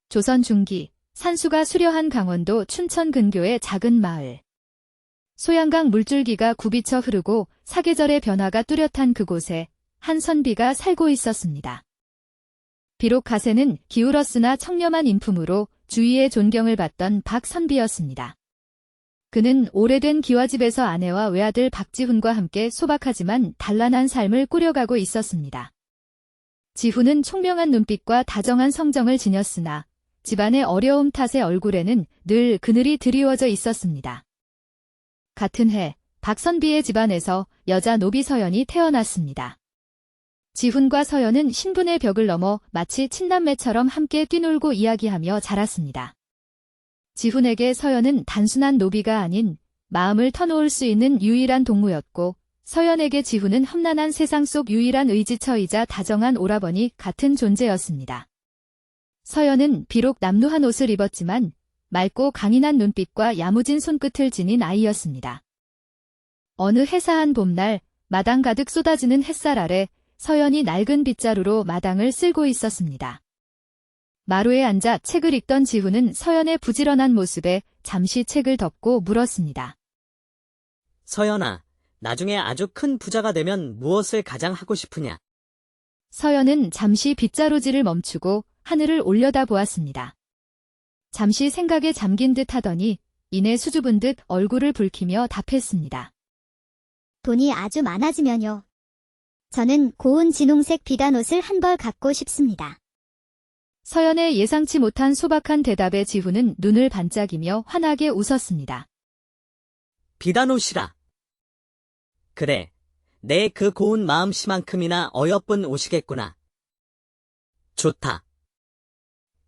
조선 중기, 산수가 수려한 강원도 춘천 근교의 작은 마을. 소양강 물줄기가 굽이쳐 흐르고 사계절의 변화가 뚜렷한 그곳에 한 선비가 살고 있었습니다. 비록 가세는 기울었으나 청렴한 인품으로 주위의 존경을 받던 박선비였습니다. 그는 오래된 기와집에서 아내와 외아들 박지훈과 함께 소박하지만 단란한 삶을 꾸려가고 있었습니다. 지훈은 총명한 눈빛과 다정한 성정을 지녔으나 집안의 어려움 탓에 얼굴에는 늘 그늘이 드리워져 있었습니다. 같은 해 박선비의 집안에서 여자 노비 서연이 태어났습니다. 지훈과 서연은 신분의 벽을 넘어 마치 친남매처럼 함께 뛰놀고 이야기하며 자랐습니다. 지훈에게 서연은 단순한 노비가 아닌 마음을 터놓을 수 있는 유일한 동무였고, 서연에게 지훈은 험난한 세상 속 유일한 의지처이자 다정한 오라버니 같은 존재였습니다. 서연은 비록 남루한 옷을 입었지만 맑고 강인한 눈빛과 야무진 손끝을 지닌 아이였습니다. 어느 해사한 봄날 마당 가득 쏟아지는 햇살 아래 서연이 낡은 빗자루로 마당을 쓸고 있었습니다. 마루에 앉아 책을 읽던 지훈은 서연의 부지런한 모습에 잠시 책을 덮고 물었습니다. 서연아, 나중에 아주 큰 부자가 되면 무엇을 가장 하고 싶으냐? 서연은 잠시 빗자루질을 멈추고 하늘을 올려다보았습니다. 잠시 생각에 잠긴 듯 하더니 이내 수줍은 듯 얼굴을 붉히며 답했습니다. 돈이 아주 많아지면요. 저는 고운 진홍색 비단 옷을 한 벌 갖고 싶습니다. 서연의 예상치 못한 소박한 대답에 지훈은 눈을 반짝이며 환하게 웃었습니다. 비단옷이라. 그래, 내 그 고운 마음씨만큼이나 어여쁜 옷이겠구나. 좋다.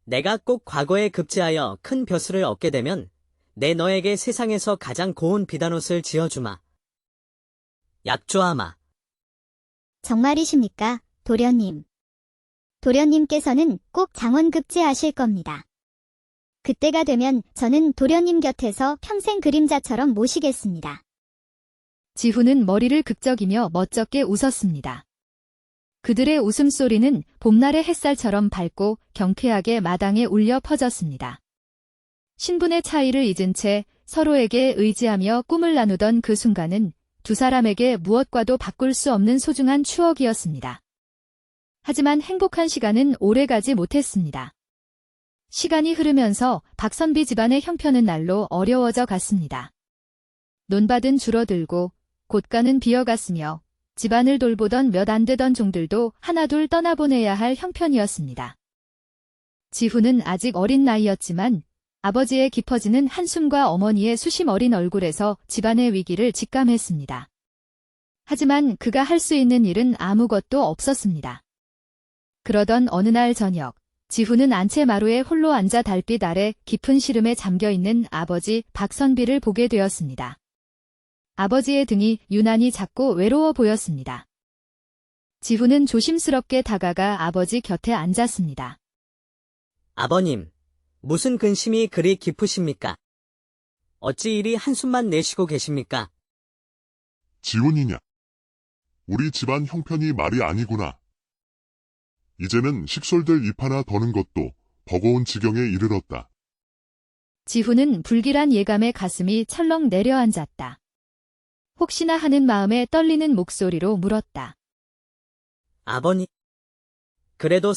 내가 꼭 과거에 급제하여 큰 벼슬을 얻게 되면 내 너에게 세상에서 가장 고운 비단옷을 지어주마. 약조하마. 정말이십니까, 도련님? 도련님께서는 꼭 장원급제하실 겁니다. 그때가 되면 저는 도련님 곁에서 평생 그림자처럼 모시겠습니다. 지훈은 머리를 극적이며 멋쩍게 웃었습니다. 그들의 웃음소리는 봄날의 햇살처럼 밝고 경쾌하게 마당에 울려 퍼졌습니다. 신분의 차이를 잊은 채 서로에게 의지하며 꿈을 나누던 그 순간은 두 사람에게 무엇과도 바꿀 수 없는 소중한 추억이었습니다. 하지만 행복한 시간은 오래가지 못했습니다. 시간이 흐르면서 박선비 집안의 형편은 날로 어려워져 갔습니다. 논밭은 줄어들고 곳간은 비어갔으며 집안을 돌보던 몇 안 되던 종들도 하나둘 떠나보내야 할 형편이었습니다. 지훈은 아직 어린 나이였지만 아버지의 깊어지는 한숨과 어머니의 수심 어린 얼굴에서 집안의 위기를 직감했습니다. 하지만 그가 할 수 있는 일은 아무것도 없었습니다. 그러던 어느 날 저녁, 지훈은 안채마루에 홀로 앉아 달빛 아래 깊은 시름에 잠겨있는 아버지 박선비를 보게 되었습니다. 아버지의 등이 유난히 작고 외로워 보였습니다. 지훈은 조심스럽게 다가가 아버지 곁에 앉았습니다. 아버님, 무슨 근심이 그리 깊으십니까? 어찌 이리 한숨만 내쉬고 계십니까? 지훈이냐? 우리 집안 형편이 말이 아니구나. 이제는 식솔들 입 하나 더는 것도 버거운 지경에 이르렀다. 지훈은 불길한 예감에 가슴이 철렁 내려앉았다. 혹시나 하는 마음에 떨리는 목소리로 물었다. 아버님, 그래도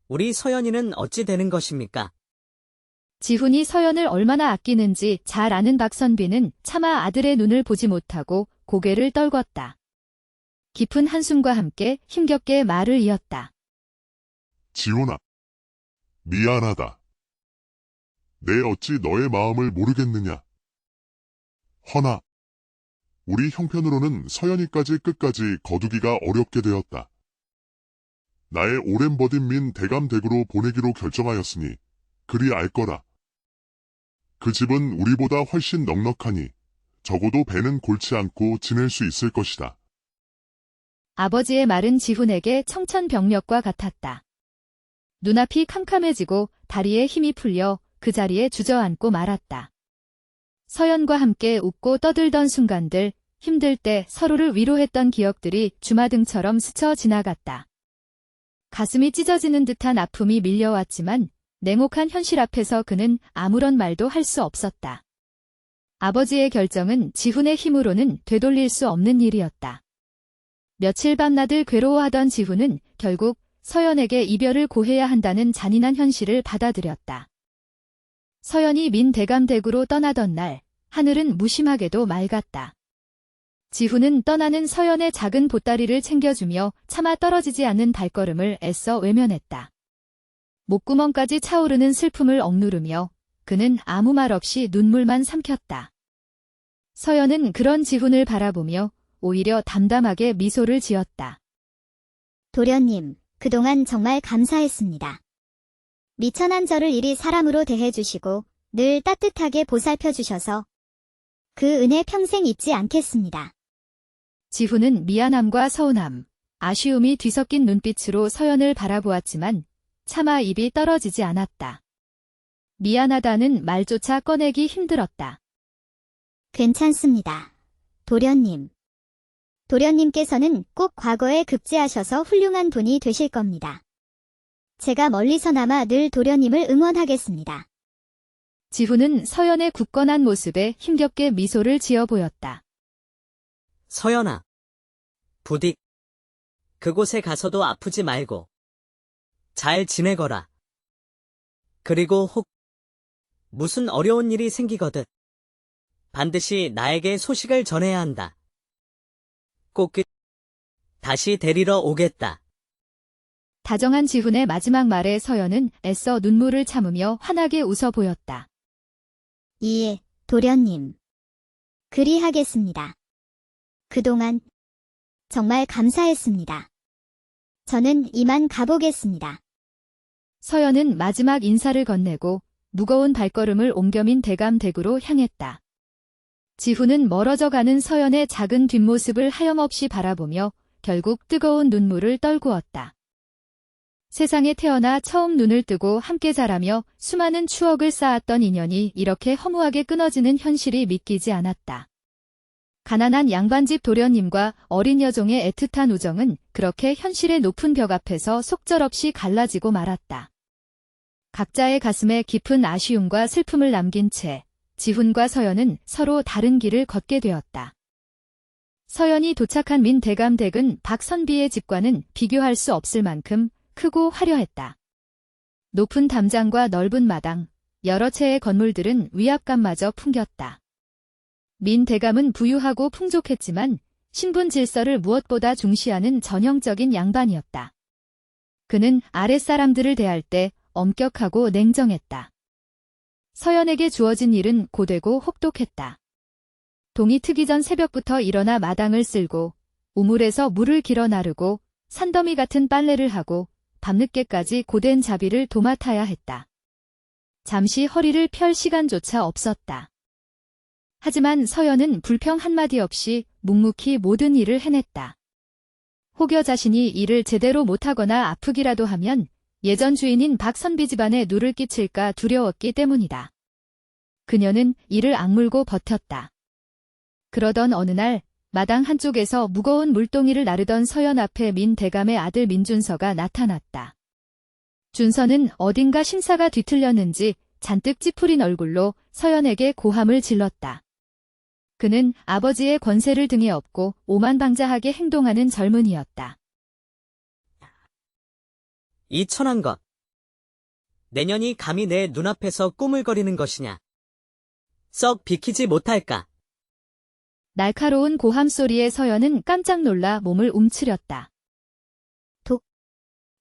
우리 서연이는 어찌 되는 것입니까? 지훈이 서연을 얼마나 아끼는지 잘 아는 박선비는 차마 아들의 눈을 보지 못하고 고개를 떨궜다. 깊은 한숨과 함께 힘겹게 말을 이었다. 지훈아, 미안하다. 내 어찌 너의 마음을 모르겠느냐. 허나 우리 형편으로는 서연이까지 끝까지 거두기가 어렵게 되었다. 나의 오랜 버딘민 대감댁으로 보내기로 결정하였으니 그리 알 거라. 그 집은 우리보다 훨씬 넉넉하니 적어도 배는 골치 않고 지낼 수 있을 것이다. 아버지의 말은 지훈에게 청천벽력과 같았다. 눈앞이 캄캄해지고 다리에 힘이 풀려 그 자리에 주저앉고 말았다. 서연과 함께 웃고 떠들던 순간들, 힘들 때 서로를 위로했던 기억들이 주마등처럼 스쳐 지나갔다. 가슴이 찢어지는 듯한 아픔이 밀려왔지만 냉혹한 현실 앞에서 그는 아무런 말도 할 수 없었다. 아버지의 결정은 지훈의 힘으로는 되돌릴 수 없는 일이었다. 며칠 밤낮을 괴로워하던 지훈은 결국 서연에게 이별을 고해야 한다는 잔인한 현실을 받아들였다. 서연이 민대감댁으로 떠나던 날, 하늘은 무심하게도 맑았다. 지훈은 떠나는 서연의 작은 보따리를 챙겨주며 차마 떨어지지 않는 발걸음을 애써 외면했다. 목구멍까지 차오르는 슬픔을 억누르며 그는 아무 말 없이 눈물만 삼켰다. 서연은 그런 지훈을 바라보며 오히려 담담하게 미소를 지었다. 도련님, 그동안 정말 감사했습니다. 미천한 저를 이리 사람으로 대해주시고 늘 따뜻하게 보살펴주셔서 그 은혜 평생 잊지 않겠습니다. 지훈은 미안함과 서운함, 아쉬움이 뒤섞인 눈빛으로 서연을 바라보았지만 차마 입이 떨어지지 않았다. 미안하다는 말조차 꺼내기 힘들었다. 괜찮습니다. 도련님. 도련님께서는 꼭 과거에 급제하셔서 훌륭한 분이 되실 겁니다. 제가 멀리서나마 늘 도련님을 응원하겠습니다. 지훈은 서연의 굳건한 모습에 힘겹게 미소를 지어 보였다. 서연아. 부디 그곳에 가서도 아프지 말고 잘 지내거라. 그리고 혹 무슨 어려운 일이 생기거든 반드시 나에게 소식을 전해야 한다. 꼭 다시 데리러 오겠다. 다정한 지훈의 마지막 말에 서연은 애써 눈물을 참으며 환하게 웃어 보였다. 예, 도련님. 그리하겠습니다. 그동안 정말 감사했습니다. 저는 이만 가보겠습니다. 서연은 마지막 인사를 건네고 무거운 발걸음을 옮겨 민대감댁으로 향했다. 지훈은 멀어져 가는 서연의 작은 뒷모습을 하염없이 바라보며 결국 뜨거운 눈물을 떨구었다. 세상에 태어나 처음 눈을 뜨고 함께 자라며 수많은 추억을 쌓았던 인연이 이렇게 허무하게 끊어지는 현실이 믿기지 않았다. 가난한 양반집 도련님과 어린 여종의 애틋한 우정은 그렇게 현실의 높은 벽 앞에서 속절없이 갈라지고 말았다. 각자의 가슴에 깊은 아쉬움과 슬픔을 남긴 채 지훈과 서연은 서로 다른 길을 걷게 되었다. 서연이 도착한 민대감댁은 박선비의 집과는 비교할 수 없을 만큼 크고 화려했다. 높은 담장과 넓은 마당, 여러 채의 건물들은 위압감마저 풍겼다. 민대감은 부유하고 풍족했지만 신분 질서를 무엇보다 중시하는 전형적인 양반이었다. 그는 아랫사람들을 대할 때 엄격하고 냉정했다. 서연에게 주어진 일은 고되고 혹독했다. 동이 트기 전 새벽부터 일어나 마당을 쓸고 우물에서 물을 길어 나르고 산더미 같은 빨래를 하고 밤늦게까지 고된 자비를 도맡아야 했다. 잠시 허리를 펼 시간조차 없었다. 하지만 서연은 불평 한마디 없이 묵묵히 모든 일을 해냈다. 혹여 자신이 일을 제대로 못하거나 아프기라도 하면 예전 주인인 박선비 집안에 누를 끼칠까 두려웠기 때문이다. 그녀는 이를 악물고 버텼다. 그러던 어느 날 마당 한쪽에서 무거운 물동이를 나르던 서연 앞에 민대감의 아들 민준서가 나타났다. 준서는 어딘가 심사가 뒤틀렸는지 잔뜩 찌푸린 얼굴로 서연에게 고함을 질렀다. 그는 아버지의 권세를 등에 업고 오만방자하게 행동하는 젊은이였다. 이 천한 것. 내년이 감히 내 눈앞에서 꾸물거리는 것이냐. 썩 비키지 못할까. 날카로운 고함 소리에 서연은 깜짝 놀라 몸을 움츠렸다.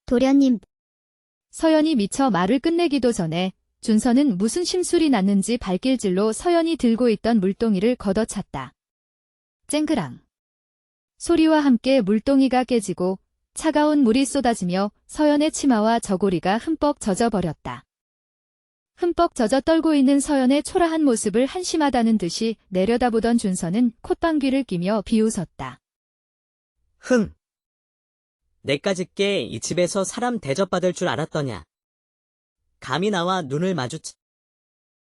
도련님, 서연이 미처 말을 끝내기도 전에 준서는 무슨 심술이 났는지 발길질로 서연이 들고 있던 물동이를 걷어찼다. 쨍그랑. 소리와 함께 물동이가 깨지고 차가운 물이 쏟아지며 서연의 치마와 저고리가 흠뻑 젖어버렸다. 흠뻑 젖어 떨고 있는 서연의 초라한 모습을 한심하다는 듯이 내려다보던 준서는 콧방귀를 끼며 비웃었다. 흥. 내까짓게 이 집에서 사람 대접받을 줄 알았더냐. 감히 나와 눈을 마주치.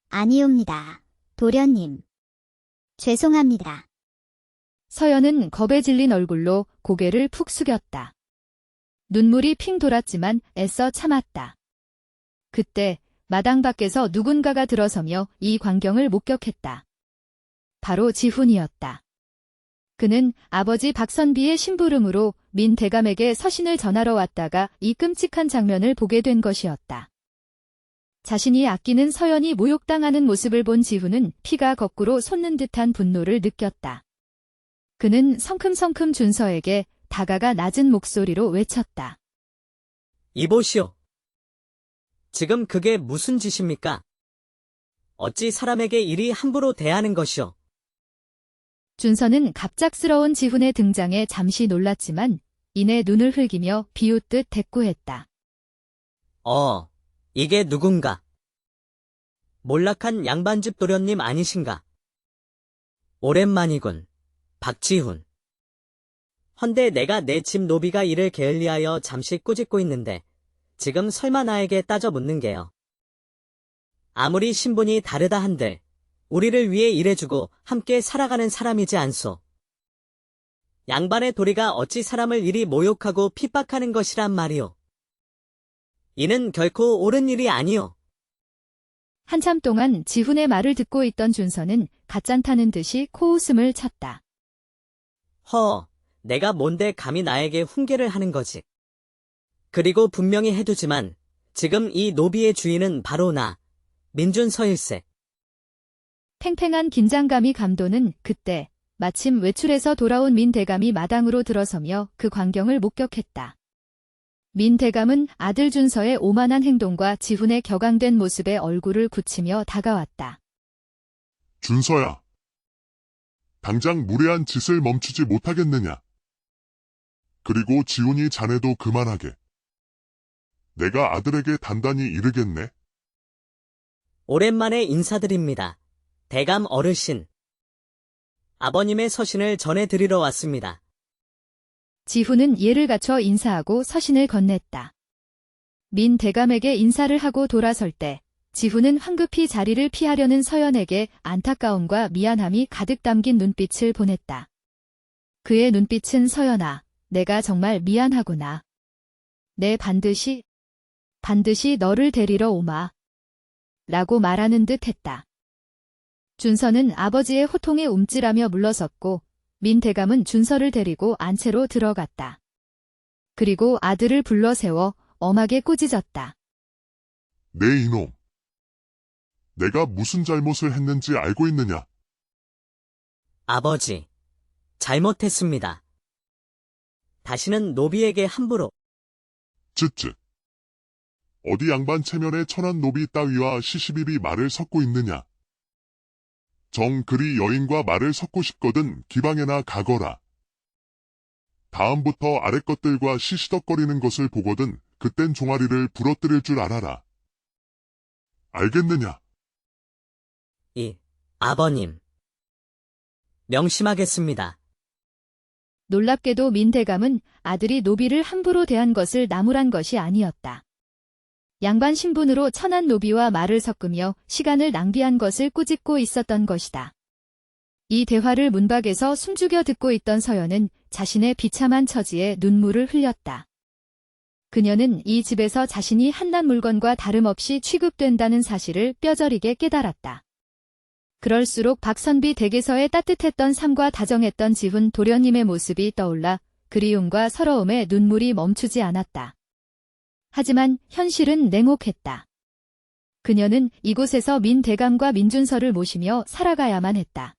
아니옵니다. 도련님. 죄송합니다. 서연은 겁에 질린 얼굴로 고개를 푹 숙였다. 눈물이 핑 돌았지만 애써 참았다. 그때 마당 밖에서 누군가가 들어서며 이 광경을 목격했다. 바로 지훈이었다. 그는 아버지 박선비의 심부름으로 민 대감에게 서신을 전하러 왔다가 이 끔찍한 장면을 보게 된 것이었다. 자신이 아끼는 서연이 모욕당하는 모습을 본 지훈은 피가 거꾸로 솟는 듯한 분노를 느꼈다. 그는 성큼성큼 준서에게 다가가 낮은 목소리로 외쳤다. 이보시오. 지금 그게 무슨 짓입니까? 어찌 사람에게 이리 함부로 대하는 것이오? 준서는 갑작스러운 지훈의 등장에 잠시 놀랐지만 이내 눈을 흘기며 비웃듯 대꾸했다. 이게 누군가? 몰락한 양반집 도련님 아니신가? 오랜만이군, 박지훈. 헌데 내가 내 집 노비가 일을 게을리하여 잠시 꾸짖고 있는데 지금 설마 나에게 따져 묻는 게요. 아무리 신분이 다르다 한들 우리를 위해 일해주고 함께 살아가는 사람이지 않소. 양반의 도리가 어찌 사람을 이리 모욕하고 핍박하는 것이란 말이오. 이는 결코 옳은 일이 아니오. 한참 동안 지훈의 말을 듣고 있던 준서는 갓잔타는 듯이 코웃음을 쳤다. 내가 뭔데 감히 나에게 훈계를 하는 거지. 그리고 분명히 해두지만 지금 이 노비의 주인은 바로 나, 민준서일세. 팽팽한 긴장감이 감도는 그때 마침 외출해서 돌아온 민 대감이 마당으로 들어서며 그 광경을 목격했다. 민 대감은 아들 준서의 오만한 행동과 지훈의 격앙된 모습에 얼굴을 굳히며 다가왔다. 준서야. 당장 무례한 짓을 멈추지 못하겠느냐. 그리고 지훈이 자네도 그만하게. 내가 아들에게 단단히 이르겠네. 오랜만에 인사드립니다. 대감 어르신. 아버님의 서신을 전해드리러 왔습니다. 지훈은 예를 갖춰 인사하고 서신을 건넸다. 민 대감에게 인사를 하고 돌아설 때 지훈은 황급히 자리를 피하려는 서연에게 안타까움과 미안함이 가득 담긴 눈빛을 보냈다. 그의 눈빛은 서연아, 내가 정말 미안하구나. 내 반드시 너를 데리러 오마. 라고 말하는 듯 했다. 준서는 아버지의 호통에 움찔하며 물러섰고 민 대감은 준서를 데리고 안채로 들어갔다. 그리고 아들을 불러 세워 엄하게 꾸짖었다. 네 이놈. 내가 무슨 잘못을 했는지 알고 있느냐? 아버지, 잘못했습니다. 다시는 노비에게 함부로. 쯧쯧. 어디 양반 체면에 천한 노비 따위와 시시비비 말을 섞고 있느냐? 정 그리 여인과 말을 섞고 싶거든 기방에나 가거라. 다음부터 아래 것들과 시시덕거리는 것을 보거든 그땐 종아리를 부러뜨릴 줄 알아라. 알겠느냐? 아버님. 명심하겠습니다. 놀랍게도 민 대감은 아들이 노비를 함부로 대한 것을 나무란 것이 아니었다. 양반 신분으로 천한 노비와 말을 섞으며 시간을 낭비한 것을 꾸짖고 있었던 것이다. 이 대화를 문밖에서 숨죽여 듣고 있던 서연은 자신의 비참한 처지에 눈물을 흘렸다. 그녀는 이 집에서 자신이 한낱 물건과 다름없이 취급된다는 사실을 뼈저리게 깨달았다. 그럴수록 박선비 댁에서의 따뜻했던 삶과 다정했던 지훈 도련님의 모습이 떠올라 그리움과 서러움에 눈물이 멈추지 않았다. 하지만 현실은 냉혹했다. 그녀는 이곳에서 민 대감과 민준서를 모시며 살아가야만 했다.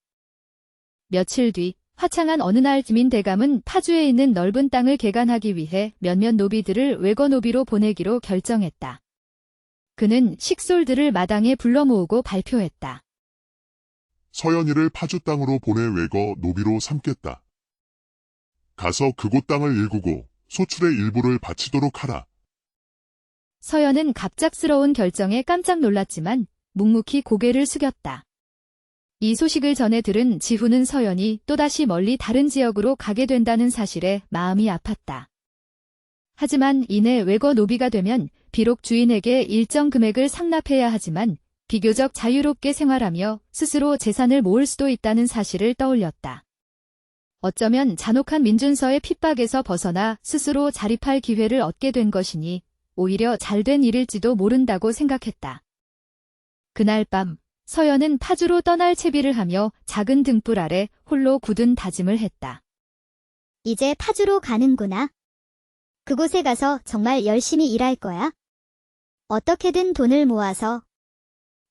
며칠 뒤 화창한 어느 날 민 대감은 파주에 있는 넓은 땅을 개간하기 위해 몇몇 노비들을 외거 노비로 보내기로 결정했다. 그는 식솔들을 마당에 불러 모으고 발표했다. 서연이를 파주 땅으로 보내 외거 노비로 삼겠다. 가서 그곳 땅을 일구고 소출의 일부를 바치도록 하라. 서연은 갑작스러운 결정에 깜짝 놀랐지만 묵묵히 고개를 숙였다. 이 소식을 전해 들은 지훈은 서연이 또다시 멀리 다른 지역으로 가게 된다는 사실에 마음이 아팠다. 하지만 이내 외거 노비가 되면 비록 주인에게 일정 금액을 상납해야 하지만 비교적 자유롭게 생활하며 스스로 재산을 모을 수도 있다는 사실을 떠올렸다. 어쩌면 잔혹한 민준서의 핍박에서 벗어나 스스로 자립할 기회를 얻게 된 것이니 오히려 잘된 일일지도 모른다고 생각했다. 그날 밤 서연은 파주로 떠날 채비를 하며 작은 등불 아래 홀로 굳은 다짐을 했다. 이제 파주로 가는구나. 그곳에 가서 정말 열심히 일할 거야. 어떻게든 돈을 모아서.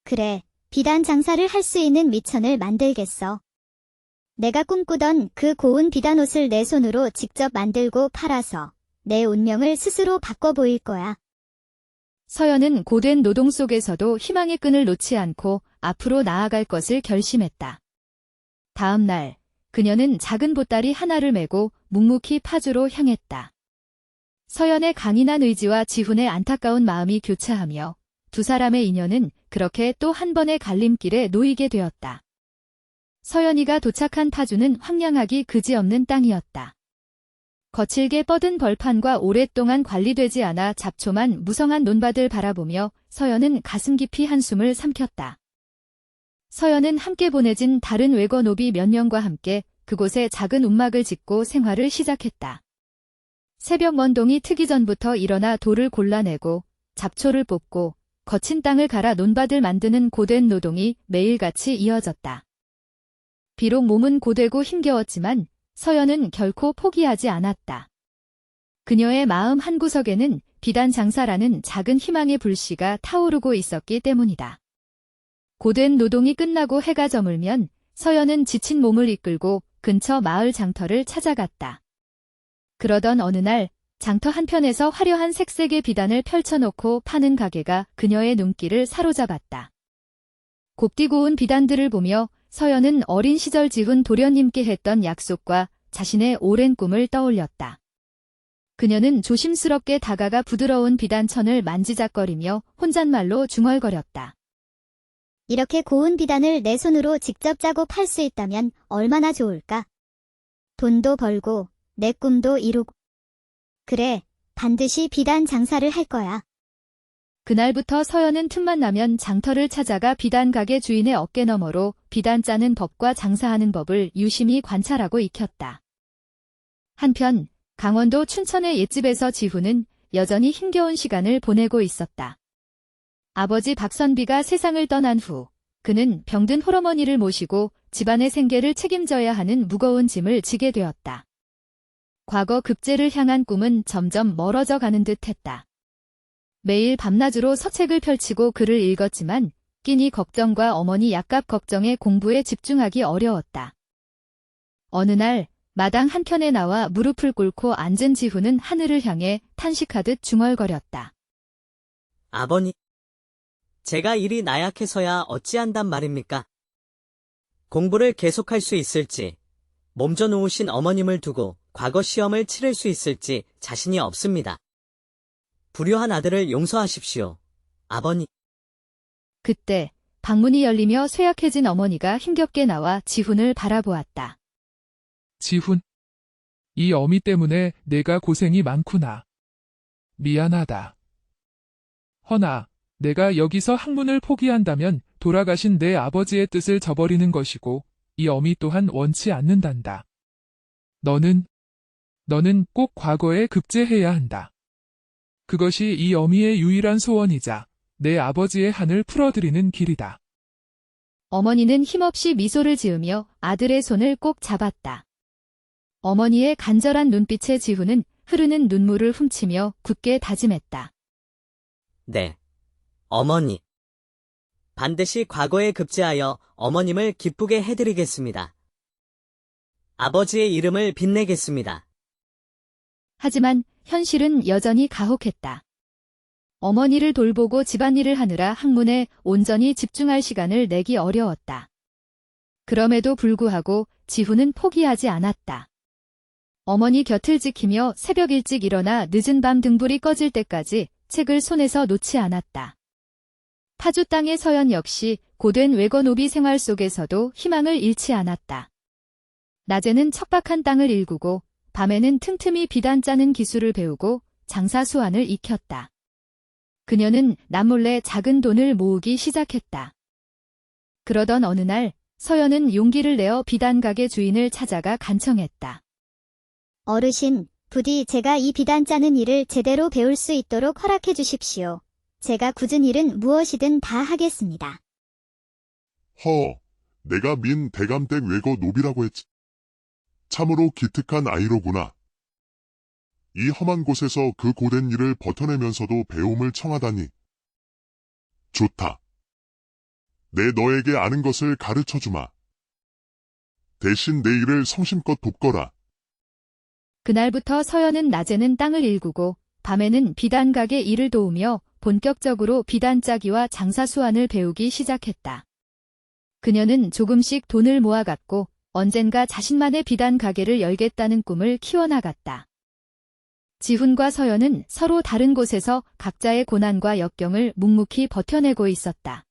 그래, 비단 장사를 할 수 있는 미천을 만들겠어. 내가 꿈꾸던 그 고운 비단옷을 내 손으로 직접 만들고 팔아서 내 운명을 스스로 바꿔 보일 거야. 서연은 고된 노동 속에서도 희망의 끈을 놓지 않고 앞으로 나아갈 것을 결심했다. 다음 날, 그녀는 작은 보따리 하나를 메고 묵묵히 파주로 향했다. 서연의 강인한 의지와 지훈의 안타까운 마음이 교차하며 두 사람의 인연은 그렇게 또 한 번의 갈림길에 놓이게 되었다. 서연이가 도착한 파주는 황량하기 그지없는 땅이었다. 거칠게 뻗은 벌판과 오랫동안 관리되지 않아 잡초만 무성한 논밭을 바라보며 서연은 가슴 깊이 한숨을 삼켰다. 서연은 함께 보내진 다른 외거노비 몇 명과 함께 그곳에 작은 움막을 짓고 생활을 시작했다. 새벽 먼동이 트기 전부터 일어나 돌을 골라내고 잡초를 뽑고 거친 땅을 갈아 논밭을 만드는 고된 노동이 매일같이 이어졌다. 비록 몸은 고되고 힘겨웠지만 서연은 결코 포기하지 않았다. 그녀의 마음 한구석에는 비단 장사라는 작은 희망의 불씨가 타오르고 있었기 때문이다. 고된 노동이 끝나고 해가 저물면 서연은 지친 몸을 이끌고 근처 마을 장터를 찾아갔다. 그러던 어느 날 장터 한편에서 화려한 색색의 비단을 펼쳐놓고 파는 가게가 그녀의 눈길을 사로잡았다. 곱디 고운 비단들을 보며 서연은 어린 시절 지훈 도련님께 했던 약속과 자신의 오랜 꿈을 떠올렸다. 그녀는 조심스럽게 다가가 부드러운 비단천을 만지작거리며 혼잣말로 중얼거렸다. 이렇게 고운 비단을 내 손으로 직접 짜고 팔 수 있다면 얼마나 좋을까? 돈도 벌고 내 꿈도 이루고. 그래, 반드시 비단 장사를 할 거야. 그날부터 서연은 틈만 나면 장터를 찾아가 비단 가게 주인의 어깨 너머로 비단 짜는 법과 장사하는 법을 유심히 관찰하고 익혔다. 한편 강원도 춘천의 옛집에서 지훈은 여전히 힘겨운 시간을 보내고 있었다. 아버지 박선비가 세상을 떠난 후 그는 병든 홀어머니를 모시고 집안의 생계를 책임져야 하는 무거운 짐을 지게 되었다. 과거 급제를 향한 꿈은 점점 멀어져 가는 듯했다. 매일 밤낮으로 서책을 펼치고 글을 읽었지만 끼니 걱정과 어머니 약값 걱정에 공부에 집중하기 어려웠다. 어느 날 마당 한켠에 나와 무릎을 꿇고 앉은 지훈은 하늘을 향해 탄식하듯 중얼거렸다. 아버님, 제가 일이 나약해서야 어찌한단 말입니까? 공부를 계속할 수 있을지, 몸져 놓으신 어머님을 두고 과거 시험을 치를 수 있을지 자신이 없습니다. 불효한 아들을 용서하십시오, 아버님. 그때 방문이 열리며 쇠약해진 어머니가 힘겹게 나와 지훈을 바라보았다. 지훈, 이 어미 때문에 내가 고생이 많구나. 미안하다. 허나 내가 여기서 학문을 포기한다면 돌아가신 내 아버지의 뜻을 저버리는 것이고 이 어미 또한 원치 않는단다. 너는 꼭 과거에 급제해야 한다. 그것이 이 어미의 유일한 소원이자 내 아버지의 한을 풀어드리는 길이다. 어머니는 힘없이 미소를 지으며 아들의 손을 꼭 잡았다. 어머니의 간절한 눈빛에 지훈은 흐르는 눈물을 훔치며 굳게 다짐했다. 네, 어머니. 반드시 과거에 급제하여 어머님을 기쁘게 해드리겠습니다. 아버지의 이름을 빛내겠습니다. 하지만 현실은 여전히 가혹했다. 어머니를 돌보고 집안일을 하느라 학문에 온전히 집중할 시간을 내기 어려웠다. 그럼에도 불구하고 지훈은 포기하지 않았다. 어머니 곁을 지키며 새벽 일찍 일어나 늦은 밤 등불이 꺼질 때까지 책을 손에서 놓지 않았다. 파주 땅의 서연 역시 고된 외거노비 생활 속에서도 희망을 잃지 않았다. 낮에는 척박한 땅을 일구고 밤에는 틈틈이 비단 짜는 기술을 배우고 장사 수완을 익혔다. 그녀는 남몰래 작은 돈을 모으기 시작했다. 그러던 어느 날 서연은 용기를 내어 비단 가게 주인을 찾아가 간청했다. 어르신, 부디 제가 이 비단 짜는 일을 제대로 배울 수 있도록 허락해 주십시오. 제가 굳은 일은 무엇이든 다 하겠습니다. 내가 민 대감댁 외거 노비라고 했지. 참으로 기특한 아이로구나. 이 험한 곳에서 그 고된 일을 버텨내면서도 배움을 청하다니. 좋다. 내 너에게 아는 것을 가르쳐주마. 대신 내 일을 성심껏 돕거라. 그날부터 서연은 낮에는 땅을 일구고 밤에는 비단 가게 일을 도우며 본격적으로 비단 짜기와 장사 수완을 배우기 시작했다. 그녀는 조금씩 돈을 모아갔고 언젠가 자신만의 비단 가게를 열겠다는 꿈을 키워나갔다. 지훈과 서연은 서로 다른 곳에서 각자의 고난과 역경을 묵묵히 버텨내고 있었다.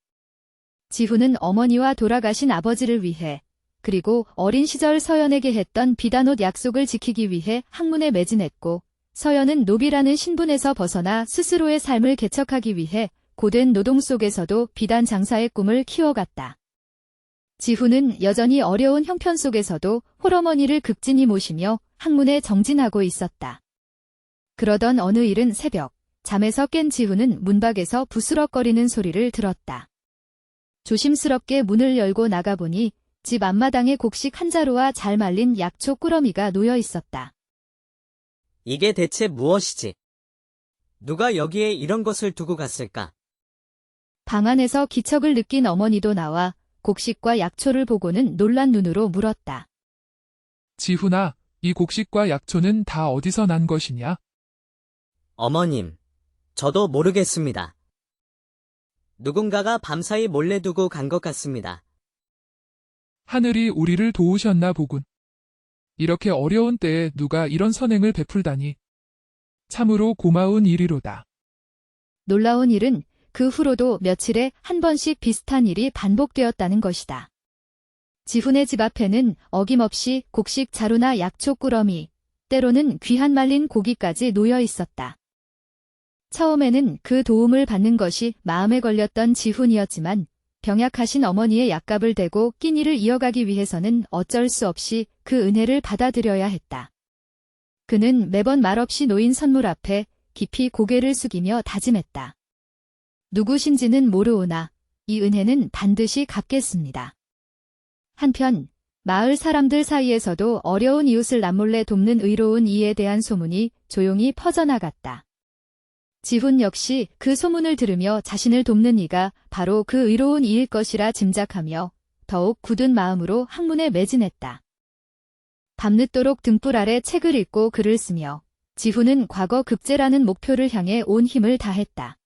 지훈은 어머니와 돌아가신 아버지를 위해, 그리고 어린 시절 서연에게 했던 비단옷 약속을 지키기 위해 학문에 매진했고, 서연은 노비라는 신분에서 벗어나 스스로의 삶을 개척하기 위해 고된 노동 속에서도 비단 장사의 꿈을 키워갔다. 지훈은 여전히 어려운 형편 속에서도 홀어머니를 극진히 모시며 학문에 정진하고 있었다. 그러던 어느 이른 새벽, 잠에서 깬 지훈은 문밖에서 부스럭거리는 소리를 들었다. 조심스럽게 문을 열고 나가보니 집 앞마당에 곡식 한 자루와 잘 말린 약초 꾸러미가 놓여 있었다. 이게 대체 무엇이지? 누가 여기에 이런 것을 두고 갔을까? 방 안에서 기척을 느낀 어머니도 나와 곡식과 약초를 보고는 놀란 눈으로 물었다. 지훈아, 이 곡식과 약초는 다 어디서 난 것이냐? 어머님, 저도 모르겠습니다. 누군가가 밤사이 몰래 두고 간 것 같습니다. 하늘이 우리를 도우셨나 보군. 이렇게 어려운 때에 누가 이런 선행을 베풀다니. 참으로 고마운 일이로다. 놀라운 일은 그 후로도 며칠에 한 번씩 비슷한 일이 반복되었다는 것이다. 지훈의 집 앞에는 어김없이 곡식 자루나 약초 꾸러미, 때로는 귀한 말린 고기까지 놓여 있었다. 처음에는 그 도움을 받는 것이 마음에 걸렸던 지훈이었지만 병약하신 어머니의 약값을 대고 끼니를 이어가기 위해서는 어쩔 수 없이 그 은혜를 받아들여야 했다. 그는 매번 말없이 놓인 선물 앞에 깊이 고개를 숙이며 다짐했다. 누구신지는 모르오나 이 은혜는 반드시 갚겠습니다. 한편 마을 사람들 사이에서도 어려운 이웃을 남몰래 돕는 의로운 이에 대한 소문이 조용히 퍼져나갔다. 지훈 역시 그 소문을 들으며 자신을 돕는 이가 바로 그 의로운 이일 것이라 짐작하며 더욱 굳은 마음으로 학문에 매진했다. 밤늦도록 등불 아래 책을 읽고 글을 쓰며 지훈은 과거 급제라는 목표를 향해 온 힘을 다했다.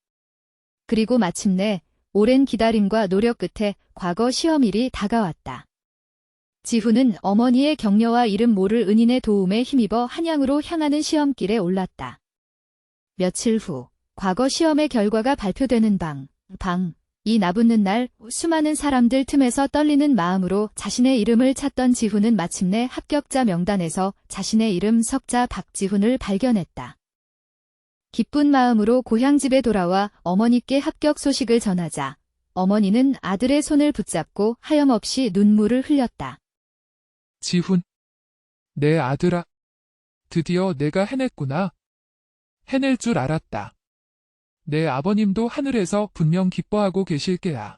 그리고 마침내 오랜 기다림과 노력 끝에 과거 시험일이 다가왔다. 지훈은 어머니의 격려와 이름 모를 은인의 도움에 힘입어 한양으로 향하는 시험길에 올랐다. 며칠 후 과거 시험의 결과가 발표되는 이 나붙는 날 수많은 사람들 틈에서 떨리는 마음으로 자신의 이름을 찾던 지훈은 마침내 합격자 명단에서 자신의 이름 석자 박지훈을 발견했다. 기쁜 마음으로 고향집에 돌아와 어머니께 합격 소식을 전하자 어머니는 아들의 손을 붙잡고 하염없이 눈물을 흘렸다. 지훈, 내 아들아. 드디어 내가 해냈구나. 해낼 줄 알았다. 내 아버님도 하늘에서 분명 기뻐하고 계실 게야.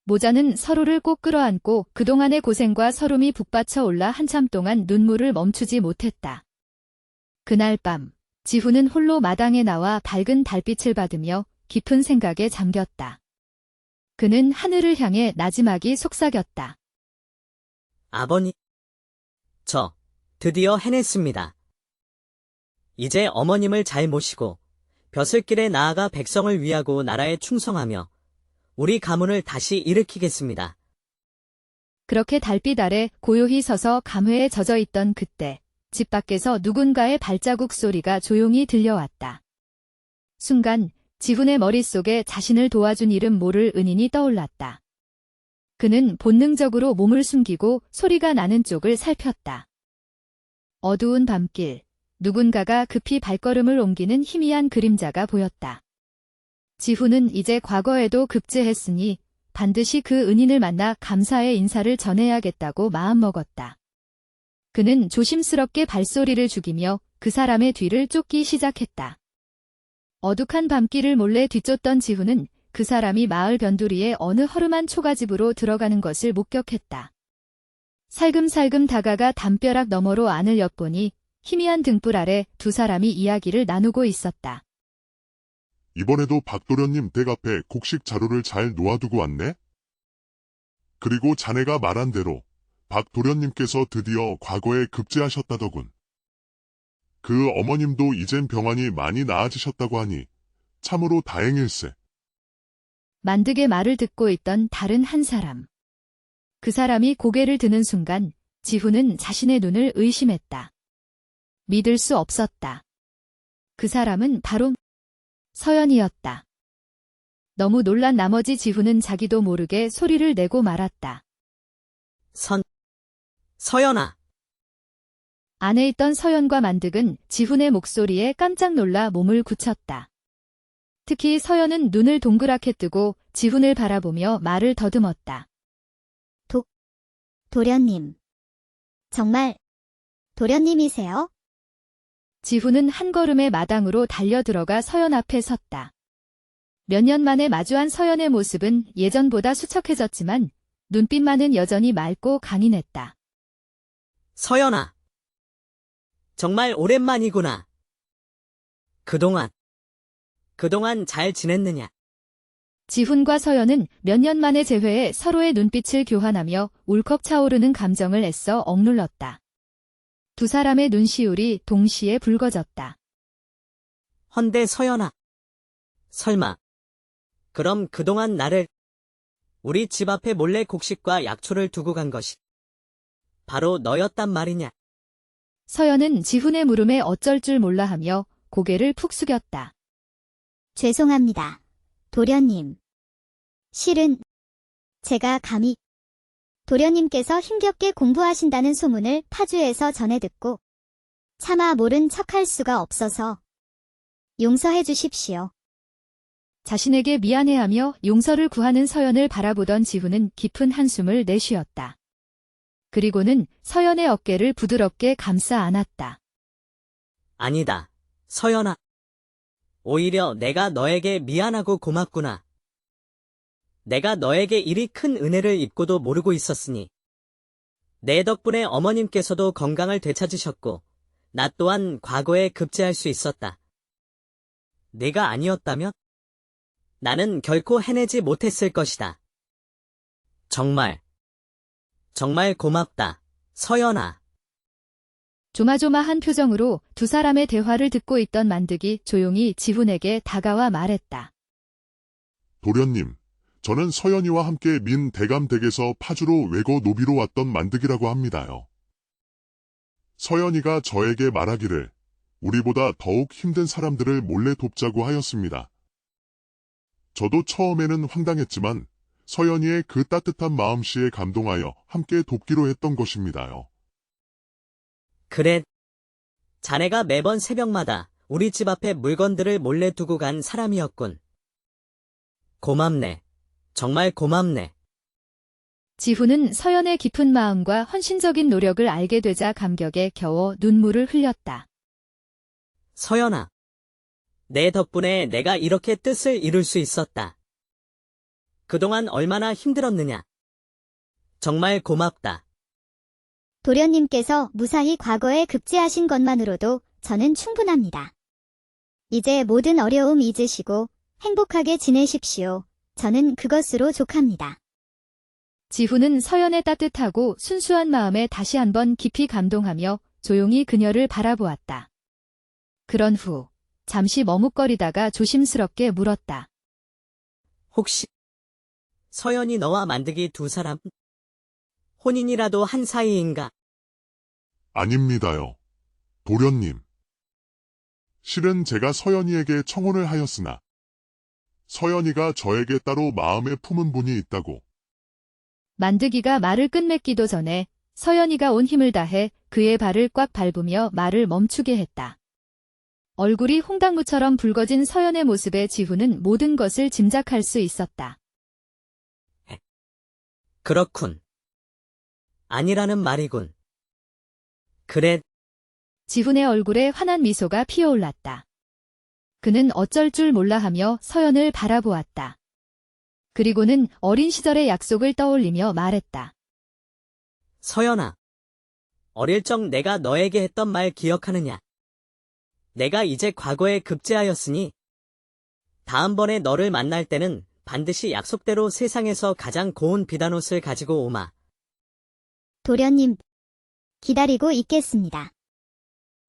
모자는 서로를 꼭 끌어안고 그동안의 고생과 서름이 북받쳐 올라 한참 동안 눈물을 멈추지 못했다. 그날 밤, 지훈은 홀로 마당에 나와 밝은 달빛을 받으며 깊은 생각에 잠겼다. 그는 하늘을 향해 나지막이 속삭였다. 아버님, 저 드디어 해냈습니다. 이제 어머님을 잘 모시고 벼슬길에 나아가 백성을 위하고 나라에 충성하며 우리 가문을 다시 일으키겠습니다. 그렇게 달빛 아래 고요히 서서 감회에 젖어 있던 그때 집 밖에서 누군가의 발자국 소리가 조용히 들려왔다. 순간 지훈의 머릿속에 자신을 도와준 이름 모를 은인이 떠올랐다. 그는 본능적으로 몸을 숨기고 소리가 나는 쪽을 살폈다. 어두운 밤길, 누군가가 급히 발걸음을 옮기는 희미한 그림자가 보였다. 지훈은 이제 과거에도 급제했으니 반드시 그 은인을 만나 감사의 인사를 전해야겠다고 마음먹었다. 그는 조심스럽게 발소리를 죽이며 그 사람의 뒤를 쫓기 시작했다. 어둑한 밤길을 몰래 뒤쫓던 지훈은 그 사람이 마을 변두리에 어느 허름한 초가집으로 들어가는 것을 목격했다. 살금살금 다가가 담벼락 너머로 안을 엿보니 희미한 등불 아래 두 사람이 이야기를 나누고 있었다. 이번에도 박도련님 댁 앞에 곡식 자루를 잘 놓아두고 왔네? 그리고 자네가 말한 대로 박도련님께서 드디어 과거에 급제하셨다더군. 그 어머님도 이젠 병환이 많이 나아지셨다고 하니 참으로 다행일세. 만득의 말을 듣고 있던 다른 한 사람. 그 사람이 고개를 드는 순간 지훈은 자신의 눈을 의심했다. 믿을 수 없었다. 그 사람은 바로 서연이었다. 너무 놀란 나머지 지훈은 자기도 모르게 소리를 내고 말았다. 서연아. 안에 있던 서연과 만득은 지훈의 목소리에 깜짝 놀라 몸을 굳혔다. 특히 서연은 눈을 동그랗게 뜨고 지훈을 바라보며 말을 더듬었다. 도련님. 정말 도련님이세요? 지훈은 한 걸음에 마당으로 달려들어가 서연 앞에 섰다. 몇 년 만에 마주한 서연의 모습은 예전보다 수척해졌지만 눈빛만은 여전히 맑고 강인했다. 서연아. 정말 오랜만이구나. 그동안 잘 지냈느냐? 지훈과 서연은 몇 년 만의 재회에 서로의 눈빛을 교환하며 울컥 차오르는 감정을 애써 억눌렀다. 두 사람의 눈시울이 동시에 붉어졌다. 헌데 서연아. 설마. 그럼 그동안 나를 우리 집 앞에 몰래 곡식과 약초를 두고 간 것이 바로 너였단 말이냐? 서연은 지훈의 물음에 어쩔 줄 몰라 하며 고개를 푹 숙였다. 죄송합니다. 도련님. 실은 제가 감히 도련님께서 힘겹게 공부하신다는 소문을 파주에서 전해 듣고 차마 모른 척할 수가 없어서 용서해 주십시오. 자신에게 미안해하며 용서를 구하는 서연을 바라보던 지훈은 깊은 한숨을 내쉬었다. 그리고는 서연의 어깨를 부드럽게 감싸 안았다. 아니다. 서연아. 오히려 내가 너에게 미안하고 고맙구나. 내가 너에게 이리 큰 은혜를 입고도 모르고 있었으니. 내 덕분에 어머님께서도 건강을 되찾으셨고 나 또한 과거에 급제할 수 있었다. 네가 아니었다면 나는 결코 해내지 못했을 것이다. 정말 고맙다, 서연아. 조마조마한 표정으로 두 사람의 대화를 듣고 있던 만득이 조용히 지훈에게 다가와 말했다. 도련님, 저는 서연이와 함께 민 대감댁에서 파주로 외고 노비로 왔던 만득이라고 합니다요. 서연이가 저에게 말하기를 우리보다 더욱 힘든 사람들을 몰래 돕자고 하였습니다. 저도 처음에는 황당했지만 서연이의 그 따뜻한 마음씨에 감동하여 함께 돕기로 했던 것입니다요. 그래. 자네가 매번 새벽마다 우리 집 앞에 물건들을 몰래 두고 간 사람이었군. 고맙네. 정말 고맙네. 지훈은 서연의 깊은 마음과 헌신적인 노력을 알게 되자 감격에 겨워 눈물을 흘렸다. 서연아. 내 덕분에 내가 이렇게 뜻을 이룰 수 있었다. 그동안 얼마나 힘들었느냐. 정말 고맙다. 도련님께서 무사히 과거에 급제하신 것만으로도 저는 충분합니다. 이제 모든 어려움 잊으시고 행복하게 지내십시오. 저는 그것으로 족합니다. 지훈은 서연의 따뜻하고 순수한 마음에 다시 한번 깊이 감동하며 조용히 그녀를 바라보았다. 그런 후 잠시 머뭇거리다가 조심스럽게 물었다. 혹시 서연이 너와 만득이 두 사람 혼인이라도 한 사이인가? 아닙니다요. 도련님. 실은 제가 서연이에게 청혼을 하였으나 서연이가 저에게 따로 마음에 품은 분이 있다고. 만득이가 말을 끝맺기도 전에 서연이가 온 힘을 다해 그의 발을 꽉 밟으며 말을 멈추게 했다. 얼굴이 홍당무처럼 붉어진 서연의 모습에 지훈은 모든 것을 짐작할 수 있었다. 그렇군. 아니라는 말이군. 그래, 지훈의 얼굴에 환한 미소가 피어올랐다. 그는 어쩔 줄 몰라 하며 서연을 바라보았다. 그리고는 어린 시절의 약속을 떠올리며 말했다. 서연아. 어릴 적 내가 너에게 했던 말 기억하느냐? 내가 이제 과거에 급제하였으니 다음번에 너를 만날 때는 반드시 약속대로 세상에서 가장 고운 비단옷을 가지고 오마. 도련님, 기다리고 있겠습니다.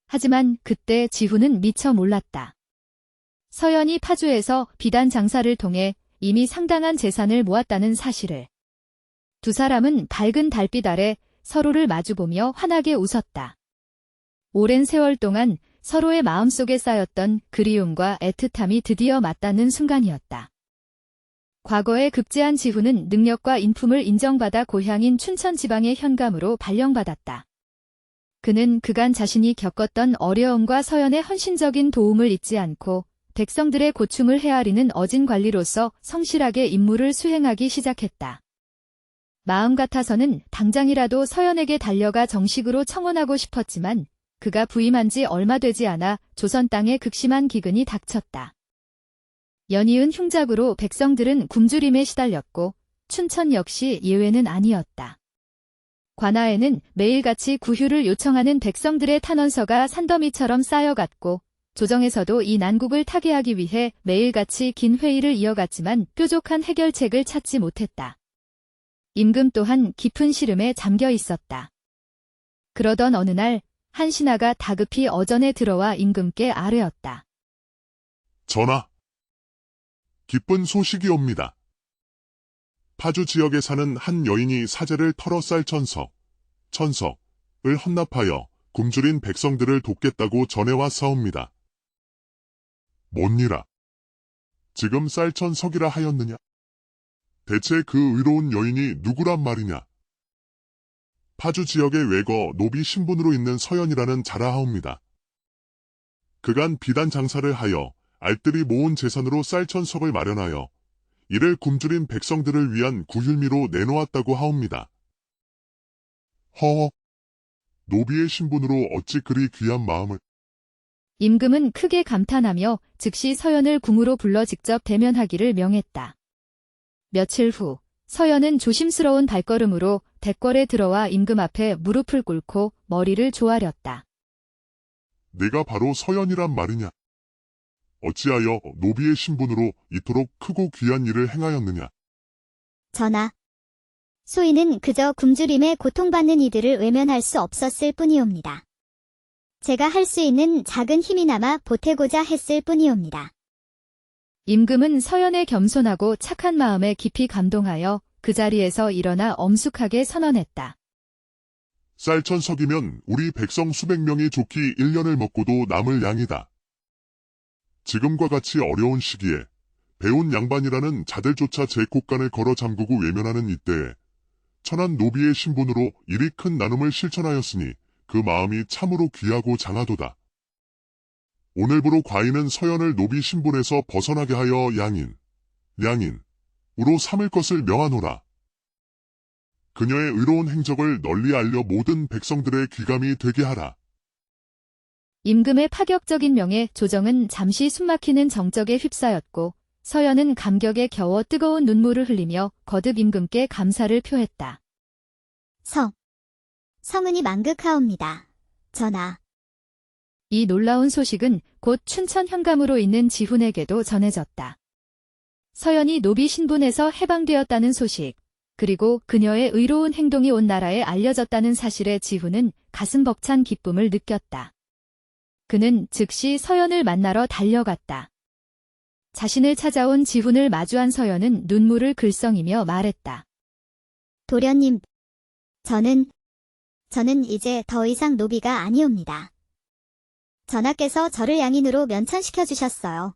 하지만 그때 지훈은 미처 몰랐다. 서연이 파주에서 비단 장사를 통해 이미 상당한 재산을 모았다는 사실을. 두 사람은 밝은 달빛 아래 서로를 마주보며 환하게 웃었다. 오랜 세월 동안 서로의 마음속에 쌓였던 그리움과 애틋함이 드디어 맞닿는 순간이었다. 과거에 급제한 지훈은 능력과 인품을 인정받아 고향인 춘천 지방의 현감으로 발령받았다. 그는 그간 자신이 겪었던 어려움과 서연의 헌신적인 도움을 잊지 않고 백성들의 고충을 헤아리는 어진 관리로서 성실하게 임무를 수행하기 시작했다. 마음 같아서는 당장이라도 서연에게 달려가 정식으로 청혼하고 싶었지만 그가 부임한 지 얼마 되지 않아 조선 땅에 극심한 기근이 닥쳤다. 연이은 흉작으로 백성들은 굶주림에 시달렸고 춘천 역시 예외는 아니었다. 관아에는 매일같이 구휴를 요청하는 백성들의 탄원서가 산더미처럼 쌓여갔고 조정에서도 이 난국을 타개하기 위해 매일같이 긴 회의를 이어갔지만 뾰족한 해결책을 찾지 못했다. 임금 또한 깊은 시름에 잠겨 있었다. 그러던 어느 날 한 신하가 다급히 어전에 들어와 임금께 아뢰었다. 전하, 기쁜 소식이옵니다. 파주 지역에 사는 한 여인이 사제를 털어 쌀천석을 헌납하여 굶주린 백성들을 돕겠다고 전해왔사옵니다. 뭔니라? 지금 쌀천석이라 하였느냐? 대체 그 의로운 여인이 누구란 말이냐? 파주 지역의 외거 노비 신분으로 있는 서연이라는 자라하옵니다. 그간 비단 장사를 하여 알뜰히 모은 재산으로 쌀천석을 마련하여 이를 굶주린 백성들을 위한 구휼미로 내놓았다고 하옵니다. 허, 노비의 신분으로 어찌 그리 귀한 마음을. 임금은 크게 감탄하며 즉시 서연을 궁으로 불러 직접 대면하기를 명했다. 며칠 후 서연은 조심스러운 발걸음으로 대궐에 들어와 임금 앞에 무릎을 꿇고 머리를 조아렸다. 내가 바로 서연이란 말이냐? 어찌하여 노비의 신분으로 이토록 크고 귀한 일을 행하였느냐? 전하, 소인은 그저 굶주림에 고통받는 이들을 외면할 수 없었을 뿐이옵니다. 제가 할 수 있는 작은 힘이나마 보태고자 했을 뿐이옵니다. 임금은 서연의 겸손하고 착한 마음에 깊이 감동하여 그 자리에서 일어나 엄숙하게 선언했다. 쌀천석이면 우리 백성 수백 명이 좋기 1년을 먹고도 남을 양이다. 지금과 같이 어려운 시기에 배운 양반이라는 자들조차 제 곳간을 걸어 잠그고 외면하는 이때에 천한 노비의 신분으로 이리 큰 나눔을 실천하였으니 그 마음이 참으로 귀하고 장하도다. 오늘부로 과인은 서연을 노비 신분에서 벗어나게 하여 양인으로 삼을 것을 명하노라. 그녀의 의로운 행적을 널리 알려 모든 백성들의 귀감이 되게 하라. 임금의 파격적인 명에 조정은 잠시 숨막히는 정적에 휩싸였고 서연은 감격에 겨워 뜨거운 눈물을 흘리며 거듭 임금께 감사를 표했다. 성은이 만극하옵니다. 전하. 이 놀라운 소식은 곧 춘천 현감으로 있는 지훈에게도 전해졌다. 서연이 노비 신분에서 해방되었다는 소식, 그리고 그녀의 의로운 행동이 온 나라에 알려졌다는 사실에 지훈은 가슴 벅찬 기쁨을 느꼈다. 그는 즉시 서연을 만나러 달려갔다. 자신을 찾아온 지훈을 마주한 서연은 눈물을 글썽이며 말했다. 도련님, 저는 이제 더 이상 노비가 아니옵니다. 전하께서 저를 양인으로 면천시켜 주셨어요.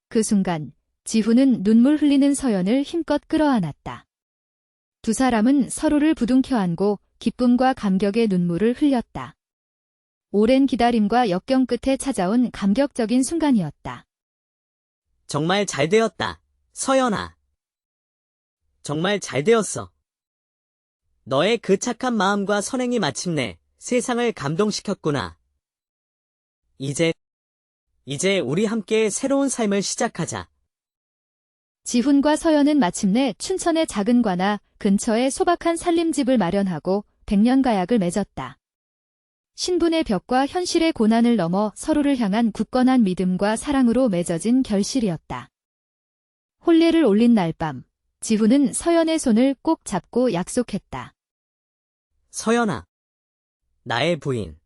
그 순간 지훈은 눈물 흘리는 서연을 힘껏 끌어안았다. 두 사람은 서로를 부둥켜 안고 기쁨과 감격의 눈물을 흘렸다. 오랜 기다림과 역경 끝에 찾아온 감격적인 순간이었다. 정말 잘 되었다, 서연아. 정말 잘 되었어. 너의 그 착한 마음과 선행이 마침내 세상을 감동시켰구나. 이제 우리 함께 새로운 삶을 시작하자. 지훈과 서연은 마침내 춘천의 작은 관아 근처에 소박한 살림집을 마련하고 백년가약을 맺었다. 신분의 벽과 현실의 고난을 넘어 서로를 향한 굳건한 믿음과 사랑으로 맺어진 결실이었다. 혼례를 올린 날 밤, 지훈은 서연의 손을 꼭 잡고 약속했다. 서연아, 나의 부인.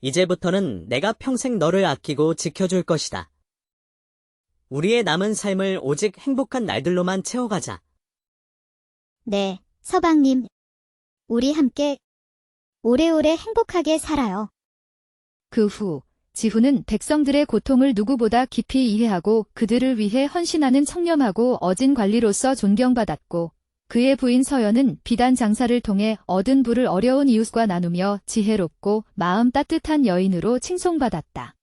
이제부터는 내가 평생 너를 아끼고 지켜줄 것이다. 우리의 남은 삶을 오직 행복한 날들로만 채워가자. 네, 서방님. 우리 함께 오래오래 행복하게 살아요. 그 후, 지훈은 백성들의 고통을 누구보다 깊이 이해하고 그들을 위해 헌신하는 청렴하고 어진 관리로서 존경받았고, 그의 부인 서연은 비단 장사를 통해 얻은 부를 어려운 이웃과 나누며 지혜롭고 마음 따뜻한 여인으로 칭송받았다.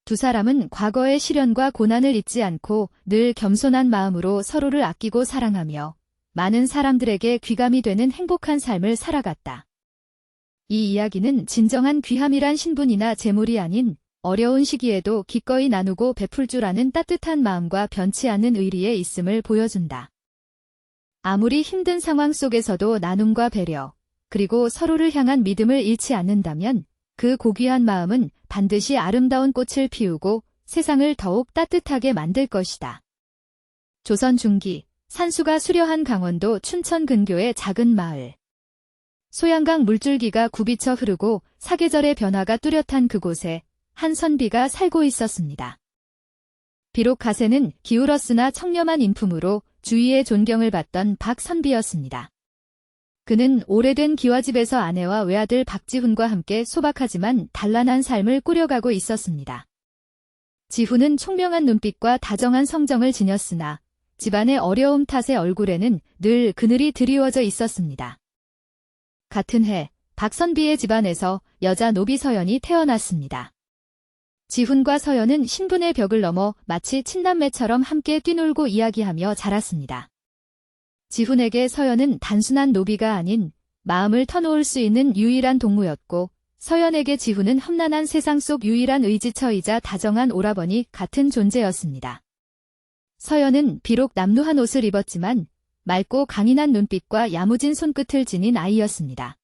두 사람은 과거의 시련과 고난을 잊지 않고 늘 겸손한 마음으로 서로를 아끼고 사랑하며 많은 사람들에게 귀감이 되는 행복한 삶을 살아갔다. 이 이야기는 진정한 귀함이란 신분이나 재물이 아닌 어려운 시기에도 기꺼이 나누고 베풀 줄 아는 따뜻한 마음과 변치 않는 의리의 있음을 보여준다. 아무리 힘든 상황 속에서도 나눔과 배려, 그리고 서로를 향한 믿음을 잃지 않는다면 그 고귀한 마음은 반드시 아름다운 꽃을 피우고 세상을 더욱 따뜻하게 만들 것이다. 조선 중기, 산수가 수려한 강원도 춘천 근교의 작은 마을. 소양강 물줄기가 굽이쳐 흐르고 사계절의 변화가 뚜렷한 그곳에 한 선비가 살고 있었습니다. 비록 가세는 기울었으나 청렴한 인품으로 주위의 존경을 받던 박선비였습니다. 그는 오래된 기와집에서 아내와 외아들 박지훈과 함께 소박하지만 단란한 삶을 꾸려가고 있었습니다. 지훈은 총명한 눈빛과 다정한 성정을 지녔으나 집안의 어려움 탓에 얼굴에는 늘 그늘이 드리워져 있었습니다. 같은 해 박선비의 집안에서 여자 노비 서연이 태어났습니다. 지훈과 서연은 신분의 벽을 넘어 마치 친남매처럼 함께 뛰놀고 이야기하며 자랐습니다. 지훈에게 서연은 단순한 노비가 아닌 마음을 터놓을 수 있는 유일한 동무였고, 서연에게 지훈은 험난한 세상 속 유일한 의지처이자 다정한 오라버니 같은 존재였습니다. 서연은 비록 남루한 옷을 입었지만 맑고 강인한 눈빛과 야무진 손끝을 지닌 아이였습니다.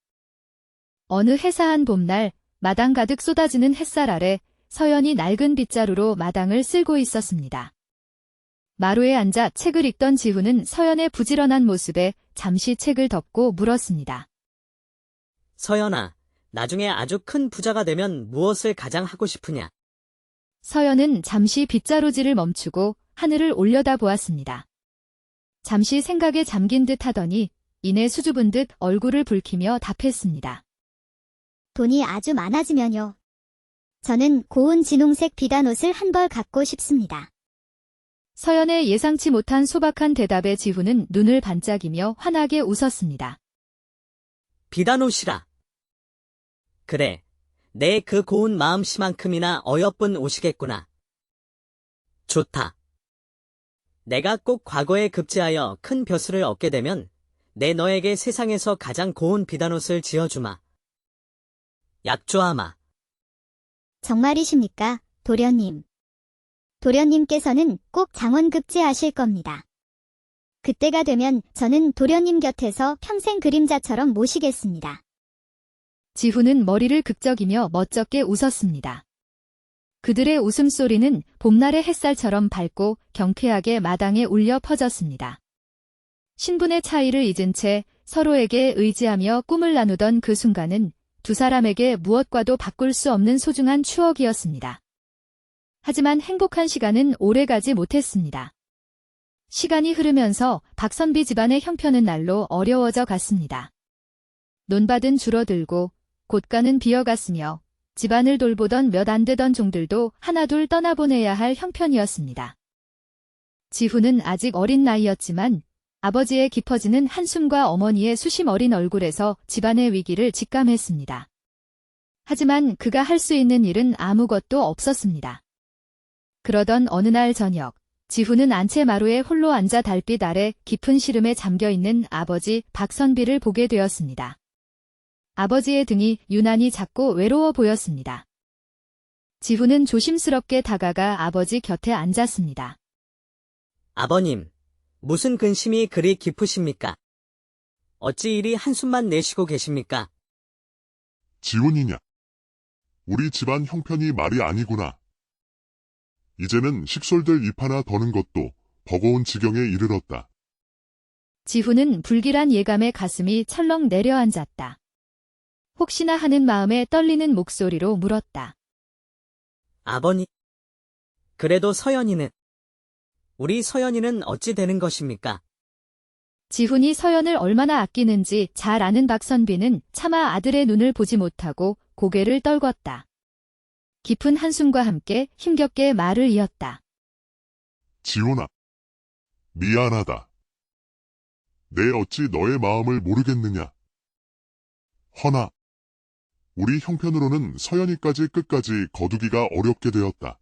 어느 해사한 봄날 마당 가득 쏟아지는 햇살 아래 서연이 낡은 빗자루로 마당을 쓸고 있었습니다. 마루에 앉아 책을 읽던 지훈은 서연의 부지런한 모습에 잠시 책을 덮고 물었습니다. 서연아, 나중에 아주 큰 부자가 되면 무엇을 가장 하고 싶으냐? 서연은 잠시 빗자루질을 멈추고 하늘을 올려다보았습니다. 잠시 생각에 잠긴 듯 하더니 이내 수줍은 듯 얼굴을 붉히며 답했습니다. 돈이 아주 많아지면요. 저는 고운 진홍색 비단옷을 한 벌 갖고 싶습니다. 서연의 예상치 못한 소박한 대답에 지훈은 눈을 반짝이며 환하게 웃었습니다. 비단옷이라. 그래, 내 그 고운 마음씨만큼이나 어여쁜 옷이겠구나. 좋다. 내가 꼭 과거에 급제하여 큰 벼슬을 얻게 되면 내 너에게 세상에서 가장 고운 비단옷을 지어주마. 약조하마. 정말이십니까, 도련님? 도련님께서는 꼭 장원급제하실 겁니다. 그때가 되면 저는 도련님 곁에서 평생 그림자처럼 모시겠습니다. 지훈은 머리를 극적이며 멋쩍게 웃었습니다. 그들의 웃음소리는 봄날의 햇살처럼 밝고 경쾌하게 마당에 울려 퍼졌습니다. 신분의 차이를 잊은 채 서로에게 의지하며 꿈을 나누던 그 순간은 두 사람에게 무엇과도 바꿀 수 없는 소중한 추억이었습니다. 하지만 행복한 시간은 오래가지 못했습니다. 시간이 흐르면서 박선비 집안의 형편은 날로 어려워져 갔습니다. 논밭은 줄어들고 곳간은 비어갔으며 집안을 돌보던 몇 안 되던 종들도 하나둘 떠나보내야 할 형편이었습니다. 지훈은 아직 어린 나이였지만 아버지의 깊어지는 한숨과 어머니의 수심 어린 얼굴에서 집안의 위기를 직감했습니다. 하지만 그가 할 수 있는 일은 아무것도 없었습니다. 그러던 어느 날 저녁, 지훈은 안채마루에 홀로 앉아 달빛 아래 깊은 시름에 잠겨있는 아버지 박선비를 보게 되었습니다. 아버지의 등이 유난히 작고 외로워 보였습니다. 지훈은 조심스럽게 다가가 아버지 곁에 앉았습니다. 아버님, 무슨 근심이 그리 깊으십니까? 어찌 이리 한숨만 내쉬고 계십니까? 지훈이냐? 우리 집안 형편이 말이 아니구나. 이제는 식솔들 입 하나 더는 것도 버거운 지경에 이르렀다. 지훈은 불길한 예감에 가슴이 철렁 내려앉았다. 혹시나 하는 마음에 떨리는 목소리로 물었다. 아버님, 그래도 우리 서연이는 어찌 되는 것입니까? 지훈이 서연을 얼마나 아끼는지 잘 아는 박선비는 차마 아들의 눈을 보지 못하고 고개를 떨궜다. 깊은 한숨과 함께 힘겹게 말을 이었다. 지훈아, 미안하다. 내 어찌 너의 마음을 모르겠느냐. 허나, 우리 형편으로는 서연이까지 끝까지 거두기가 어렵게 되었다.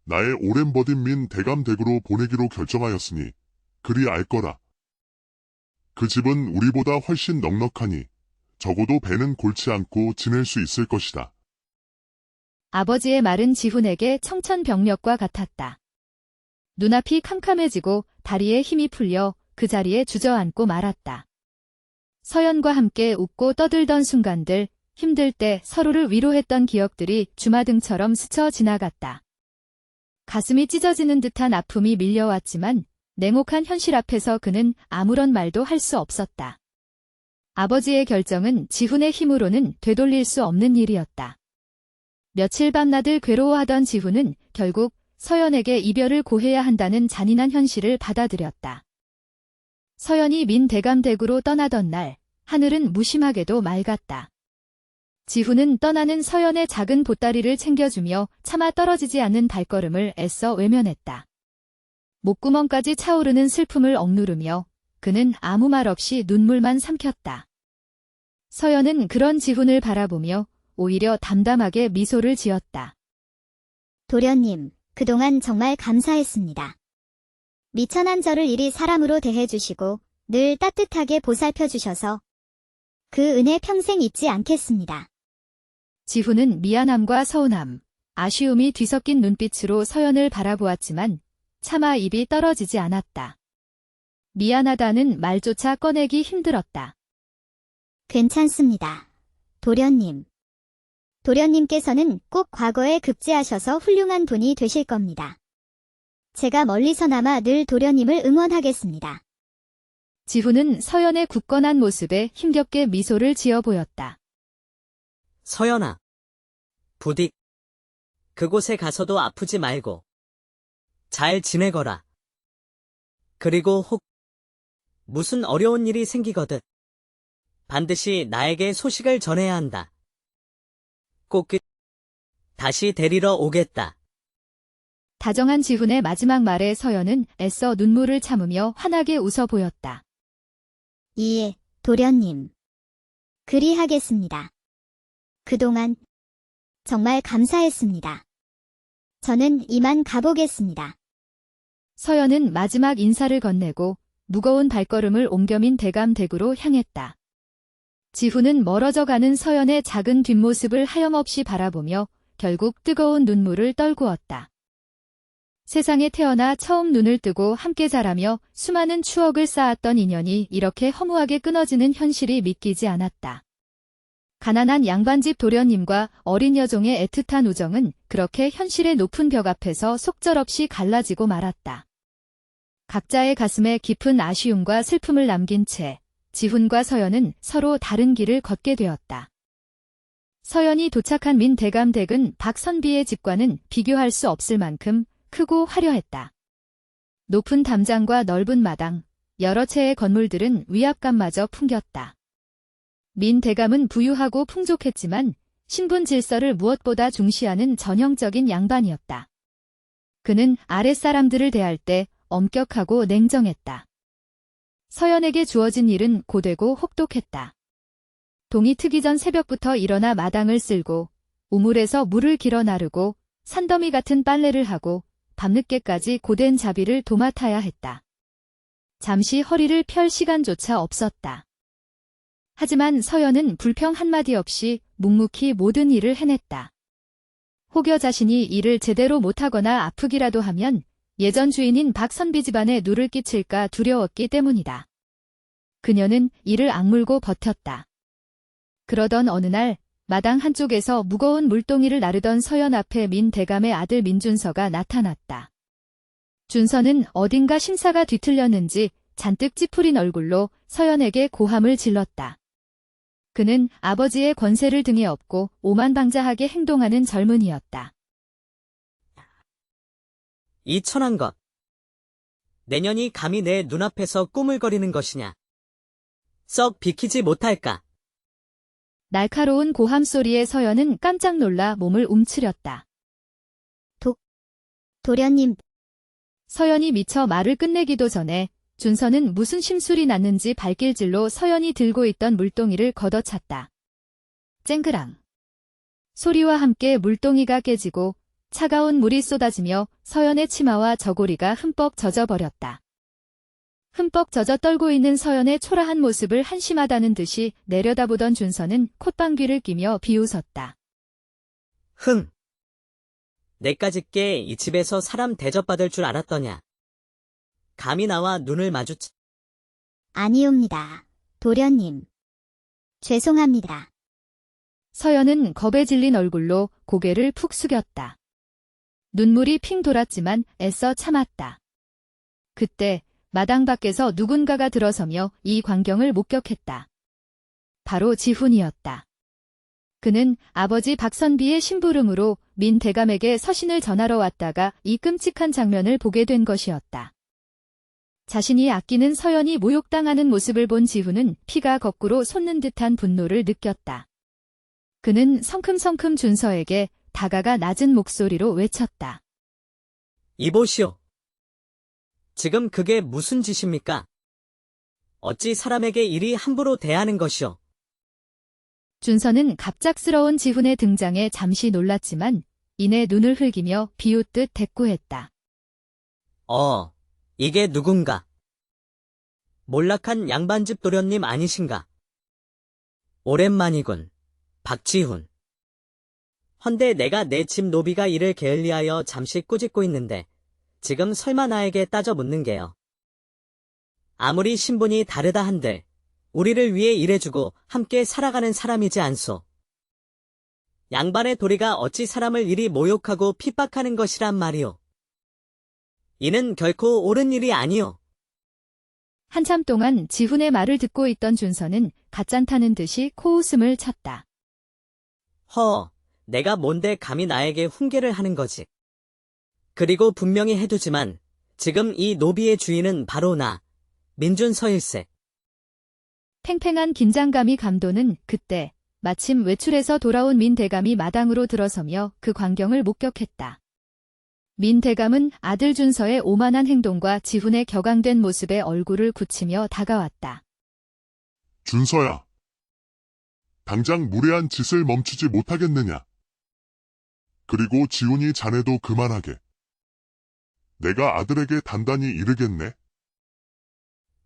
나의 오랜 버딘 민 대감댁으로 보내기로 결정하였으니 그리 알 거라. 그 집은 우리보다 훨씬 넉넉하니 적어도 배는 골치 않고 지낼 수 있을 것이다. 아버지의 말은 지훈에게 청천벽력과 같았다. 눈앞이 캄캄해지고 다리에 힘이 풀려 그 자리에 주저앉고 말았다. 서연과 함께 웃고 떠들던 순간들, 힘들 때 서로를 위로했던 기억들이 주마등처럼 스쳐 지나갔다. 가슴이 찢어지는 듯한 아픔이 밀려왔지만 냉혹한 현실 앞에서 그는 아무런 말도 할 수 없었다. 아버지의 결정은 지훈의 힘으로는 되돌릴 수 없는 일이었다. 며칠 밤낮을 괴로워하던 지훈은 결국 서연에게 이별을 고해야 한다는 잔인한 현실을 받아들였다. 서연이 민 대감댁으로 떠나던 날, 하늘은 무심하게도 맑았다. 지훈은 떠나는 서연의 작은 보따리를 챙겨주며 차마 떨어지지 않는 발걸음을 애써 외면했다. 목구멍까지 차오르는 슬픔을 억누르며 그는 아무 말 없이 눈물만 삼켰다. 서연은 그런 지훈을 바라보며 오히려 담담하게 미소를 지었다. 도련님, 그동안 정말 감사했습니다. 미천한 저를 이리 사람으로 대해주시고 늘 따뜻하게 보살펴주셔서 그 은혜 평생 잊지 않겠습니다. 지훈은 미안함과 서운함, 아쉬움이 뒤섞인 눈빛으로 서연을 바라보았지만 차마 입이 떨어지지 않았다. 미안하다는 말조차 꺼내기 힘들었다. 괜찮습니다. 도련님. 도련님께서는 꼭 과거에 급제하셔서 훌륭한 분이 되실 겁니다. 제가 멀리서나마 늘 도련님을 응원하겠습니다. 지훈은 서연의 굳건한 모습에 힘겹게 미소를 지어 보였다. 서연아, 부디 그곳에 가서도 아프지 말고 잘 지내거라. 그리고 혹 무슨 어려운 일이 생기거든 반드시 나에게 소식을 전해야 한다. 꼭 다시 데리러 오겠다. 다정한 지훈의 마지막 말에 서연은 애써 눈물을 참으며 환하게 웃어 보였다. 예, 도련님. 그리하겠습니다. 그동안 정말 감사했습니다. 저는 이만 가보겠습니다. 서연은 마지막 인사를 건네고 무거운 발걸음을 옮겨민 대감댁으로 향했다. 지훈은 멀어져가는 서연의 작은 뒷모습을 하염없이 바라보며 결국 뜨거운 눈물을 떨구었다. 세상에 태어나 처음 눈을 뜨고 함께 자라며 수많은 추억을 쌓았던 인연이 이렇게 허무하게 끊어지는 현실이 믿기지 않았다. 가난한 양반집 도련님과 어린 여종의 애틋한 우정은 그렇게 현실의 높은 벽 앞에서 속절없이 갈라지고 말았다. 각자의 가슴에 깊은 아쉬움과 슬픔을 남긴 채 지훈과 서연은 서로 다른 길을 걷게 되었다. 서연이 도착한 민 대감댁은 박선비의 집과는 비교할 수 없을 만큼 크고 화려했다. 높은 담장과 넓은 마당, 여러 채의 건물들은 위압감마저 풍겼다. 민 대감은 부유하고 풍족했지만 신분 질서를 무엇보다 중시하는 전형적인 양반이었다. 그는 아랫사람들을 대할 때 엄격하고 냉정했다. 서연에게 주어진 일은 고되고 혹독했다. 동이 트기 전 새벽부터 일어나 마당을 쓸고 우물에서 물을 길어 나르고 산더미 같은 빨래를 하고 밤늦게까지 고된 자비를 도맡아야 했다. 잠시 허리를 펼 시간조차 없었다. 하지만 서연은 불평 한마디 없이 묵묵히 모든 일을 해냈다. 혹여 자신이 일을 제대로 못하거나 아프기라도 하면 예전 주인인 박선비 집안에 누를 끼칠까 두려웠기 때문이다. 그녀는 이를 악물고 버텼다. 그러던 어느 날 마당 한쪽에서 무거운 물동이를 나르던 서연 앞에 민 대감의 아들 민준서가 나타났다. 준서는 어딘가 심사가 뒤틀렸는지 잔뜩 찌푸린 얼굴로 서연에게 고함을 질렀다. 그는 아버지의 권세를 등에 업고 오만방자하게 행동하는 젊은이였다. 이 천한 것. 내년이 감히 내 눈앞에서 꾸물거리는 것이냐. 썩 비키지 못할까. 날카로운 고함 소리에 서연은 깜짝 놀라 몸을 움츠렸다. 도련님, 서연이 미처 말을 끝내기도 전에 준서는 무슨 심술이 났는지 발길질로 서연이 들고 있던 물동이를 걷어찼다. 쨍그랑. 소리와 함께 물동이가 깨지고 차가운 물이 쏟아지며 서연의 치마와 저고리가 흠뻑 젖어버렸다. 흠뻑 젖어 떨고 있는 서연의 초라한 모습을 한심하다는 듯이 내려다보던 준서는 콧방귀를 끼며 비웃었다. 흥. 내까짓게 이 집에서 사람 대접받을 줄 알았더냐. 감히 나와 눈을 마주치. 아니옵니다. 도련님. 죄송합니다. 서연은 겁에 질린 얼굴로 고개를 푹 숙였다. 눈물이 핑 돌았지만 애써 참았다. 그때 마당 밖에서 누군가가 들어서며 이 광경을 목격했다. 바로 지훈이었다. 그는 아버지 박선비의 심부름으로 민 대감에게 서신을 전하러 왔다가 이 끔찍한 장면을 보게 된 것이었다. 자신이 아끼는 서연이 모욕당하는 모습을 본 지훈은 피가 거꾸로 솟는 듯한 분노를 느꼈다. 그는 성큼성큼 준서에게 다가가 낮은 목소리로 외쳤다. 이보시오. 지금 그게 무슨 짓입니까? 어찌 사람에게 이리 함부로 대하는 것이오? 준서는 갑작스러운 지훈의 등장에 잠시 놀랐지만 이내 눈을 흘기며 비웃듯 대꾸했다. 이게 누군가? 몰락한 양반집 도련님 아니신가? 오랜만이군, 박지훈. 헌데 내가 내 집 노비가 이를 게을리하여 잠시 꾸짖고 있는데 지금 설마 나에게 따져 묻는 게요. 아무리 신분이 다르다 한들 우리를 위해 일해주고 함께 살아가는 사람이지 않소. 양반의 도리가 어찌 사람을 이리 모욕하고 핍박하는 것이란 말이오. 이는 결코 옳은 일이 아니오. 한참 동안 지훈의 말을 듣고 있던 준서는 갓잔타는 듯이 코웃음을 쳤다. 내가 뭔데 감히 나에게 훈계를 하는 거지. 그리고 분명히 해두지만 지금 이 노비의 주인은 바로 나, 민준서일세. 팽팽한 긴장감이 감도는 그때 마침 외출해서 돌아온 민 대감이 마당으로 들어서며 그 광경을 목격했다. 민 대감은 아들 준서의 오만한 행동과 지훈의 격앙된 모습에 얼굴을 굳히며 다가왔다. 준서야. 당장 무례한 짓을 멈추지 못하겠느냐. 그리고 지훈이 자네도 그만하게. 내가 아들에게 단단히 이르겠네.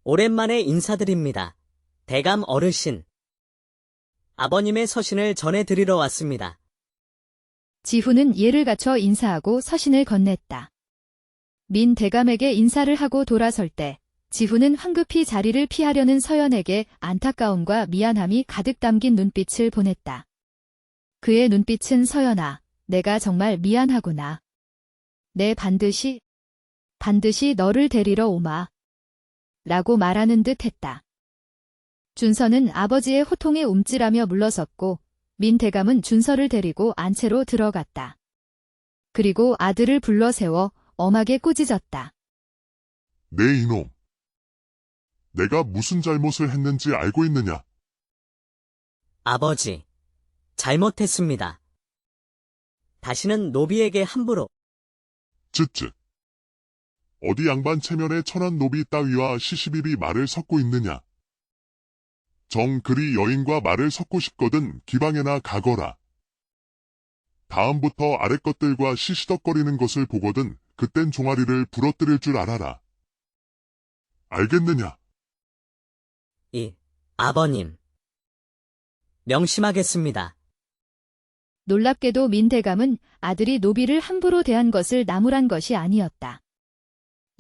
오랜만에 인사드립니다. 대감 어르신. 아버님의 서신을 전해드리러 왔습니다. 지훈은 예를 갖춰 인사하고 서신을 건넸다. 민 대감에게 인사를 하고 돌아설 때 지훈은 황급히 자리를 피하려는 서연에게 안타까움과 미안함이 가득 담긴 눈빛을 보냈다. 그의 눈빛은 서연아, 내가 정말 미안하구나. 내 반드시 너를 데리러 오마. 라고 말하는 듯 했다. 준서는 아버지의 호통에 움찔하며 물러섰고 민 대감은 준서를 데리고 안채로 들어갔다. 그리고 아들을 불러 세워 엄하게 꾸짖었다. 내 이놈. 내가 무슨 잘못을 했는지 알고 있느냐? 아버지, 잘못했습니다. 다시는 노비에게 함부로. 쯧쯧. 어디 양반 체면에 천한 노비 따위와 시시비비 말을 섞고 있느냐? 정 그리 여인과 말을 섞고 싶거든 기방에나 가거라. 다음부터 아랫 것들과 시시덕거리는 것을 보거든 그땐 종아리를 부러뜨릴 줄 알아라. 알겠느냐? 아버님. 명심하겠습니다. 놀랍게도 민대감은 아들이 노비를 함부로 대한 것을 나무란 것이 아니었다.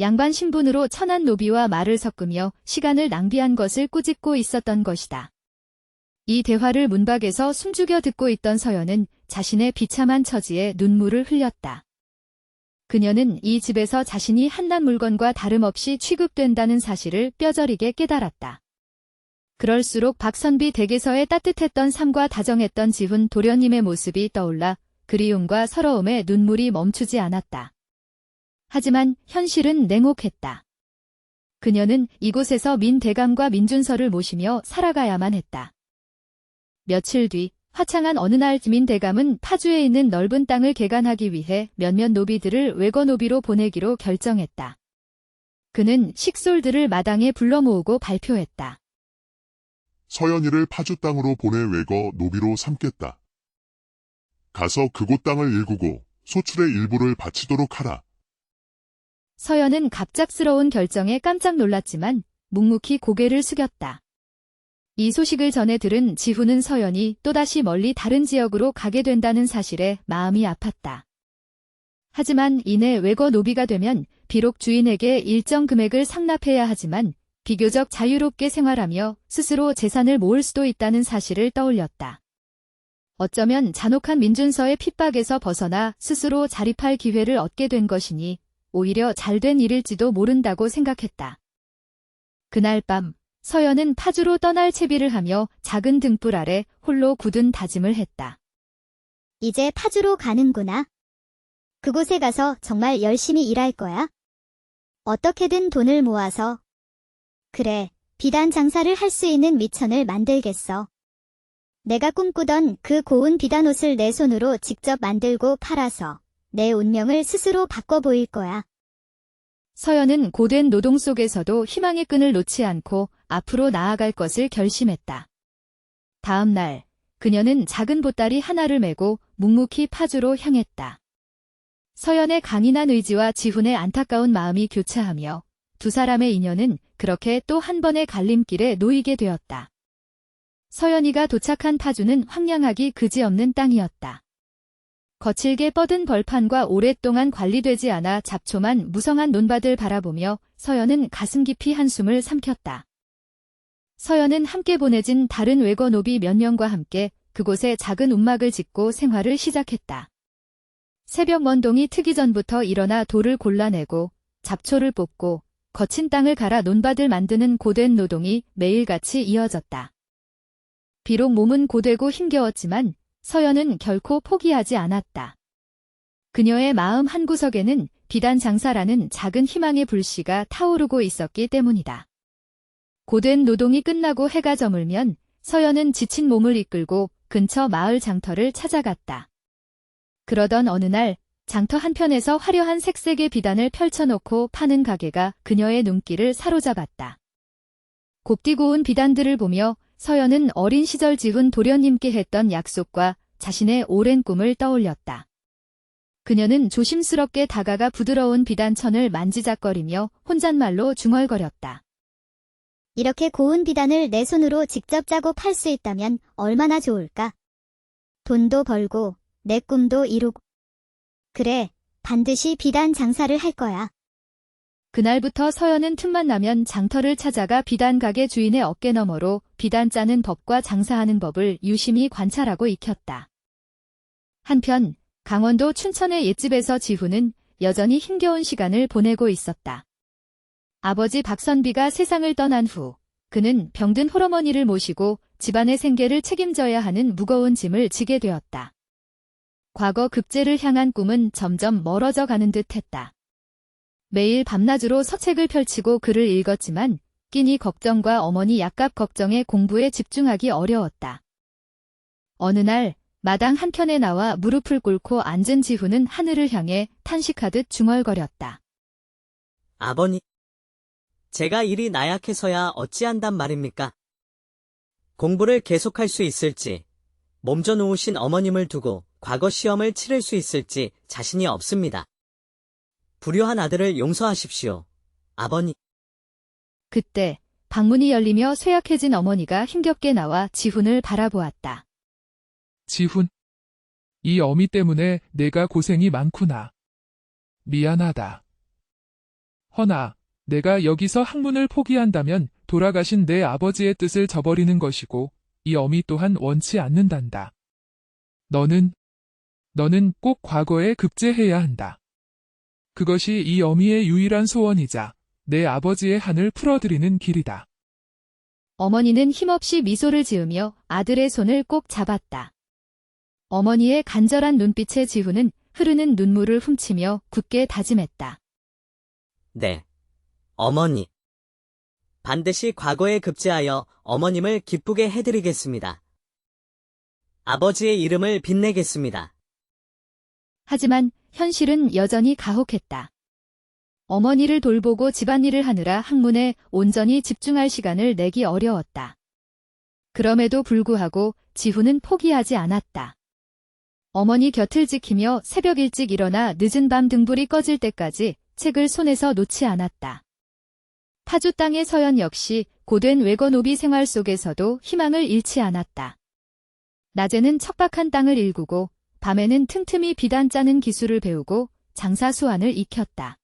양반 신분으로 천한 노비와 말을 섞으며 시간을 낭비한 것을 꾸짖고 있었던 것이다. 이 대화를 문밖에서 숨죽여 듣고 있던 서연은 자신의 비참한 처지에 눈물을 흘렸다. 그녀는 이 집에서 자신이 한낱 물건과 다름없이 취급된다는 사실을 뼈저리게 깨달았다. 그럴수록 박선비 댁에서의 따뜻했던 삶과 다정했던 지훈 도련님의 모습이 떠올라 그리움과 서러움에 눈물이 멈추지 않았다. 하지만 현실은 냉혹했다. 그녀는 이곳에서 민대감과 민준서를 모시며 살아가야만 했다. 며칠 뒤 화창한 어느 날 민대감은 파주에 있는 넓은 땅을 개간하기 위해 몇몇 노비들을 외거 노비로 보내기로 결정했다. 그는 식솔들을 마당에 불러 모으고 발표했다. 서연이를 파주 땅으로 보내 외거 노비로 삼겠다. 가서 그곳 땅을 일구고 소출의 일부를 바치도록 하라. 서연은 갑작스러운 결정에 깜짝 놀랐지만 묵묵히 고개를 숙였다. 이 소식을 전해 들은 지훈은 서연이 또다시 멀리 다른 지역으로 가게 된다는 사실에 마음이 아팠다. 하지만 이내 외거 노비가 되면 비록 주인에게 일정 금액을 상납해야 하지만 비교적 자유롭게 생활하며 스스로 재산을 모을 수도 있다는 사실을 떠올렸다. 어쩌면 잔혹한 민준서의 핍박에서 벗어나 스스로 자립할 기회를 얻게 된 것이니 오히려 잘된 일일지도 모른다고 생각했다. 그날 밤 서연은 파주로 떠날 채비를 하며 작은 등불 아래 홀로 굳은 다짐을 했다. 이제 파주로 가는구나. 그곳에 가서 정말 열심히 일할 거야. 어떻게든 돈을 모아서. 그래, 비단 장사를 할 수 있는 미천을 만들겠어. 내가 꿈꾸던 그 고운 비단옷을 내 손으로 직접 만들고 팔아서 내 운명을 스스로 바꿔 보일 거야. 서연은 고된 노동 속에서도 희망의 끈을 놓지 않고 앞으로 나아갈 것을 결심했다. 다음 날, 그녀는 작은 보따리 하나를 메고 묵묵히 파주로 향했다. 서연의 강인한 의지와 지훈의 안타까운 마음이 교차하며 두 사람의 인연은 그렇게 또 한 번의 갈림길에 놓이게 되었다. 서연이가 도착한 파주는 황량하기 그지없는 땅이었다. 거칠게 뻗은 벌판과 오랫동안 관리되지 않아 잡초만 무성한 논밭을 바라보며 서연은 가슴 깊이 한숨을 삼켰다. 서연은 함께 보내진 다른 외거 노비 몇 명과 함께 그곳에 작은 움막을 짓고 생활을 시작했다. 새벽 먼동이 트기 전부터 일어나 돌을 골라내고 잡초를 뽑고 거친 땅을 갈아 논밭을 만드는 고된 노동이 매일같이 이어졌다. 비록 몸은 고되고 힘겨웠지만 서연은 결코 포기하지 않았다. 그녀의 마음 한구석에는 비단 장사라는 작은 희망의 불씨가 타오르고 있었기 때문이다. 고된 노동이 끝나고 해가 저물면 서연은 지친 몸을 이끌고 근처 마을 장터를 찾아갔다. 그러던 어느 날 장터 한편에서 화려한 색색의 비단을 펼쳐놓고 파는 가게가 그녀의 눈길을 사로잡았다. 곱디 고운 비단들을 보며 서연은 어린 시절 지훈 도련님께 했던 약속과 자신의 오랜 꿈을 떠올렸다. 그녀는 조심스럽게 다가가 부드러운 비단천을 만지작거리며 혼잣말로 중얼거렸다. 이렇게 고운 비단을 내 손으로 직접 짜고 팔 수 있다면 얼마나 좋을까? 돈도 벌고 내 꿈도 이루고. 그래, 반드시 비단 장사를 할 거야. 그날부터 서연은 틈만 나면 장터를 찾아가 비단 가게 주인의 어깨 너머로 비단 짜는 법과 장사하는 법을 유심히 관찰하고 익혔다. 한편 강원도 춘천의 옛집에서 지훈은 여전히 힘겨운 시간을 보내고 있었다. 아버지 박선비가 세상을 떠난 후 그는 병든 홀어머니를 모시고 집안의 생계를 책임져야 하는 무거운 짐을 지게 되었다. 과거 급제를 향한 꿈은 점점 멀어져 가는 듯했다. 매일 밤낮으로 서책을 펼치고 글을 읽었지만 끼니 걱정과 어머니 약값 걱정에 공부에 집중하기 어려웠다. 어느 날 마당 한켠에 나와 무릎을 꿇고 앉은 지훈은 하늘을 향해 탄식하듯 중얼거렸다. 아버님, 제가 일이 나약해서야 어찌한단 말입니까? 공부를 계속할 수 있을지, 몸져 놓으신 어머님을 두고 과거 시험을 치를 수 있을지 자신이 없습니다. 불효한 아들을 용서하십시오. 아버님. 그때 방문이 열리며 쇠약해진 어머니가 힘겹게 나와 지훈을 바라보았다. 지훈. 이 어미 때문에 내가 고생이 많구나. 미안하다. 허나, 내가 여기서 학문을 포기한다면 돌아가신 내 아버지의 뜻을 저버리는 것이고, 이 어미 또한 원치 않는단다. 너는 꼭 과거에 급제해야 한다. 그것이 이 어미의 유일한 소원이자 내 아버지의 한을 풀어드리는 길이다. 어머니는 힘없이 미소를 지으며 아들의 손을 꼭 잡았다. 어머니의 간절한 눈빛에 지훈은 흐르는 눈물을 훔치며 굳게 다짐했다. 네. 어머니. 반드시 과거에 급제하여 어머님을 기쁘게 해드리겠습니다. 아버지의 이름을 빛내겠습니다. 하지만 현실은 여전히 가혹했다. 어머니를 돌보고 집안일을 하느라 학문에 온전히 집중할 시간을 내기 어려웠다. 그럼에도 불구하고 지훈은 포기하지 않았다. 어머니 곁을 지키며 새벽 일찍 일어나 늦은 밤 등불이 꺼질 때까지 책을 손에서 놓지 않았다. 파주 땅의 서연 역시 고된 외거노비 생활 속에서도 희망을 잃지 않았다. 낮에는 척박한 땅을 일구고 밤에는 틈틈이 비단 짜는 기술을 배우고 장사 수완을 익혔다.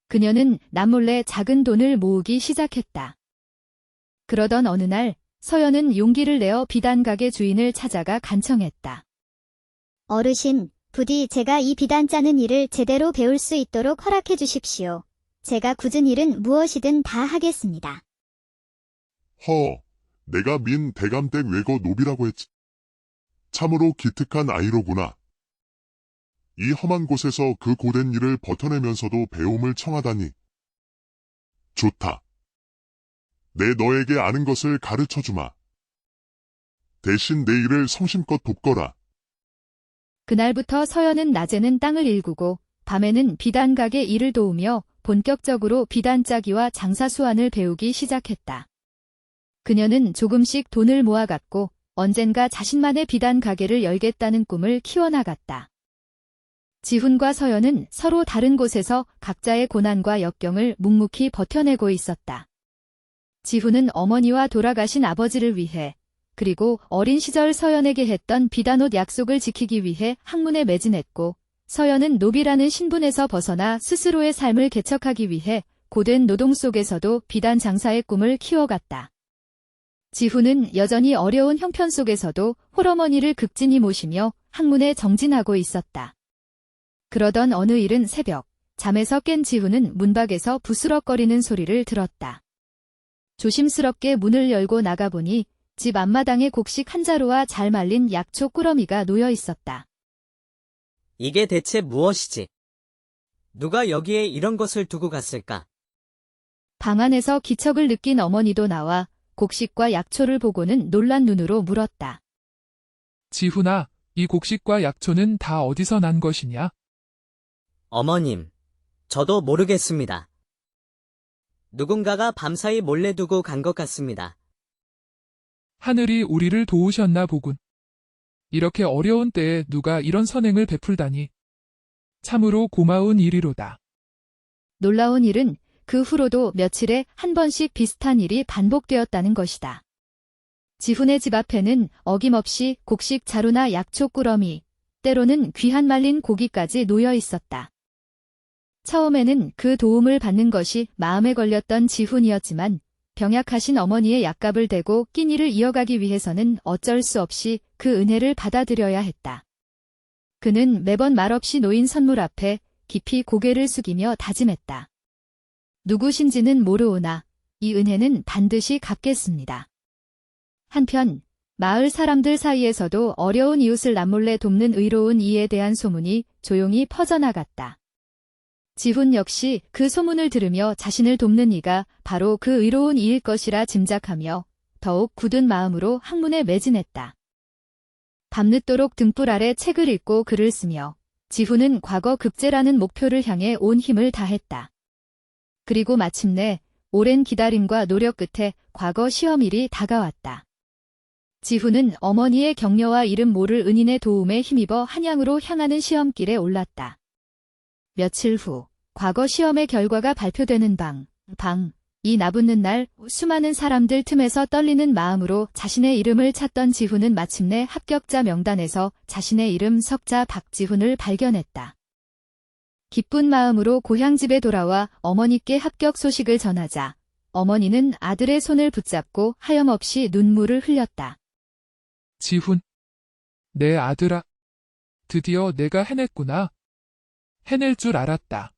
그녀는 남몰래 작은 돈을 모으기 시작했다. 그러던 어느 날 서연은 용기를 내어 비단 가게 주인을 찾아가 간청했다. 어르신, 부디 제가 이 비단 짜는 일을 제대로 배울 수 있도록 허락해 주십시오. 제가 굳은 일은 무엇이든 다 하겠습니다. 내가 민 대감댁 외거 노비라고 했지. 참으로 기특한 아이로구나. 이 험한 곳에서 그 고된 일을 버텨내면서도 배움을 청하다니. 좋다. 내 너에게 아는 것을 가르쳐주마. 대신 내 일을 성심껏 돕거라. 그날부터 서연은 낮에는 땅을 일구고 밤에는 비단 가게 일을 도우며 본격적으로 비단 짜기와 장사 수완을 배우기 시작했다. 그녀는 조금씩 돈을 모아갔고 언젠가 자신만의 비단 가게를 열겠다는 꿈을 키워나갔다. 지훈과 서연은 서로 다른 곳에서 각자의 고난과 역경을 묵묵히 버텨내고 있었다. 지훈은 어머니와 돌아가신 아버지를 위해 그리고 어린 시절 서연에게 했던 비단옷 약속을 지키기 위해 학문에 매진했고 서연은 노비라는 신분에서 벗어나 스스로의 삶을 개척하기 위해 고된 노동 속에서도 비단 장사의 꿈을 키워갔다. 지훈은 여전히 어려운 형편 속에서도 홀어머니를 극진히 모시며 학문에 정진하고 있었다. 그러던 어느 이른 새벽, 잠에서 깬 지훈은 문밖에서 부스럭거리는 소리를 들었다. 조심스럽게 문을 열고 나가보니 집 앞마당에 곡식 한 자루와 잘 말린 약초 꾸러미가 놓여 있었다. 이게 대체 무엇이지? 누가 여기에 이런 것을 두고 갔을까? 방 안에서 기척을 느낀 어머니도 나와 곡식과 약초를 보고는 놀란 눈으로 물었다. 지훈아, 이 곡식과 약초는 다 어디서 난 것이냐? 어머님, 저도 모르겠습니다. 누군가가 밤사이 몰래 두고 간 것 같습니다. 하늘이 우리를 도우셨나 보군. 이렇게 어려운 때에 누가 이런 선행을 베풀다니. 참으로 고마운 일이로다. 놀라운 일은 그 후로도 며칠에 한 번씩 비슷한 일이 반복되었다는 것이다. 지훈의 집 앞에는 어김없이 곡식 자루나 약초 꾸러미, 때로는 귀한 말린 고기까지 놓여 있었다. 처음에는 그 도움을 받는 것이 마음에 걸렸던 지훈이었지만 병약하신 어머니의 약값을 대고 끼니를 이어가기 위해서는 어쩔 수 없이 그 은혜를 받아들여야 했다. 그는 매번 말없이 놓인 선물 앞에 깊이 고개를 숙이며 다짐했다. 누구신지는 모르오나 이 은혜는 반드시 갚겠습니다. 한편 마을 사람들 사이에서도 어려운 이웃을 남몰래 돕는 의로운 이에 대한 소문이 조용히 퍼져나갔다. 지훈 역시 그 소문을 들으며 자신을 돕는 이가 바로 그 의로운 이일 것이라 짐작하며 더욱 굳은 마음으로 학문에 매진했다. 밤늦도록 등불 아래 책을 읽고 글을 쓰며 지훈은 과거 급제라는 목표를 향해 온 힘을 다했다. 그리고 마침내 오랜 기다림과 노력 끝에 과거 시험일이 다가왔다. 지훈은 어머니의 격려와 이름 모를 은인의 도움에 힘입어 한양으로 향하는 시험길에 올랐다. 며칠 후 과거 시험의 결과가 발표되는 이 나붙는 날 수많은 사람들 틈에서 떨리는 마음으로 자신의 이름을 찾던 지훈은 마침내 합격자 명단에서 자신의 이름 석자 박지훈을 발견했다. 기쁜 마음으로 고향집에 돌아와 어머니께 합격 소식을 전하자 어머니는 아들의 손을 붙잡고 하염없이 눈물을 흘렸다. 지훈, 내 아들아. 드디어 내가 해냈구나. 해낼 줄 알았다.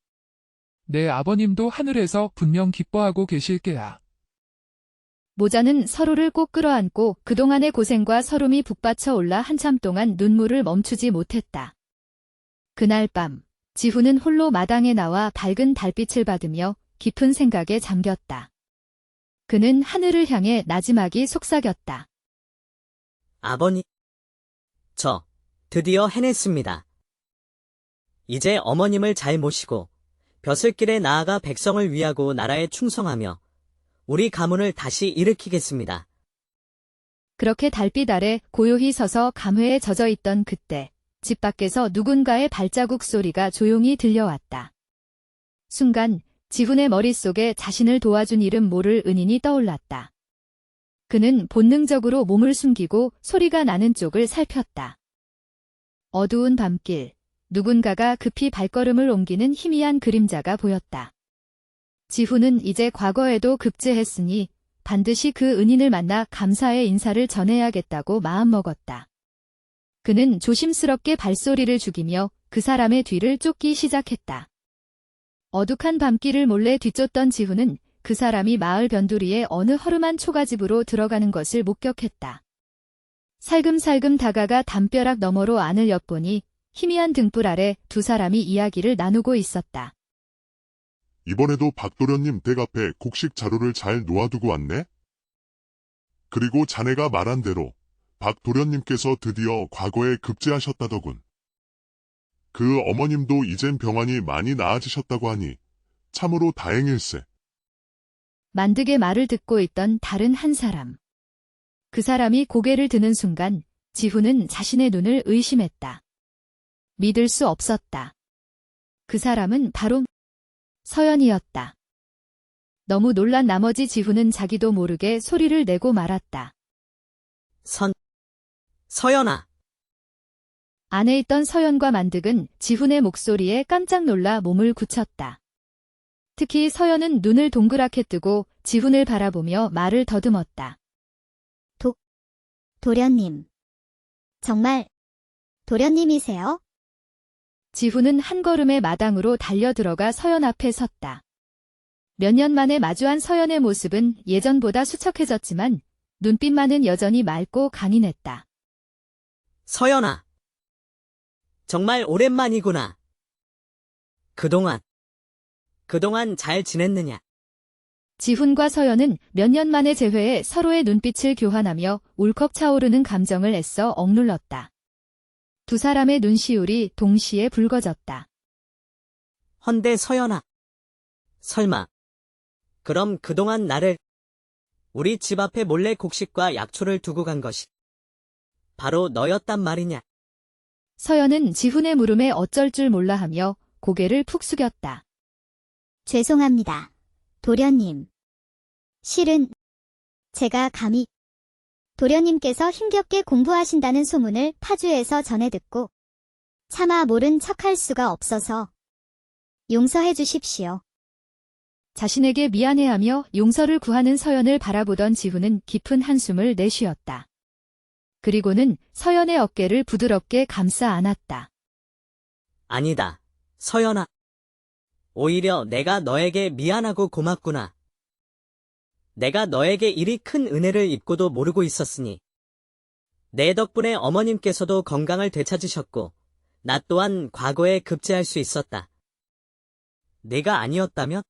내 아버님도 하늘에서 분명 기뻐하고 계실 게야. 모자는 서로를 꼭 끌어안고 그동안의 고생과 서름이 북받쳐 올라 한참 동안 눈물을 멈추지 못했다. 그날 밤, 지훈은 홀로 마당에 나와 밝은 달빛을 받으며 깊은 생각에 잠겼다. 그는 하늘을 향해 나지막이 속삭였다. 아버님, 저 드디어 해냈습니다. 이제 어머님을 잘 모시고 벼슬길에 나아가 백성을 위하고 나라에 충성하며 우리 가문을 다시 일으키겠습니다. 그렇게 달빛 아래 고요히 서서 감회에 젖어 있던 그때 집 밖에서 누군가의 발자국 소리가 조용히 들려왔다. 순간 지훈의 머릿속에 자신을 도와준 이름 모를 은인이 떠올랐다. 그는 본능적으로 몸을 숨기고 소리가 나는 쪽을 살폈다. 어두운 밤길, 누군가가 급히 발걸음을 옮기는 희미한 그림자가 보였다. 지훈은 이제 과거에도 급제했으니 반드시 그 은인을 만나 감사의 인사를 전해야겠다고 마음먹었다. 그는 조심스럽게 발소리를 죽이며 그 사람의 뒤를 쫓기 시작했다. 어둑한 밤길을 몰래 뒤쫓던 지훈은 그 사람이 마을 변두리에 어느 허름한 초가집으로 들어가는 것을 목격했다. 살금살금 다가가 담벼락 너머로 안을 엿보니 희미한 등불 아래 두 사람이 이야기를 나누고 있었다. 이번에도 박도련님 댁 앞에 곡식 자루를 잘 놓아두고 왔네? 그리고 자네가 말한 대로 박도련님께서 드디어 과거에 급제하셨다더군. 그 어머님도 이젠 병환이 많이 나아지셨다고 하니 참으로 다행일세. 만득의 말을 듣고 있던 다른 한 사람. 그 사람이 고개를 드는 순간 지훈은 자신의 눈을 의심했다. 믿을 수 없었다. 그 사람은 바로 서연이었다. 너무 놀란 나머지 지훈은 자기도 모르게 소리를 내고 말았다. 서연아. 안에 있던 서연과 만득은 지훈의 목소리에 깜짝 놀라 몸을 굳혔다. 특히 서연은 눈을 동그랗게 뜨고 지훈을 바라보며 말을 더듬었다. 도련님. 정말 도련님이세요? 지훈은 한 걸음에 마당으로 달려들어가 서연 앞에 섰다. 몇 년 만에 마주한 서연의 모습은 예전보다 수척해졌지만 눈빛만은 여전히 맑고 강인했다. 서연아. 정말 오랜만이구나. 그동안 잘 지냈느냐? 지훈과 서연은 몇 년 만의 재회에 서로의 눈빛을 교환하며 울컥 차오르는 감정을 애써 억눌렀다. 두 사람의 눈시울이 동시에 붉어졌다. 헌데 서연아. 설마. 그럼 그동안 나를 우리 집 앞에 몰래 곡식과 약초를 두고 간 것이 바로 너였단 말이냐? 서연은 지훈의 물음에 어쩔 줄 몰라 하며 고개를 푹 숙였다. 죄송합니다. 도련님. 실은 제가 감히 도련님께서 힘겹게 공부하신다는 소문을 파주에서 전해 듣고 차마 모른 척할 수가 없어서 용서해 주십시오. 자신에게 미안해하며 용서를 구하는 서연을 바라보던 지훈은 깊은 한숨을 내쉬었다. 그리고는 서연의 어깨를 부드럽게 감싸 안았다. 아니다, 서연아. 오히려 내가 너에게 미안하고 고맙구나. 내가 너에게 이리 큰 은혜를 입고도 모르고 있었으니. 내 덕분에 어머님께서도 건강을 되찾으셨고 나 또한 과거에 급제할 수 있었다. 네가 아니었다면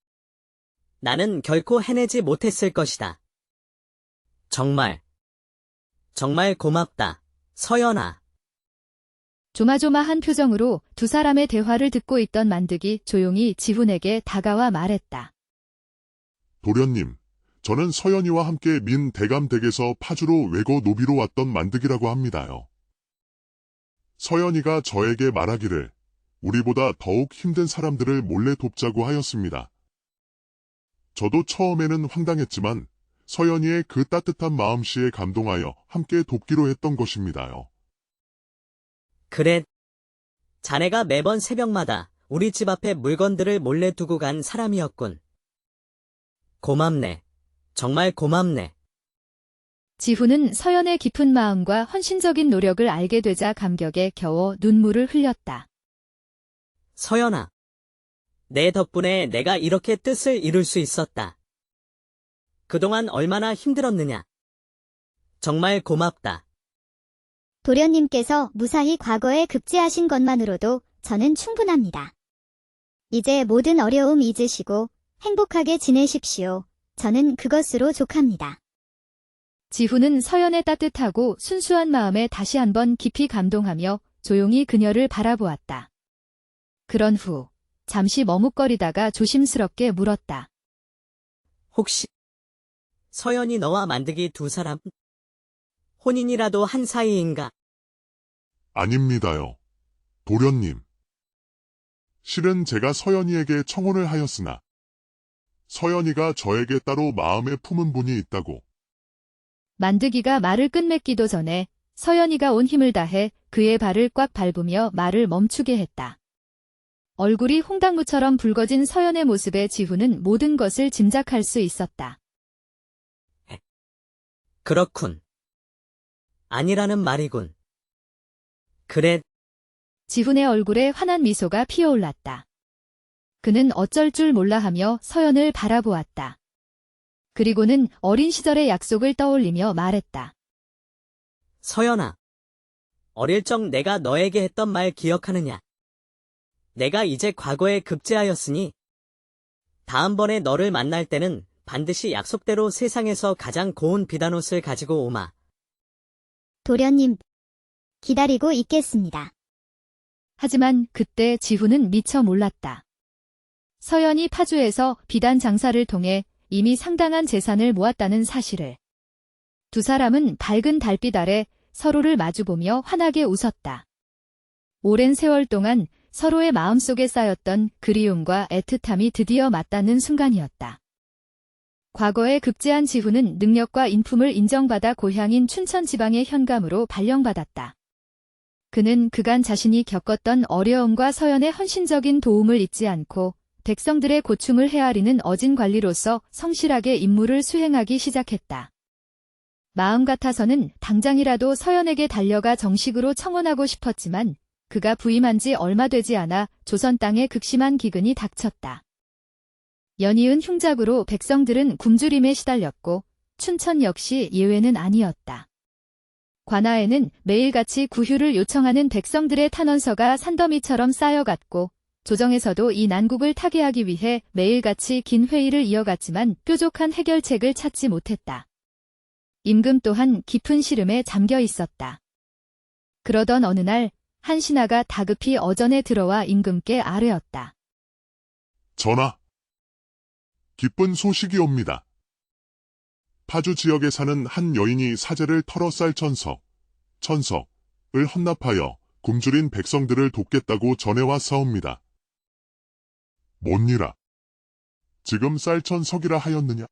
나는 결코 해내지 못했을 것이다. 정말 고맙다, 서연아. 조마조마한 표정으로 두 사람의 대화를 듣고 있던 만득이 조용히 지훈에게 다가와 말했다. 도련님, 저는 서연이와 함께 민 대감댁에서 파주로 외고 노비로 왔던 만득이라고 합니다요. 서연이가 저에게 말하기를 우리보다 더욱 힘든 사람들을 몰래 돕자고 하였습니다. 저도 처음에는 황당했지만 서연이의 그 따뜻한 마음씨에 감동하여 함께 돕기로 했던 것입니다요. 그래. 자네가 매번 새벽마다 우리 집 앞에 물건들을 몰래 두고 간 사람이었군. 고맙네. 정말 고맙네. 지훈은 서연의 깊은 마음과 헌신적인 노력을 알게 되자 감격에 겨워 눈물을 흘렸다. 서연아. 내 덕분에 내가 이렇게 뜻을 이룰 수 있었다. 그동안 얼마나 힘들었느냐. 정말 고맙다. 도련님께서 무사히 과거에 급제하신 것만으로도 저는 충분합니다. 이제 모든 어려움 잊으시고 행복하게 지내십시오. 저는 그것으로 족합니다. 지훈은 서연의 따뜻하고 순수한 마음에 다시 한번 깊이 감동하며 조용히 그녀를 바라보았다. 그런 후 잠시 머뭇거리다가 조심스럽게 물었다. 혹시 서연이 너와 만드기 두 사람 혼인이라도 한 사이인가? 아닙니다요. 도련님. 실은 제가 서연이에게 청혼을 하였으나 서연이가 저에게 따로 마음에 품은 분이 있다고. 만드기가 말을 끝맺기도 전에 서연이가 온 힘을 다해 그의 발을 꽉 밟으며 말을 멈추게 했다. 얼굴이 홍당무처럼 붉어진 서연의 모습에 지훈은 모든 것을 짐작할 수 있었다. 그렇군. 아니라는 말이군. 그래. 지훈의 얼굴에 환한 미소가 피어올랐다. 그는 어쩔 줄 몰라 하며 서연을 바라보았다. 그리고는 어린 시절의 약속을 떠올리며 말했다. 서연아. 어릴 적 내가 너에게 했던 말 기억하느냐? 내가 이제 과거에 급제하였으니 다음번에 너를 만날 때는 반드시 약속대로 세상에서 가장 고운 비단옷을 가지고 오마. 도련님, 기다리고 있겠습니다. 하지만 그때 지훈은 미처 몰랐다. 서연이 파주에서 비단 장사를 통해 이미 상당한 재산을 모았다는 사실을. 두 사람은 밝은 달빛 아래 서로를 마주보며 환하게 웃었다. 오랜 세월 동안 서로의 마음속에 쌓였던 그리움과 애틋함이 드디어 맞닿는 순간이었다. 과거에 급제한 지훈은 능력과 인품을 인정받아 고향인 춘천 지방의 현감으로 발령받았다. 그는 그간 자신이 겪었던 어려움과 서연의 헌신적인 도움을 잊지 않고 백성들의 고충을 헤아리는 어진 관리로서 성실하게 임무를 수행하기 시작했다. 마음 같아서는 당장이라도 서연에게 달려가 정식으로 청혼하고 싶었지만 그가 부임한 지 얼마 되지 않아 조선 땅에 극심한 기근이 닥쳤다. 연이은 흉작으로 백성들은 굶주림에 시달렸고 춘천 역시 예외는 아니었다. 관아에는 매일같이 구휴를 요청하는 백성들의 탄원서가 산더미처럼 쌓여갔고 조정에서도 이 난국을 타개하기 위해 매일같이 긴 회의를 이어갔지만 뾰족한 해결책을 찾지 못했다. 임금 또한 깊은 시름에 잠겨 있었다. 그러던 어느 날 한 신하가 다급히 어전에 들어와 임금께 아뢰었다. 전하, 기쁜 소식이 옵니다. 파주 지역에 사는 한 여인이 사제를 털어 쌀천석을 헌납하여 굶주린 백성들을 돕겠다고 전해왔사옵니다. 뭔니라? 지금 쌀천석이라 하였느냐?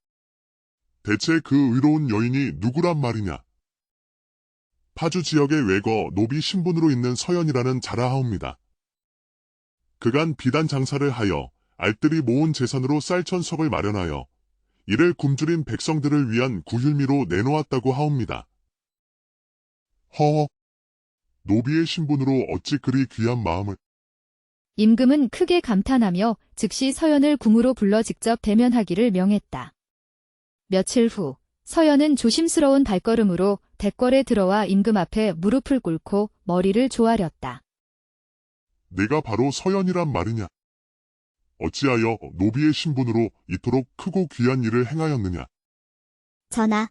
대체 그 의로운 여인이 누구란 말이냐? 파주 지역의 외거 노비 신분으로 있는 서연이라는 자라하옵니다. 그간 비단 장사를 하여 알뜰히 모은 재산으로 쌀천석을 마련하여 이를 굶주린 백성들을 위한 구휼미로 내놓았다고 하옵니다. 허, 노비의 신분으로 어찌 그리 귀한 마음을. 임금은 크게 감탄하며 즉시 서연을 궁으로 불러 직접 대면하기를 명했다. 며칠 후 서연은 조심스러운 발걸음으로 대궐에 들어와 임금 앞에 무릎을 꿇고 머리를 조아렸다. 내가 바로 서연이란 말이냐? 어찌하여 노비의 신분으로 이토록 크고 귀한 일을 행하였느냐? 전하,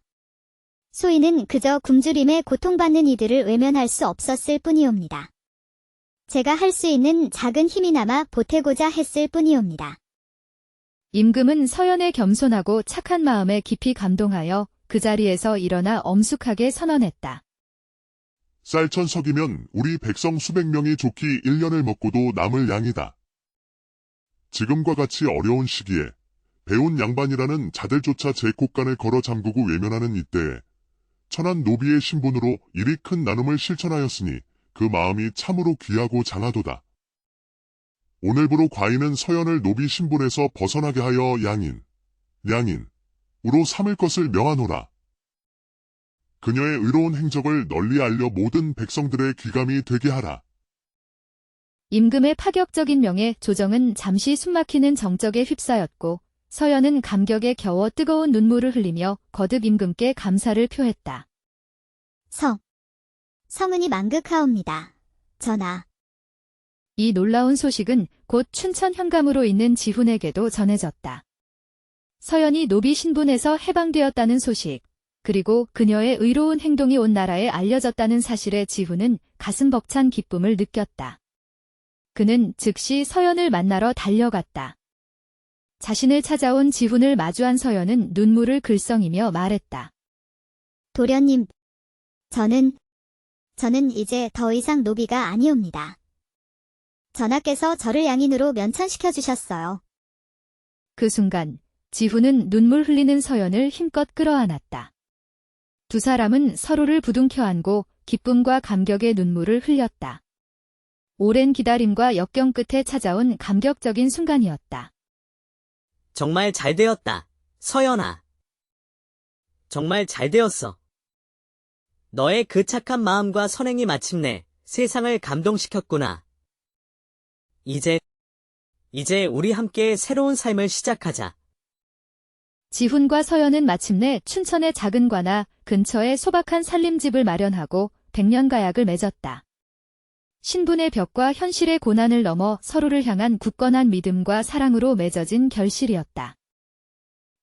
소인은 그저 굶주림에 고통받는 이들을 외면할 수 없었을 뿐이옵니다. 제가 할 수 있는 작은 힘이나마 보태고자 했을 뿐이옵니다. 임금은 서연의 겸손하고 착한 마음에 깊이 감동하여 그 자리에서 일어나 엄숙하게 선언했다. 쌀천석이면 우리 백성 수백 명이 좋기 1년을 먹고도 남을 양이다. 지금과 같이 어려운 시기에 배운 양반이라는 자들조차 제 곳간을 걸어 잠그고 외면하는 이때에 천한 노비의 신분으로 이리 큰 나눔을 실천하였으니 그 마음이 참으로 귀하고 장하도다. 오늘부로 과인은 서연을 노비 신분에서 벗어나게 하여 양인으로 삼을 것을 명하노라. 그녀의 의로운 행적을 널리 알려 모든 백성들의 귀감이 되게 하라. 임금의 파격적인 명에 조정은 잠시 숨막히는 정적에 휩싸였고 서연은 감격에 겨워 뜨거운 눈물을 흘리며 거듭 임금께 감사를 표했다. 성은이 만극하옵니다. 전하. 이 놀라운 소식은 곧 춘천 현감으로 있는 지훈에게도 전해졌다. 서연이 노비 신분에서 해방되었다는 소식, 그리고 그녀의 의로운 행동이 온 나라에 알려졌다는 사실에 지훈은 가슴 벅찬 기쁨을 느꼈다. 그는 즉시 서연을 만나러 달려갔다. 자신을 찾아온 지훈을 마주한 서연은 눈물을 글썽이며 말했다. 도련님, 저는 이제 더 이상 노비가 아니옵니다. 전하께서 저를 양인으로 면천시켜 주셨어요. 그 순간 지훈은 눈물 흘리는 서연을 힘껏 끌어안았다. 두 사람은 서로를 부둥켜 안고 기쁨과 감격의 눈물을 흘렸다. 오랜 기다림과 역경 끝에 찾아온 감격적인 순간이었다. 정말 잘 되었다, 서연아. 정말 잘 되었어. 너의 그 착한 마음과 선행이 마침내 세상을 감동시켰구나. 이제 우리 함께 새로운 삶을 시작하자. 지훈과 서연은 마침내 춘천의 작은 관아 근처에 소박한 살림집을 마련하고 백년가약을 맺었다. 신분의 벽과 현실의 고난을 넘어 서로를 향한 굳건한 믿음과 사랑으로 맺어진 결실이었다.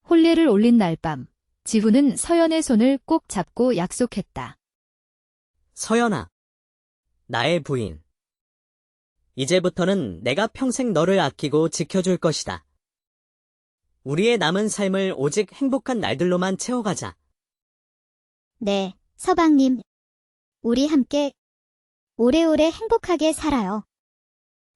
혼례를 올린 날 밤, 지훈은 서연의 손을 꼭 잡고 약속했다. 서연아, 나의 부인. 이제부터는 내가 평생 너를 아끼고 지켜줄 것이다. 우리의 남은 삶을 오직 행복한 날들로만 채워가자. 네, 서방님. 우리 함께 오래오래 행복하게 살아요.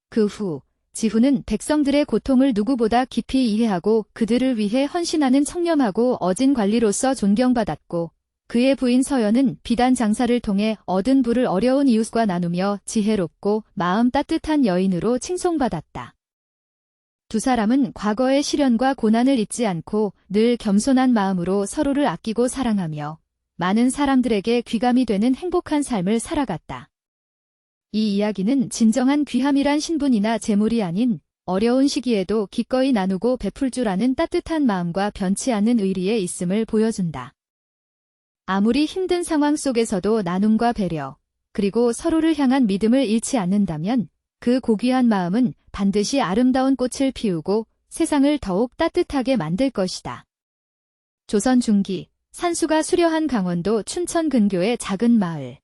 그 후 지훈은 백성들의 고통을 누구보다 깊이 이해하고 그들을 위해 헌신하는 청렴하고 어진 관리로서 존경받았고 그의 부인 서연은 비단 장사를 통해 얻은 부를 어려운 이웃과 나누며 지혜롭고 마음 따뜻한 여인으로 칭송받았다. 두 사람은 과거의 시련과 고난을 잊지 않고 늘 겸손한 마음으로 서로를 아끼고 사랑하며 많은 사람들에게 귀감이 되는 행복한 삶을 살아갔다. 이 이야기는 진정한 귀함이란 신분이나 재물이 아닌 어려운 시기에도 기꺼이 나누고 베풀 줄 아는 따뜻한 마음과 변치 않는 의리에 있음을 보여준다. 아무리 힘든 상황 속에서도 나눔과 배려, 그리고 서로를 향한 믿음을 잃지 않는다면 그 고귀한 마음은 반드시 아름다운 꽃을 피우고 세상을 더욱 따뜻하게 만들 것이다. 조선 중기, 산수가 수려한 강원도 춘천 근교의 작은 마을.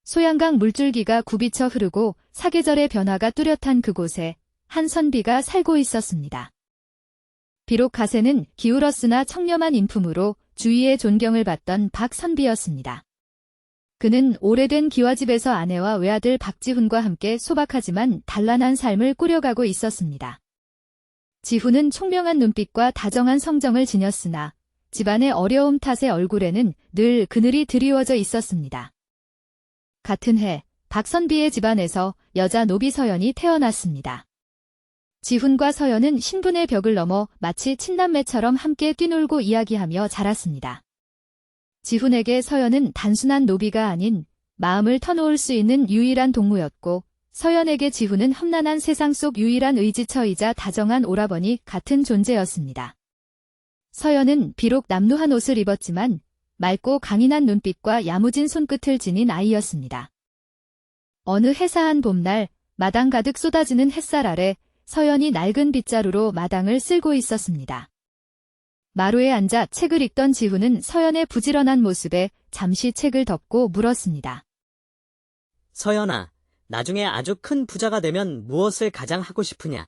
소양강 물줄기가 굽이쳐 흐르고 사계절의 변화가 뚜렷한 그곳에 한 선비가 살고 있었습니다. 비록 가세는 기울었으나 청렴한 인품으로 주위의 존경을 받던 박선비였습니다. 그는 오래된 기와집에서 아내와 외아들 박지훈과 함께 소박하지만 단란한 삶을 꾸려가고 있었습니다. 지훈은 총명한 눈빛과 다정한 성정을 지녔으나 집안의 어려움 탓에 얼굴에는 늘 그늘이 드리워져 있었습니다. 같은 해 박선비의 집안에서 여자 노비 서연이 태어났습니다. 지훈과 서연은 신분의 벽을 넘어 마치 친남매처럼 함께 뛰놀고 이야기하며 자랐습니다. 지훈에게 서연은 단순한 노비가 아닌 마음을 터놓을 수 있는 유일한 동무였고 서연에게 지훈은 험난한 세상 속 유일한 의지처이자 다정한 오라버니 같은 존재였습니다. 서연은 비록 남루한 옷을 입었지만 맑고 강인한 눈빛과 야무진 손끝을 지닌 아이였습니다. 어느 해사한 봄날 마당 가득 쏟아지는 햇살 아래 서연이 낡은 빗자루로 마당을 쓸고 있었습니다. 마루에 앉아 책을 읽던 지훈은 서연의 부지런한 모습에 잠시 책을 덮고 물었습니다. 서연아, 나중에 아주 큰 부자가 되면 무엇을 가장 하고 싶으냐?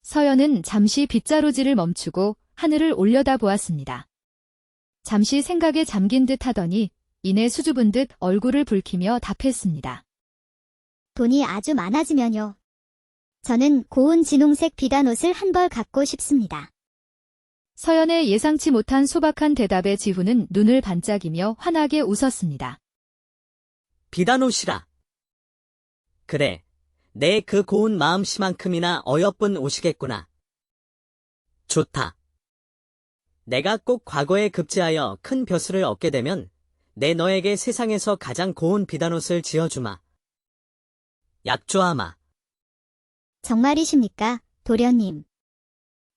서연은 잠시 빗자루질을 멈추고 하늘을 올려다보았습니다. 잠시 생각에 잠긴 듯 하더니 이내 수줍은 듯 얼굴을 붉히며 답했습니다. 돈이 아주 많아지면요. 저는 고운 진홍색 비단 옷을 한 벌 갖고 싶습니다. 서연의 예상치 못한 소박한 대답에 지훈은 눈을 반짝이며 환하게 웃었습니다. 비단옷이라. 그래, 내 그 고운 마음씨만큼이나 어여쁜 옷이겠구나. 좋다. 내가 꼭 과거에 급제하여 큰 벼슬을 얻게 되면 내 너에게 세상에서 가장 고운 비단옷을 지어주마. 약조하마. 정말이십니까, 도련님?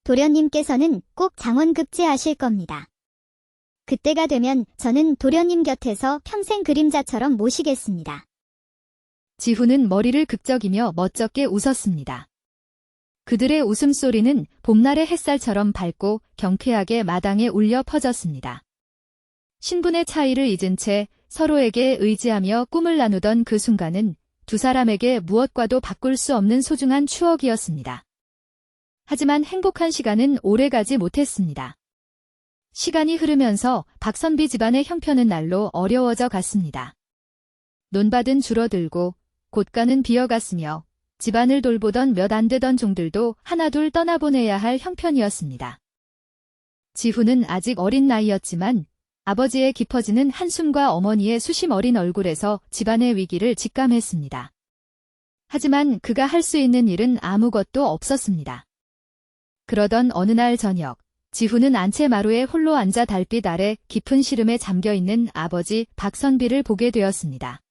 도련님께서는 꼭 장원급제하실 겁니다. 그때가 되면 저는 도련님 곁에서 평생 그림자처럼 모시겠습니다. 지훈은 머리를 극적이며 멋쩍게 웃었습니다. 그들의 웃음소리는 봄날의 햇살처럼 밝고 경쾌하게 마당에 울려 퍼졌습니다. 신분의 차이를 잊은 채 서로에게 의지하며 꿈을 나누던 그 순간은 두 사람에게 무엇과도 바꿀 수 없는 소중한 추억이었습니다. 하지만 행복한 시간은 오래가지 못했습니다. 시간이 흐르면서 박선비 집안의 형편은 날로 어려워져 갔습니다. 논밭은 줄어들고 곳간은 비어갔으며 집안을 돌보던 몇 안 되던 종들도 하나둘 떠나보내야 할 형편이었습니다. 지훈은 아직 어린 나이였지만 아버지의 깊어지는 한숨과 어머니의 수심 어린 얼굴에서 집안의 위기를 직감했습니다. 하지만 그가 할 수 있는 일은 아무것도 없었습니다. 그러던 어느 날 저녁, 지훈은 안채마루에 홀로 앉아 달빛 아래 깊은 시름에 잠겨있는 아버지 박선비를 보게 되었습니다.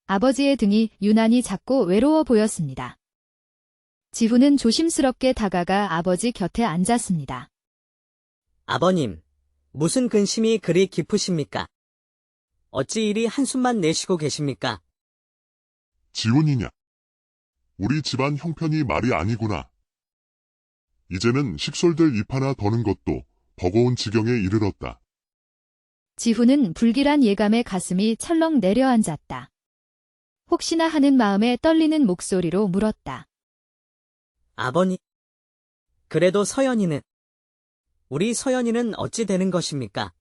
아버지의 등이 유난히 작고 외로워 보였습니다. 지훈은 조심스럽게 다가가 아버지 곁에 앉았습니다. 아버님, 무슨 근심이 그리 깊으십니까? 어찌 이리 한숨만 내쉬고 계십니까? 지훈이냐? 우리 집안 형편이 말이 아니구나. 이제는 식솔들 입 하나 더는 것도 버거운 지경에 이르렀다. 지훈은 불길한 예감에 가슴이 철렁 내려앉았다. 혹시나 하는 마음에 떨리는 목소리로 물었다. 아버님, 그래도 우리 서연이는 어찌 되는 것입니까?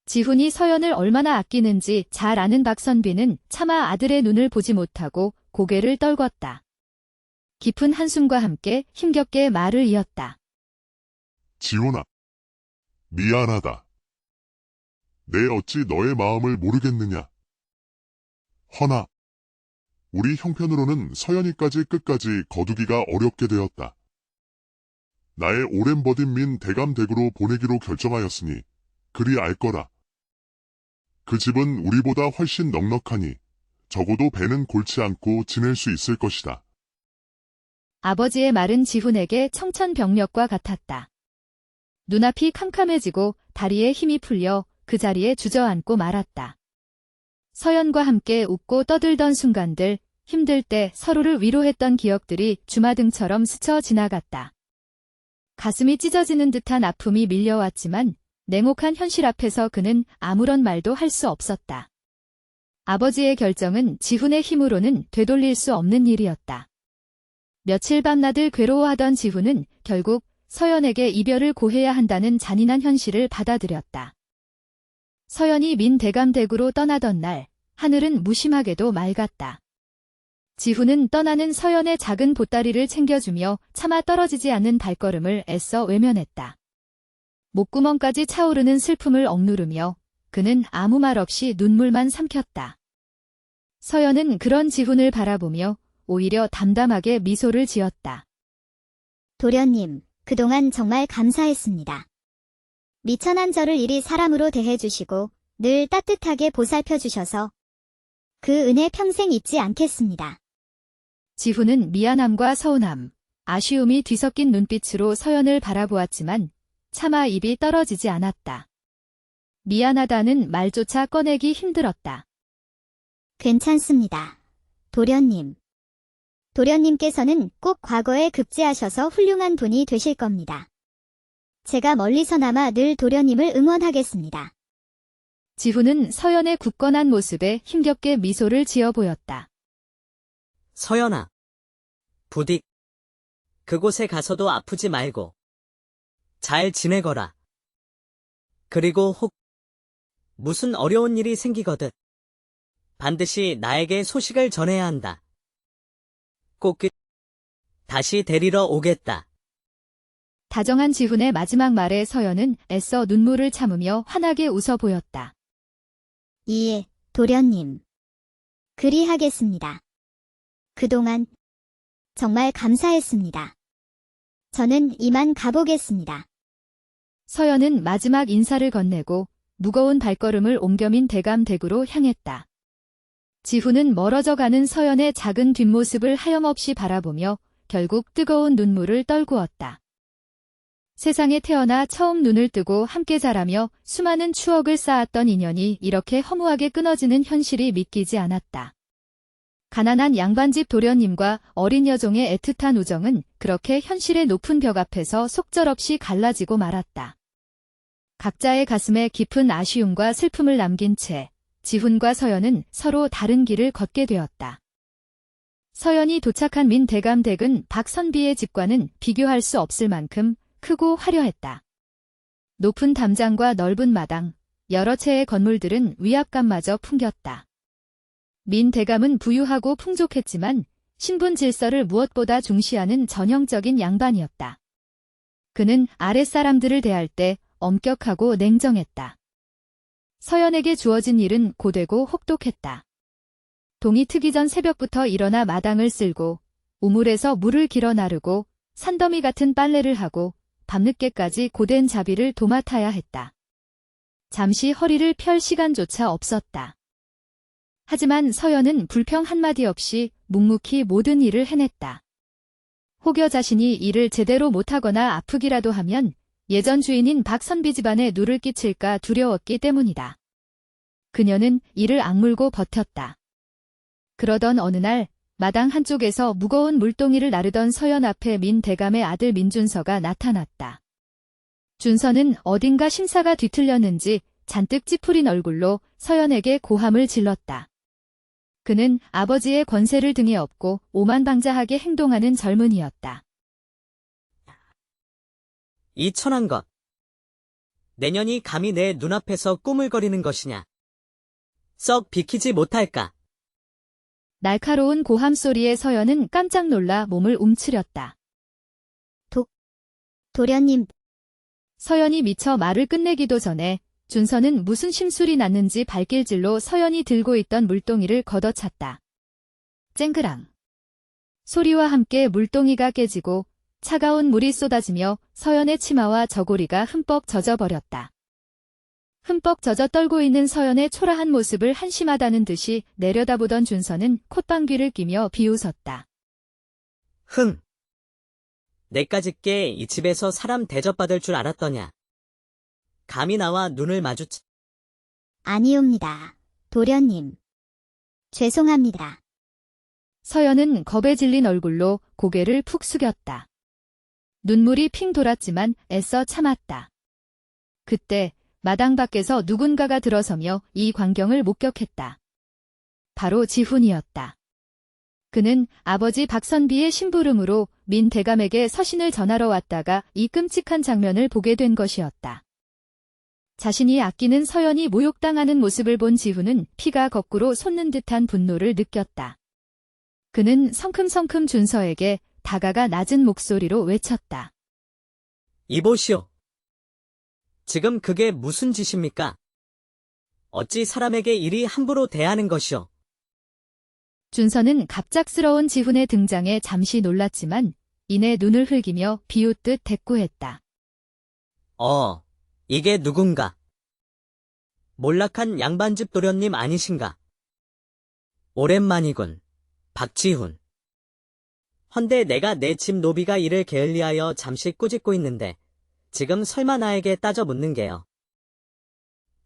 지훈이 서연을 얼마나 아끼는지 잘 아는 박선비는 차마 아들의 눈을 보지 못하고 고개를 떨궜다. 깊은 한숨과 함께 힘겹게 말을 이었다. 지훈아, 미안하다. 내 어찌 너의 마음을 모르겠느냐. 허나, 우리 형편으로는 서연이까지 끝까지 거두기가 어렵게 되었다. 나의 오랜 버딘 민 대감댁으로 보내기로 결정하였으니 그리 알 거라. 그 집은 우리보다 훨씬 넉넉하니 적어도 배는 골치 않고 지낼 수 있을 것이다. 아버지의 말은 지훈에게 청천벽력과 같았다. 눈앞이 캄캄해지고 다리에 힘이 풀려 그 자리에 주저앉고 말았다. 서연과 함께 웃고 떠들던 순간들, 힘들 때 서로를 위로했던 기억들이 주마등처럼 스쳐 지나갔다. 가슴이 찢어지는 듯한 아픔이 밀려왔지만 냉혹한 현실 앞에서 그는 아무런 말도 할 수 없었다. 아버지의 결정은 지훈의 힘으로는 되돌릴 수 없는 일이었다. 며칠 밤낮을 괴로워하던 지훈은 결국 서연에게 이별을 고해야 한다는 잔인한 현실을 받아들였다. 서연이 민 대감댁으로 떠나던 날, 하늘은 무심하게도 맑았다. 지훈은 떠나는 서연의 작은 보따리를 챙겨주며 차마 떨어지지 않는 발걸음을 애써 외면했다. 목구멍까지 차오르는 슬픔을 억누르며 그는 아무 말 없이 눈물만 삼켰다. 서연은 그런 지훈을 바라보며 오히려 담담하게 미소를 지었다. 도련님, 그동안 정말 감사했습니다. 미천한 저를 이리 사람으로 대해주시고 늘 따뜻하게 보살펴주셔서 그 은혜 평생 잊지 않겠습니다. 지훈은 미안함과 서운함, 아쉬움이 뒤섞인 눈빛으로 서연을 바라보았지만 차마 입이 떨어지지 않았다. 미안하다는 말조차 꺼내기 힘들었다. 괜찮습니다. 도련님. 도련님께서는 꼭 과거에 급제하셔서 훌륭한 분이 되실 겁니다. 제가 멀리서나마 늘 도련님을 응원하겠습니다. 지훈은 서연의 굳건한 모습에 힘겹게 미소를 지어 보였다. 서연아, 부디 그곳에 가서도 아프지 말고 잘 지내거라. 그리고 혹 무슨 어려운 일이 생기거든 반드시 나에게 소식을 전해야 한다. 꼭 다시 데리러 오겠다. 다정한 지훈의 마지막 말에 서연은 애써 눈물을 참으며 환하게 웃어 보였다. 예, 도련님. 그리하겠습니다. 그동안 정말 감사했습니다. 저는 이만 가보겠습니다. 서연은 마지막 인사를 건네고 무거운 발걸음을 옮겨민 대감댁으로 향했다. 지훈은 멀어져 가는 서연의 작은 뒷모습을 하염없이 바라보며 결국 뜨거운 눈물을 떨구었다. 세상에 태어나 처음 눈을 뜨고 함께 자라며 수많은 추억을 쌓았던 인연이 이렇게 허무하게 끊어지는 현실이 믿기지 않았다. 가난한 양반집 도련님과 어린 여종의 애틋한 우정은 그렇게 현실의 높은 벽 앞에서 속절없이 갈라지고 말았다. 각자의 가슴에 깊은 아쉬움과 슬픔을 남긴 채 지훈과 서연은 서로 다른 길을 걷게 되었다. 서연이 도착한 민 대감댁은 박선비의 집과는 비교할 수 없을 만큼 크고 화려했다. 높은 담장과 넓은 마당, 여러 채의 건물들은 위압감마저 풍겼다. 민 대감은 부유하고 풍족했지만 신분 질서를 무엇보다 중시하는 전형적인 양반이었다. 그는 아랫사람들을 대할 때 엄격하고 냉정했다. 서연에게 주어진 일은 고되고 혹독했다. 동이 트기 전 새벽부터 일어나 마당을 쓸고 우물에서 물을 길어 나르고 산더미 같은 빨래를 하고 밤늦게까지 고된 자비를 도맡아야 했다. 잠시 허리를 펼 시간조차 없었다. 하지만 서연은 불평 한마디 없이 묵묵히 모든 일을 해냈다. 혹여 자신이 일을 제대로 못하거나 아프기라도 하면 예전 주인인 박선비 집안에 누를 끼칠까 두려웠기 때문이다. 그녀는 이를 악물고 버텼다. 그러던 어느 날 마당 한쪽에서 무거운 물동이를 나르던 서연 앞에 민 대감의 아들 민준서가 나타났다. 준서는 어딘가 심사가 뒤틀렸는지 잔뜩 찌푸린 얼굴로 서연에게 고함을 질렀다. 그는 아버지의 권세를 등에 업고 오만방자하게 행동하는 젊은이였다. 이 천한 것. 내년이 감히 내 눈앞에서 꾸물거리는 것이냐. 썩 비키지 못할까. 날카로운 고함 소리에 서연은 깜짝 놀라 몸을 움츠렸다. 도련님, 서연이 미처 말을 끝내기도 전에 준서는 무슨 심술이 났는지 발길질로 서연이 들고 있던 물동이를 걷어찼다. 쨍그랑. 소리와 함께 물동이가 깨지고 차가운 물이 쏟아지며 서연의 치마와 저고리가 흠뻑 젖어버렸다. 흠뻑 젖어 떨고 있는 서연의 초라한 모습을 한심하다는 듯이 내려다보던 준서는 콧방귀를 끼며 비웃었다. 흥. 내까짓게 이 집에서 사람 대접받을 줄 알았더냐. 감히 나와 눈을 마주치. 아니옵니다. 도련님. 죄송합니다. 서연은 겁에 질린 얼굴로 고개를 푹 숙였다. 눈물이 핑 돌았지만 애써 참았다. 그때 마당 밖에서 누군가가 들어서며 이 광경을 목격했다. 바로 지훈이었다. 그는 아버지 박선비의 심부름으로 민 대감에게 서신을 전하러 왔다가 이 끔찍한 장면을 보게 된 것이었다. 자신이 아끼는 서연이 모욕당하는 모습을 본 지훈은 피가 거꾸로 솟는 듯한 분노를 느꼈다. 그는 성큼성큼 준서에게 다가가 낮은 목소리로 외쳤다. 이보시오. 지금 그게 무슨 짓입니까? 어찌 사람에게 이리 함부로 대하는 것이오? 준서는 갑작스러운 지훈의 등장에 잠시 놀랐지만 이내 눈을 흘기며 비웃듯 대꾸했다. 이게 누군가? 몰락한 양반집 도련님 아니신가? 오랜만이군, 박지훈. 헌데 내가 내 집 노비가 일을 게을리하여 잠시 꾸짖고 있는데 지금 설마 나에게 따져 묻는 게요.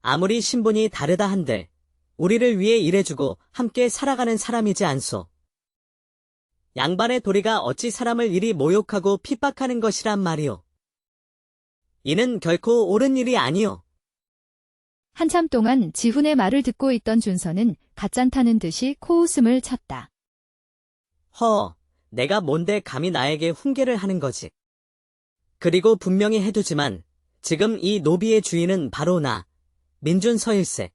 아무리 신분이 다르다 한들 우리를 위해 일해주고 함께 살아가는 사람이지 않소. 양반의 도리가 어찌 사람을 이리 모욕하고 핍박하는 것이란 말이오. 이는 결코 옳은 일이 아니오. 한참 동안 지훈의 말을 듣고 있던 준서는 갓잔타는 듯이 코웃음을 쳤다. 내가 뭔데 감히 나에게 훈계를 하는 거지. 그리고 분명히 해두지만 지금 이 노비의 주인은 바로 나, 민준서일세.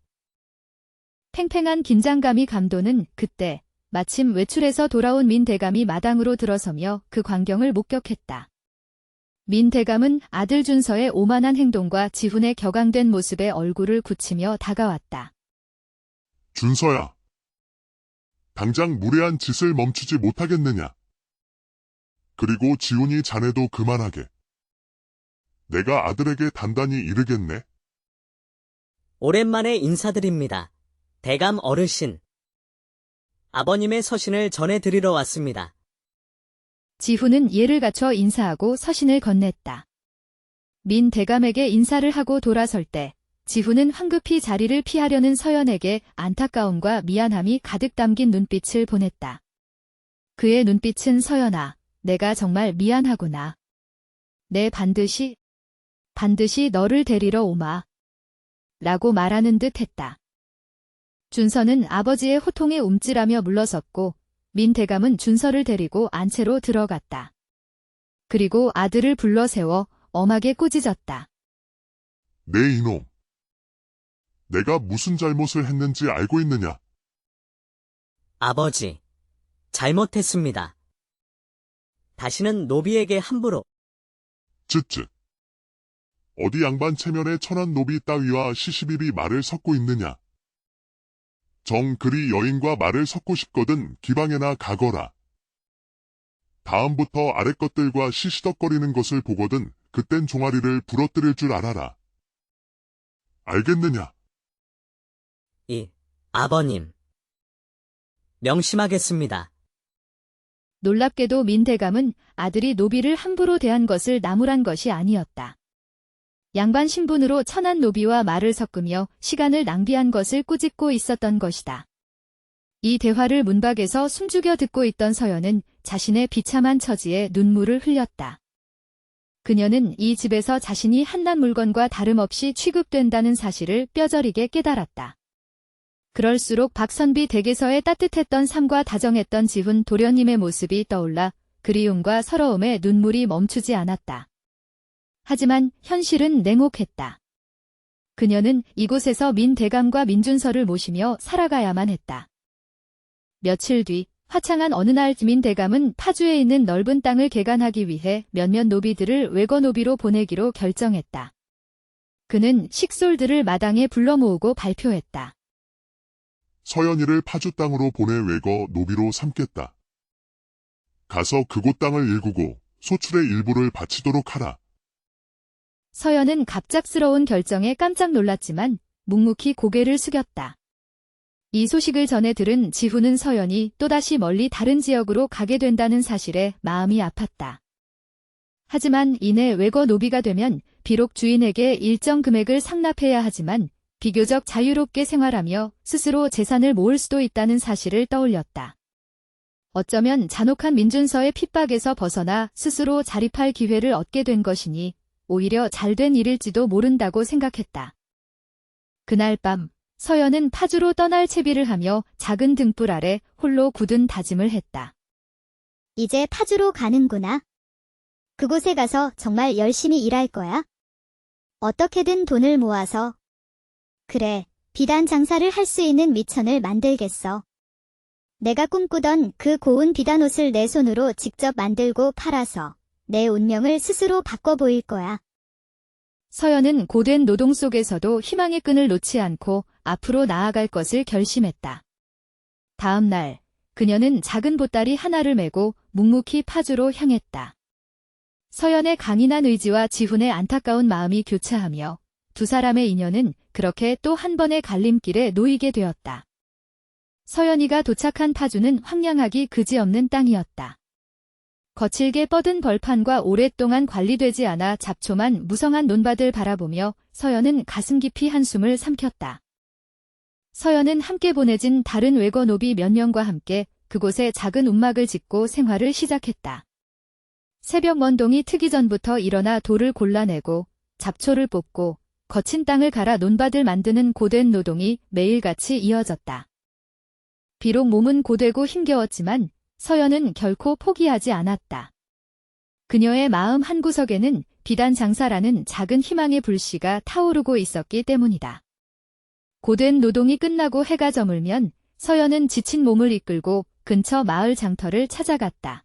팽팽한 긴장감이 감도는 그때 마침 외출해서 돌아온 민 대감이 마당으로 들어서며 그 광경을 목격했다. 민 대감은 아들 준서의 오만한 행동과 지훈의 격앙된 모습에 얼굴을 굳히며 다가왔다. 준서야. 당장 무례한 짓을 멈추지 못하겠느냐. 그리고 지훈이 자네도 그만하게. 내가 아들에게 단단히 이르겠네. 오랜만에 인사드립니다. 대감 어르신. 아버님의 서신을 전해드리러 왔습니다. 지훈은 예를 갖춰 인사하고 서신을 건넸다. 민 대감에게 인사를 하고 돌아설 때 지훈은 황급히 자리를 피하려는 서연에게 안타까움과 미안함이 가득 담긴 눈빛을 보냈다. 그의 눈빛은 서연아, 내가 정말 미안하구나. 내 반드시 너를 데리러 오마. 라고 말하는 듯 했다. 준서는 아버지의 호통에 움찔하며 물러섰고 민 대감은 준서를 데리고 안채로 들어갔다. 그리고 아들을 불러 세워 엄하게 꾸짖었다. 내 이놈. 내가 무슨 잘못을 했는지 알고 있느냐? 아버지, 잘못했습니다. 다시는 노비에게 함부로. 쯧쯧. 어디 양반 체면에 천한 노비 따위와 시시비비 말을 섞고 있느냐? 정 그리 여인과 말을 섞고 싶거든 기방에나 가거라. 다음부터 아래 것들과 시시덕거리는 것을 보거든 그땐 종아리를 부러뜨릴 줄 알아라. 알겠느냐? 아버님. 명심하겠습니다. 놀랍게도 민 대감은 아들이 노비를 함부로 대한 것을 나무란 것이 아니었다. 양반 신분으로 천한 노비와 말을 섞으며 시간을 낭비한 것을 꾸짖고 있었던 것이다. 이 대화를 문밖에서 숨죽여 듣고 있던 서연은 자신의 비참한 처지에 눈물을 흘렸다. 그녀는 이 집에서 자신이 한낱 물건과 다름없이 취급된다는 사실을 뼈저리게 깨달았다. 그럴수록 박선비 댁에서의 따뜻했던 삶과 다정했던 지훈 도련님의 모습이 떠올라 그리움과 서러움에 눈물이 멈추지 않았다. 하지만 현실은 냉혹했다. 그녀는 이곳에서 민 대감과 민준서를 모시며 살아가야만 했다. 며칠 뒤 화창한 어느 날 민 대감은 파주에 있는 넓은 땅을 개간하기 위해 몇몇 노비들을 외거 노비로 보내기로 결정했다. 그는 식솔들을 마당에 불러 모으고 발표했다. 서연이를 파주 땅으로 보내 외거 노비로 삼겠다. 가서 그곳 땅을 일구고 소출의 일부를 바치도록 하라. 서연은 갑작스러운 결정에 깜짝 놀랐지만 묵묵히 고개를 숙였다. 이 소식을 전해 들은 지훈은 서연이 또다시 멀리 다른 지역으로 가게 된다는 사실에 마음이 아팠다. 하지만 이내 외거 노비가 되면 비록 주인에게 일정 금액을 상납해야 하지만 비교적 자유롭게 생활하며 스스로 재산을 모을 수도 있다는 사실을 떠올렸다. 어쩌면 잔혹한 민준서의 핍박에서 벗어나 스스로 자립할 기회를 얻게 된 것이니 오히려 잘된 일일지도 모른다고 생각했다. 그날 밤 서연은 파주로 떠날 채비를 하며 작은 등불 아래 홀로 굳은 다짐을 했다. 이제 파주로 가는구나. 그곳에 가서 정말 열심히 일할 거야. 어떻게든 돈을 모아서. 그래, 비단 장사를 할 수 있는 미천을 만들겠어. 내가 꿈꾸던 그 고운 비단 옷을 내 손으로 직접 만들고 팔아서 내 운명을 스스로 바꿔 보일 거야. 서연은 고된 노동 속에서도 희망의 끈을 놓지 않고 앞으로 나아갈 것을 결심했다. 다음 날, 그녀는 작은 보따리 하나를 메고 묵묵히 파주로 향했다. 서연의 강인한 의지와 지훈의 안타까운 마음이 교차하며 두 사람의 인연은 그렇게 또 한 번의 갈림길에 놓이게 되었다. 서연이가 도착한 파주는 황량하기 그지없는 땅이었다. 거칠게 뻗은 벌판과 오랫동안 관리되지 않아 잡초만 무성한 논밭을 바라보며 서연은 가슴 깊이 한숨을 삼켰다. 서연은 함께 보내진 다른 외거 노비 몇 명과 함께 그곳에 작은 움막을 짓고 생활을 시작했다. 새벽 먼동이 트기 전부터 일어나 돌을 골라내고 잡초를 뽑고 거친 땅을 갈아 논밭을 만드는 고된 노동이 매일같이 이어졌다. 비록 몸은 고되고 힘겨웠지만 서연은 결코 포기하지 않았다. 그녀의 마음 한구석에는 비단 장사라는 작은 희망의 불씨가 타오르고 있었기 때문이다. 고된 노동이 끝나고 해가 저물면 서연은 지친 몸을 이끌고 근처 마을 장터를 찾아갔다.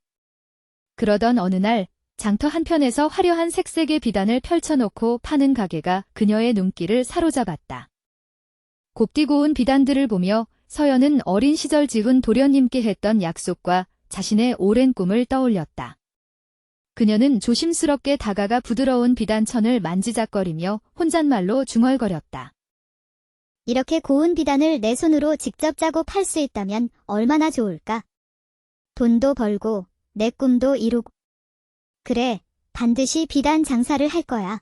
그러던 어느 날 장터 한편에서 화려한 색색의 비단을 펼쳐놓고 파는 가게가 그녀의 눈길을 사로잡았다. 곱디 고운 비단들을 보며 서연은 어린 시절 지훈 도련님께 했던 약속과 자신의 오랜 꿈을 떠올렸다. 그녀는 조심스럽게 다가가 부드러운 비단천을 만지작거리며 혼잣말로 중얼거렸다. 이렇게 고운 비단을 내 손으로 직접 짜고 팔 수 있다면 얼마나 좋을까? 돈도 벌고 내 꿈도 이루고. 그래, 반드시 비단 장사를 할 거야.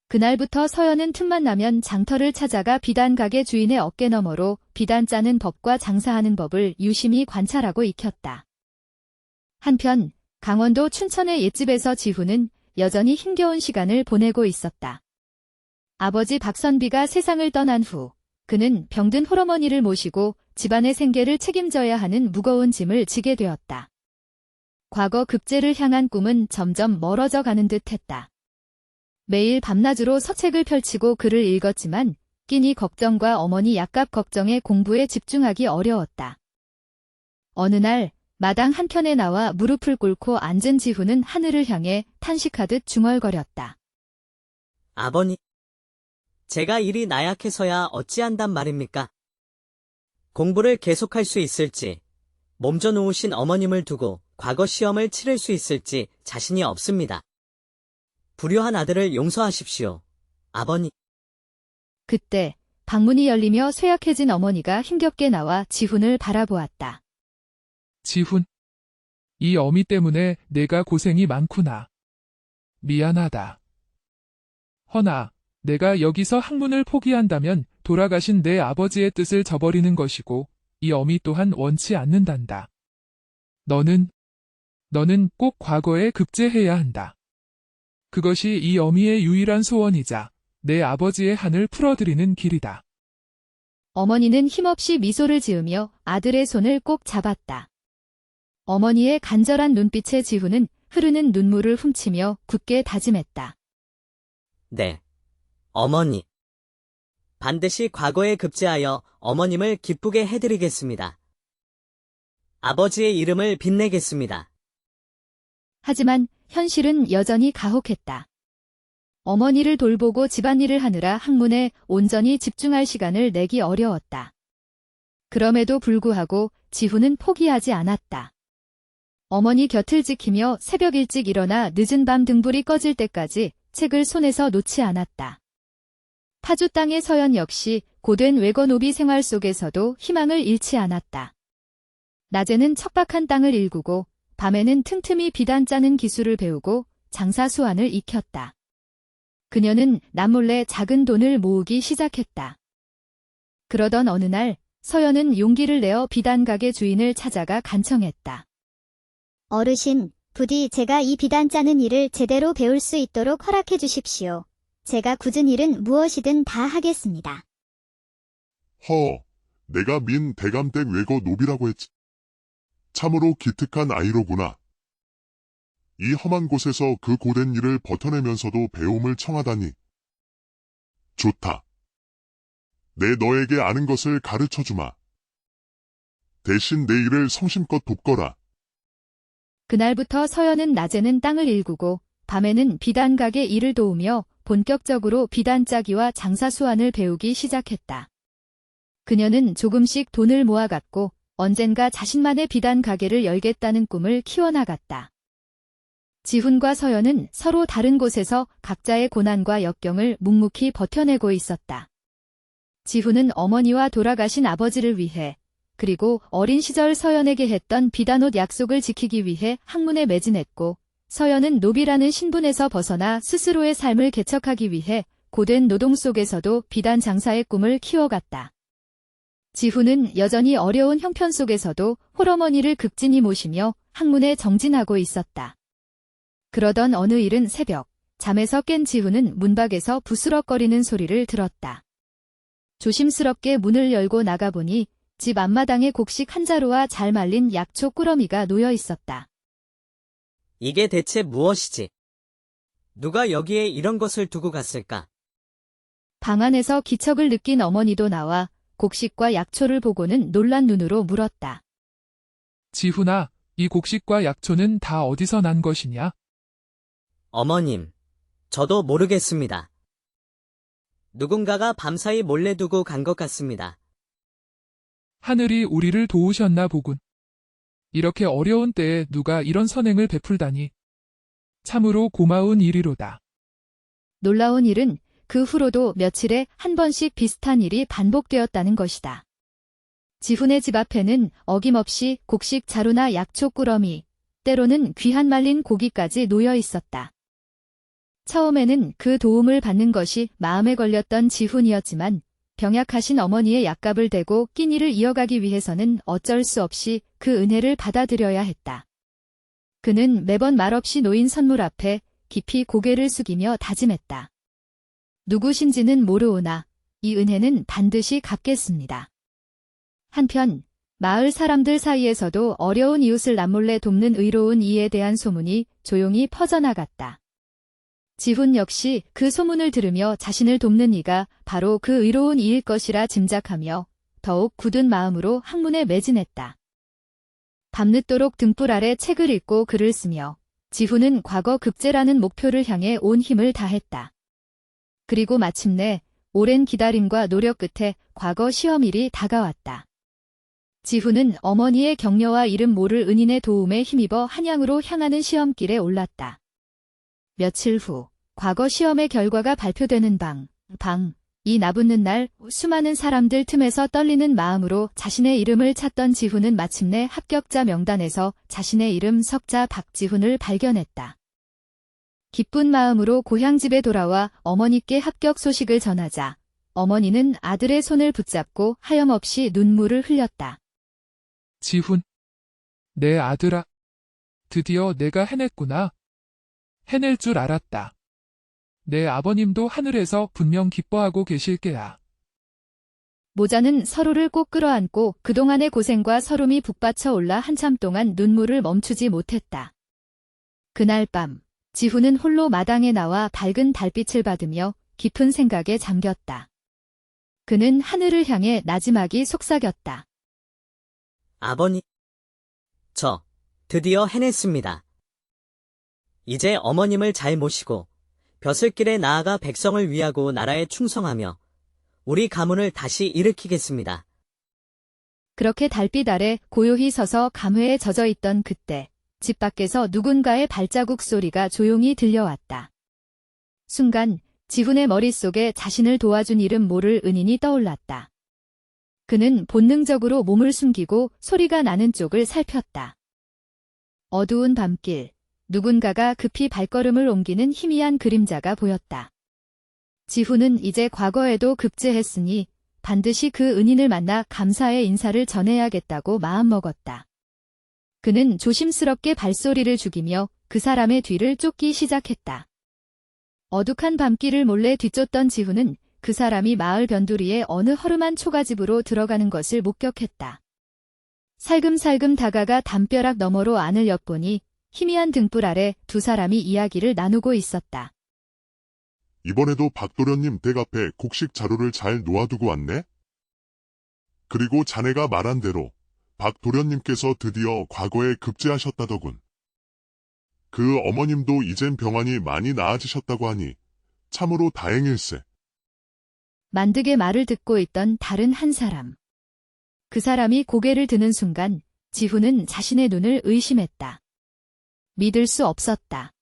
그날부터 서연은 틈만 나면 장터를 찾아가 비단 가게 주인의 어깨 너머로 비단 짜는 법과 장사하는 법을 유심히 관찰하고 익혔다. 한편 강원도 춘천의 옛집에서 지훈은 여전히 힘겨운 시간을 보내고 있었다. 아버지 박선비가 세상을 떠난 후 그는 병든 홀어머니를 모시고 집안의 생계를 책임져야 하는 무거운 짐을 지게 되었다. 과거 급제를 향한 꿈은 점점 멀어져 가는 듯했다. 매일 밤낮으로 서책을 펼치고 글을 읽었지만 끼니 걱정과 어머니 약값 걱정에 공부에 집중하기 어려웠다. 어느 날 마당 한켠에 나와 무릎을 꿇고 앉은 지훈은 하늘을 향해 탄식하듯 중얼거렸다. 아버님, 제가 일이 나약해서야 어찌한단 말입니까? 공부를 계속할 수 있을지, 몸져 놓으신 어머님을 두고 과거 시험을 치를 수 있을지 자신이 없습니다. 불효한 아들을 용서하십시오, 아버님. 그때 방문이 열리며 쇠약해진 어머니가 힘겹게 나와 지훈을 바라보았다. 지훈. 이 어미 때문에 내가 고생이 많구나. 미안하다. 허나 내가 여기서 학문을 포기한다면 돌아가신 내 아버지의 뜻을 저버리는 것이고 이 어미 또한 원치 않는단다. 너는 꼭 과거에 급제해야 한다. 그것이 이 어미의 유일한 소원이자 내 아버지의 한을 풀어드리는 길이다. 어머니는 힘없이 미소를 지으며 아들의 손을 꼭 잡았다. 어머니의 간절한 눈빛에 지훈은 흐르는 눈물을 훔치며 굳게 다짐했다. 네, 어머니. 반드시 과거에 급제하여 어머님을 기쁘게 해드리겠습니다. 아버지의 이름을 빛내겠습니다. 하지만 현실은 여전히 가혹했다. 어머니를 돌보고 집안일을 하느라 학문에 온전히 집중할 시간을 내기 어려웠다. 그럼에도 불구하고 지훈은 포기하지 않았다. 어머니 곁을 지키며 새벽 일찍 일어나 늦은 밤 등불이 꺼질 때까지 책을 손에서 놓지 않았다. 파주 땅의 서연 역시 고된 외거노비 생활 속에서도 희망을 잃지 않았다. 낮에는 척박한 땅을 일구고 밤에는 틈틈이 비단 짜는 기술을 배우고 장사 수완을 익혔다. 그녀는 남몰래 작은 돈을 모으기 시작했다. 그러던 어느 날 서연은 용기를 내어 비단 가게 주인을 찾아가 간청했다. 어르신, 부디 제가 이 비단 짜는 일을 제대로 배울 수 있도록 허락해 주십시오. 제가 굳은 일은 무엇이든 다 하겠습니다. 내가 민 대감댁 외거 노비라고 했지. 참으로 기특한 아이로구나. 이 험한 곳에서 그 고된 일을 버텨내면서도 배움을 청하다니. 좋다. 내 너에게 아는 것을 가르쳐주마. 대신 내 일을 성심껏 돕거라. 그날부터 서연은 낮에는 땅을 일구고 밤에는 비단 가게 일을 도우며 본격적으로 비단 짜기와 장사 수완을 배우기 시작했다. 그녀는 조금씩 돈을 모아갔고 언젠가 자신만의 비단 가게를 열겠다는 꿈을 키워나갔다. 지훈과 서연은 서로 다른 곳에서 각자의 고난과 역경을 묵묵히 버텨내고 있었다. 지훈은 어머니와 돌아가신 아버지를 위해 그리고 어린 시절 서연에게 했던 비단옷 약속을 지키기 위해 학문에 매진했고 서연은 노비라는 신분에서 벗어나 스스로의 삶을 개척하기 위해 고된 노동 속에서도 비단 장사의 꿈을 키워갔다. 지훈은 여전히 어려운 형편 속에서도 홀어머니를 극진히 모시며 학문에 정진하고 있었다. 그러던 어느 이른 새벽, 잠에서 깬 지훈은 문밖에서 부스럭거리는 소리를 들었다. 조심스럽게 문을 열고 나가보니 집 앞마당에 곡식 한 자루와 잘 말린 약초 꾸러미가 놓여 있었다. 이게 대체 무엇이지? 누가 여기에 이런 것을 두고 갔을까? 방 안에서 기척을 느낀 어머니도 나와 곡식과 약초를 보고는 놀란 눈으로 물었다. 지훈아, 이 곡식과 약초는 다 어디서 난 것이냐? 어머님, 저도 모르겠습니다. 누군가가 밤사이 몰래 두고 간 것 같습니다. 하늘이 우리를 도우셨나 보군. 이렇게 어려운 때에 누가 이런 선행을 베풀다니. 참으로 고마운 일이로다. 놀라운 일은 그 후로도 며칠에 한 번씩 비슷한 일이 반복되었다는 것이다. 지훈의 집 앞에는 어김없이 곡식 자루나 약초 꾸러미, 때로는 귀한 말린 고기까지 놓여 있었다. 처음에는 그 도움을 받는 것이 마음에 걸렸던 지훈이었지만 병약하신 어머니의 약값을 대고 끼니를 이어가기 위해서는 어쩔 수 없이 그 은혜를 받아들여야 했다. 그는 매번 말없이 놓인 선물 앞에 깊이 고개를 숙이며 다짐했다. 누구신지는 모르오나 이 은혜는 반드시 갚겠습니다. 한편 마을 사람들 사이에서도 어려운 이웃을 남몰래 돕는 의로운 이에 대한 소문이 조용히 퍼져나갔다. 지훈 역시 그 소문을 들으며 자신을 돕는 이가 바로 그 의로운 이일 것이라 짐작하며 더욱 굳은 마음으로 학문에 매진했다. 밤늦도록 등불 아래 책을 읽고 글을 쓰며 지훈은 과거 급제라는 목표를 향해 온 힘을 다했다. 그리고 마침내 오랜 기다림과 노력 끝에 과거 시험일이 다가왔다. 지훈은 어머니의 격려와 이름 모를 은인의 도움에 힘입어 한양으로 향하는 시험길에 올랐다. 며칠 후 과거 시험의 결과가 발표되는 이 나붙는 날 수많은 사람들 틈에서 떨리는 마음으로 자신의 이름을 찾던 지훈은 마침내 합격자 명단에서 자신의 이름 석자 박지훈을 발견했다. 기쁜 마음으로 고향집에 돌아와 어머니께 합격 소식을 전하자 어머니는 아들의 손을 붙잡고 하염없이 눈물을 흘렸다. 지훈, 내 아들아. 드디어 내가 해냈구나. 해낼 줄 알았다. 내 아버님도 하늘에서 분명 기뻐하고 계실 게야. 모자는 서로를 꼭 끌어안고 그동안의 고생과 서름이 북받쳐 올라 한참 동안 눈물을 멈추지 못했다. 그날 밤, 지훈은 홀로 마당에 나와 밝은 달빛을 받으며 깊은 생각에 잠겼다. 그는 하늘을 향해 나지막이 속삭였다. 아버님, 저 드디어 해냈습니다. 이제 어머님을 잘 모시고 벼슬길에 나아가 백성을 위하고 나라에 충성하며 우리 가문을 다시 일으키겠습니다. 그렇게 달빛 아래 고요히 서서 감회에 젖어 있던 그때 집 밖에서 누군가의 발자국 소리가 조용히 들려왔다. 순간 지훈의 머릿속에 자신을 도와준 이름 모를 은인이 떠올랐다. 그는 본능적으로 몸을 숨기고 소리가 나는 쪽을 살폈다. 어두운 밤길, 누군가가 급히 발걸음을 옮기는 희미한 그림자가 보였다. 지훈은 이제 과거에도 급제했으니 반드시 그 은인을 만나 감사의 인사를 전해야겠다고 마음먹었다. 그는 조심스럽게 발소리를 죽이며 그 사람의 뒤를 쫓기 시작했다. 어둑한 밤길을 몰래 뒤쫓던 지훈은 그 사람이 마을 변두리에 어느 허름한 초가집으로 들어가는 것을 목격했다. 살금살금 다가가 담벼락 너머로 안을 엿보니 희미한 등불 아래 두 사람이 이야기를 나누고 있었다. 이번에도 박도련님 댁 앞에 곡식 자루를 잘 놓아두고 왔네? 그리고 자네가 말한 대로 박도련님께서 드디어 과거에 급제하셨다더군. 그 어머님도 이젠 병환이 많이 나아지셨다고 하니 참으로 다행일세. 만득의 말을 듣고 있던 다른 한 사람. 그 사람이 고개를 드는 순간 지훈은 자신의 눈을 의심했다. 믿을 수 없었다.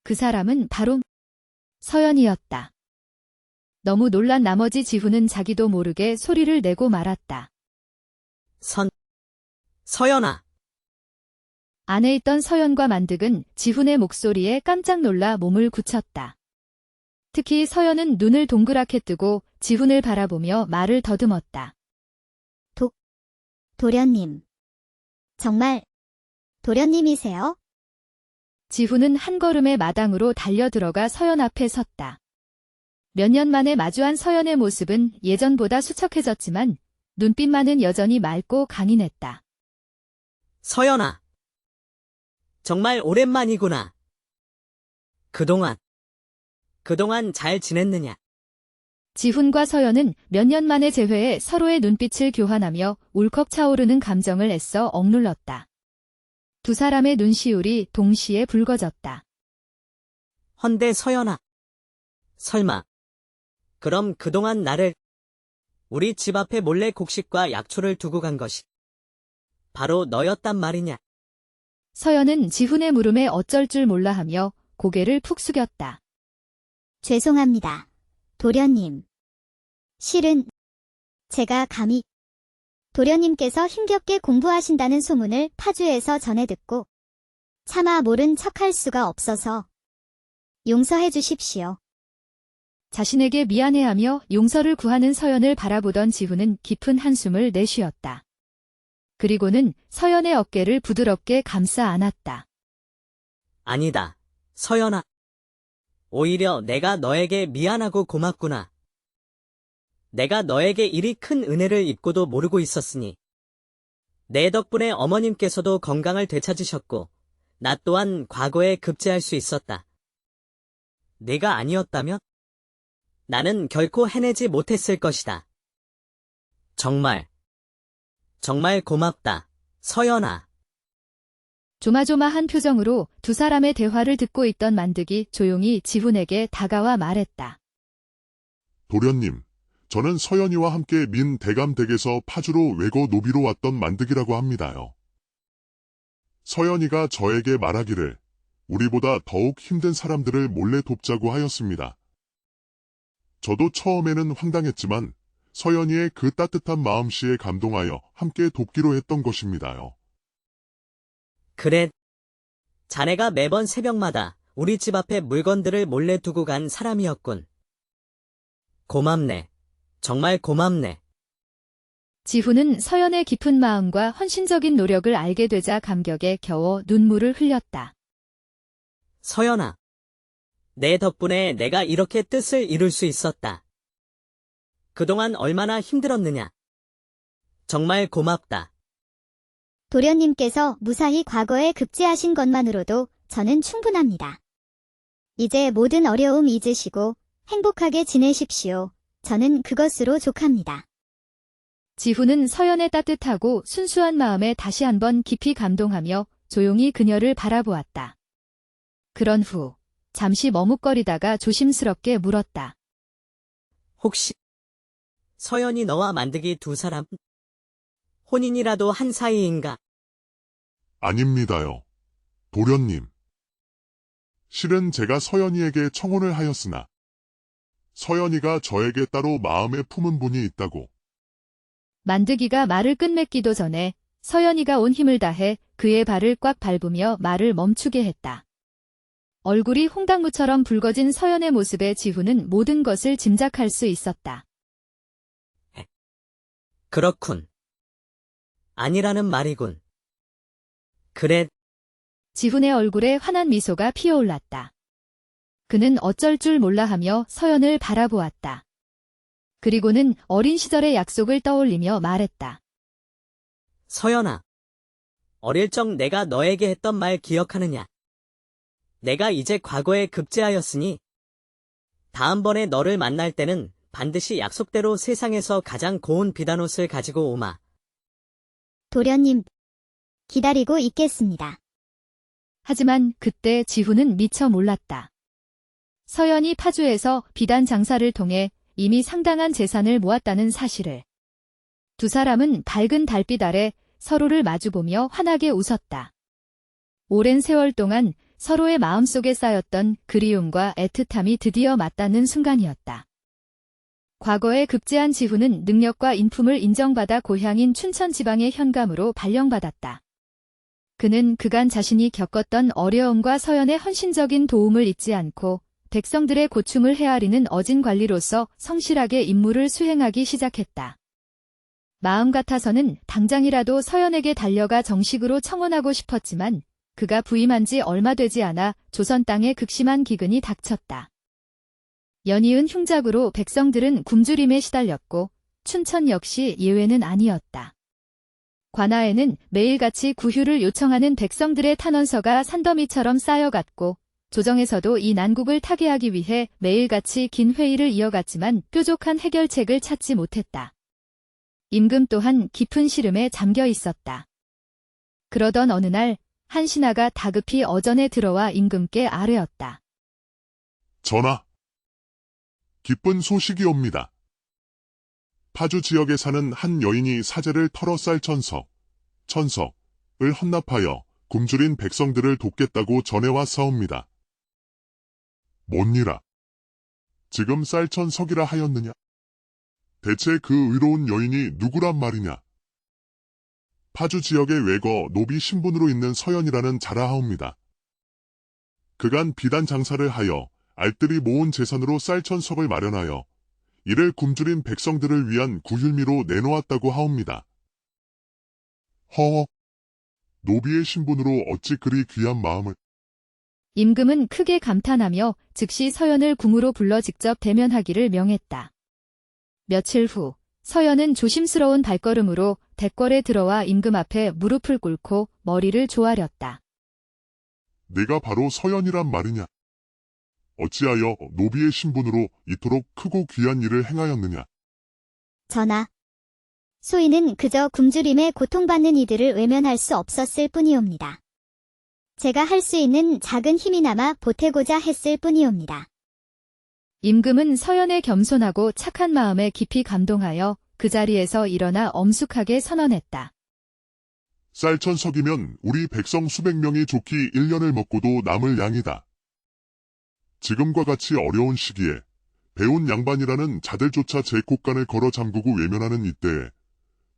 그 사람은 바로 서연이었다. 너무 놀란 나머지 지훈은 자기도 모르게 소리를 내고 말았다. 서연아. 안에 있던 서연과 만득은 지훈의 목소리에 깜짝 놀라 몸을 굳혔다. 특히 서연은 눈을 동그랗게 뜨고 지훈을 바라보며 말을 더듬었다. 도련님. 정말 도련님이세요? 지훈은 한 걸음에 마당으로 달려들어가 서연 앞에 섰다. 몇 년 만에 마주한 서연의 모습은 예전보다 수척해졌지만 눈빛만은 여전히 맑고 강인했다. 서연아. 정말 오랜만이구나. 그동안 잘 지냈느냐? 지훈과 서연은 몇 년 만의 재회에 서로의 눈빛을 교환하며 울컥 차오르는 감정을 애써 억눌렀다. 두 사람의 눈시울이 동시에 붉어졌다. 헌데 서연아. 설마. 그럼 그동안 나를 우리 집 앞에 몰래 곡식과 약초를 두고 간 것이 바로 너였단 말이냐? 서연은 지훈의 물음에 어쩔 줄 몰라 하며 고개를 푹 숙였다. 죄송합니다. 도련님. 실은 제가 감히 도련님께서 힘겹게 공부하신다는 소문을 파주에서 전해 듣고 차마 모른 척할 수가 없어서 용서해 주십시오. 자신에게 미안해하며 용서를 구하는 서연을 바라보던 지훈은 깊은 한숨을 내쉬었다. 그리고는 서연의 어깨를 부드럽게 감싸 안았다. 아니다, 서연아. 오히려 내가 너에게 미안하고 고맙구나. 내가 너에게 이리 큰 은혜를 입고도 모르고 있었으니. 내 덕분에 어머님께서도 건강을 되찾으셨고, 나 또한 과거에 급제할 수 있었다. 내가 아니었다면? 나는 결코 해내지 못했을 것이다. 정말 고맙다, 서연아. 조마조마한 표정으로 두 사람의 대화를 듣고 있던 만득이 조용히 지훈에게 다가와 말했다. 도련님, 저는 서연이와 함께 민 대감댁에서 파주로 외고 노비로 왔던 만득이라고 합니다요. 서연이가 저에게 말하기를 우리보다 더욱 힘든 사람들을 몰래 돕자고 하였습니다. 저도 처음에는 황당했지만 서연이의 그 따뜻한 마음씨에 감동하여 함께 돕기로 했던 것입니다요. 그래. 자네가 매번 새벽마다 우리 집 앞에 물건들을 몰래 두고 간 사람이었군. 고맙네. 정말 고맙네. 지훈은 서연의 깊은 마음과 헌신적인 노력을 알게 되자 감격에 겨워 눈물을 흘렸다. 서연아. 내 덕분에 내가 이렇게 뜻을 이룰 수 있었다. 그동안 얼마나 힘들었느냐. 정말 고맙다. 도련님께서 무사히 과거에 급제하신 것만으로도 저는 충분합니다. 이제 모든 어려움 잊으시고 행복하게 지내십시오. 저는 그것으로 족합니다. 지훈은 서연의 따뜻하고 순수한 마음에 다시 한번 깊이 감동하며 조용히 그녀를 바라보았다. 그런 후 잠시 머뭇거리다가 조심스럽게 물었다. 혹시 서연이 너와 만득이 두 사람 혼인이라도 한 사이인가? 아닙니다요. 도련님. 실은 제가 서연이에게 청혼을 하였으나 서연이가 저에게 따로 마음에 품은 분이 있다고. 만득이가 말을 끝맺기도 전에 서연이가 온 힘을 다해 그의 발을 꽉 밟으며 말을 멈추게 했다. 얼굴이 홍당무처럼 붉어진 서연의 모습에 지훈은 모든 것을 짐작할 수 있었다. 그렇군. 아니라는 말이군. 그래. 지훈의 얼굴에 환한 미소가 피어올랐다. 그는 어쩔 줄 몰라 하며 서연을 바라보았다. 그리고는 어린 시절의 약속을 떠올리며 말했다. 서연아. 어릴 적 내가 너에게 했던 말 기억하느냐? 내가 이제 과거에 급제하였으니 다음번에 너를 만날 때는 반드시 약속대로 세상에서 가장 고운 비단옷을 가지고 오마. 도련님, 기다리고 있겠습니다. 하지만 그때 지훈은 미처 몰랐다. 서연이 파주에서 비단 장사를 통해 이미 상당한 재산을 모았다는 사실을. 두 사람은 밝은 달빛 아래 서로를 마주보며 환하게 웃었다. 오랜 세월 동안 서로의 마음속에 쌓였던 그리움과 애틋함이 드디어 맞닿는 순간이었다. 과거에 급제한 지훈은 능력과 인품을 인정받아 고향인 춘천 지방의 현감으로 발령받았다. 그는 그간 자신이 겪었던 어려움과 서연의 헌신적인 도움을 잊지 않고 백성들의 고충을 헤아리는 어진 관리로서 성실하게 임무를 수행하기 시작했다. 마음 같아서는 당장이라도 서연에게 달려가 정식으로 청혼하고 싶었지만 그가 부임한 지 얼마 되지 않아 조선 땅에 극심한 기근이 닥쳤다. 연이은 흉작으로 백성들은 굶주림에 시달렸고 춘천 역시 예외는 아니었다. 관아에는 매일같이 구휴를 요청하는 백성들의 탄원서가 산더미처럼 쌓여갔고 조정에서도 이 난국을 타개하기 위해 매일같이 긴 회의를 이어갔지만 뾰족한 해결책을 찾지 못했다. 임금 또한 깊은 시름에 잠겨 있었다. 그러던 어느 날 한 신하가 다급히 어전에 들어와 임금께 아뢰었다. 전하, 기쁜 소식이 옵니다. 파주 지역에 사는 한 여인이 사제를 털어 쌀천석을 헌납하여 굶주린 백성들을 돕겠다고 전해왔사옵니다. 뭔니라? 지금 쌀천석이라 하였느냐? 대체 그 의로운 여인이 누구란 말이냐? 파주 지역의 외거 노비 신분으로 있는 서연이라는 자라하옵니다. 그간 비단 장사를 하여 알뜰히 모은 재산으로 쌀천석을 마련하여 이를 굶주린 백성들을 위한 구휼미로 내놓았다고 하옵니다. 허, 노비의 신분으로 어찌 그리 귀한 마음을. 임금은 크게 감탄하며 즉시 서연을 궁으로 불러 직접 대면하기를 명했다. 며칠 후 서연은 조심스러운 발걸음으로 대궐에 들어와 임금 앞에 무릎을 꿇고 머리를 조아렸다. 내가 바로 서연이란 말이냐? 어찌하여 노비의 신분으로 이토록 크고 귀한 일을 행하였느냐? 전하, 소인은 그저 굶주림에 고통받는 이들을 외면할 수 없었을 뿐이옵니다. 제가 할 수 있는 작은 힘이나마 보태고자 했을 뿐이옵니다. 임금은 서연의 겸손하고 착한 마음에 깊이 감동하여 그 자리에서 일어나 엄숙하게 선언했다. 쌀천석이면 우리 백성 수백 명이 좋기 1년을 먹고도 남을 양이다. 지금과 같이 어려운 시기에 배운 양반이라는 자들조차 제 곳간을 걸어 잠그고 외면하는 이때에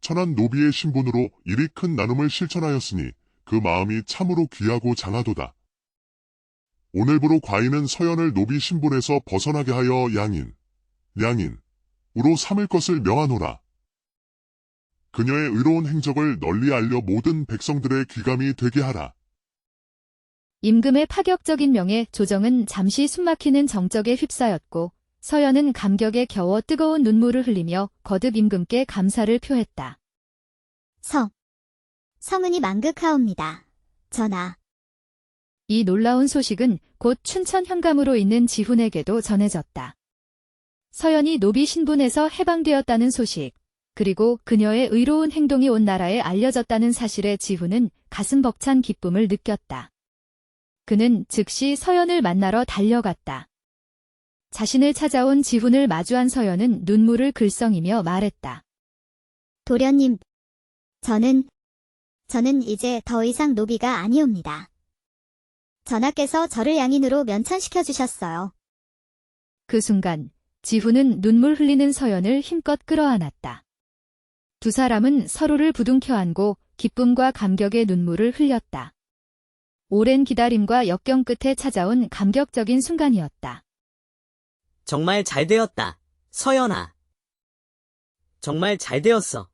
천한 노비의 신분으로 이리 큰 나눔을 실천하였으니 그 마음이 참으로 귀하고 장하도다. 오늘부로 과인은 서연을 노비 신분에서 벗어나게 하여 양인으로 삼을 것을 명하노라. 그녀의 의로운 행적을 널리 알려 모든 백성들의 귀감이 되게 하라. 임금의 파격적인 명에 조정은 잠시 숨막히는 정적에 휩싸였고 서연은 감격에 겨워 뜨거운 눈물을 흘리며 거듭 임금께 감사를 표했다. 성은이 만극하옵니다. 전하. 이 놀라운 소식은 곧 춘천 현감으로 있는 지훈에게도 전해졌다. 서연이 노비 신분에서 해방되었다는 소식, 그리고 그녀의 의로운 행동이 온 나라에 알려졌다는 사실에 지훈은 가슴 벅찬 기쁨을 느꼈다. 그는 즉시 서연을 만나러 달려갔다. 자신을 찾아온 지훈을 마주한 서연은 눈물을 글썽이며 말했다. 도련님, 저는 이제 더 이상 노비가 아니옵니다. 전하께서 저를 양인으로 면천시켜 주셨어요. 그 순간 지훈은 눈물 흘리는 서연을 힘껏 끌어안았다. 두 사람은 서로를 부둥켜 안고 기쁨과 감격의 눈물을 흘렸다. 오랜 기다림과 역경 끝에 찾아온 감격적인 순간이었다. 정말 잘 되었다, 서연아. 정말 잘 되었어.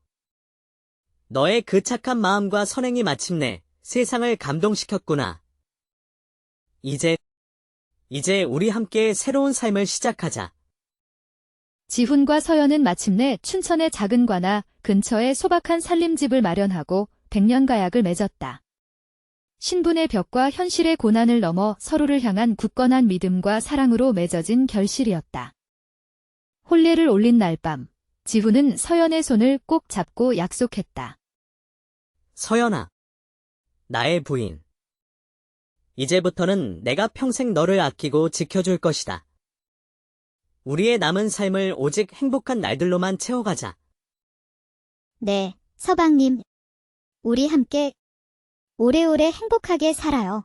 너의 그 착한 마음과 선행이 마침내 세상을 감동시켰구나. 이제 우리 함께 새로운 삶을 시작하자. 지훈과 서연은 마침내 춘천의 작은 관아 근처에 소박한 살림집을 마련하고 백년가약을 맺었다. 신분의 벽과 현실의 고난을 넘어 서로를 향한 굳건한 믿음과 사랑으로 맺어진 결실이었다. 혼례를 올린 날 밤, 지훈은 서연의 손을 꼭 잡고 약속했다. 서연아, 나의 부인. 이제부터는 내가 평생 너를 아끼고 지켜줄 것이다. 우리의 남은 삶을 오직 행복한 날들로만 채워가자. 네, 서방님. 우리 함께 오래오래 행복하게 살아요.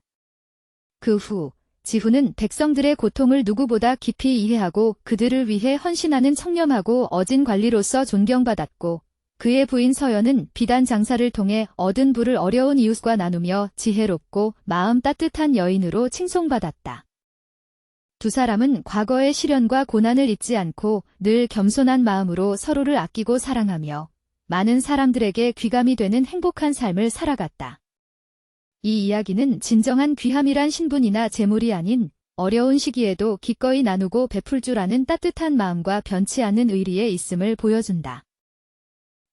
그 후 지훈은 백성들의 고통을 누구보다 깊이 이해하고 그들을 위해 헌신하는 청렴하고 어진 관리로서 존경받았고 그의 부인 서연은 비단 장사를 통해 얻은 부를 어려운 이웃과 나누며 지혜롭고 마음 따뜻한 여인으로 칭송받았다. 두 사람은 과거의 시련과 고난을 잊지 않고 늘 겸손한 마음으로 서로를 아끼고 사랑하며 많은 사람들에게 귀감이 되는 행복한 삶을 살아갔다. 이 이야기는 진정한 귀함이란 신분이나 재물이 아닌 어려운 시기에도 기꺼이 나누고 베풀 줄 아는 따뜻한 마음과 변치 않는 의리에 있음을 보여준다.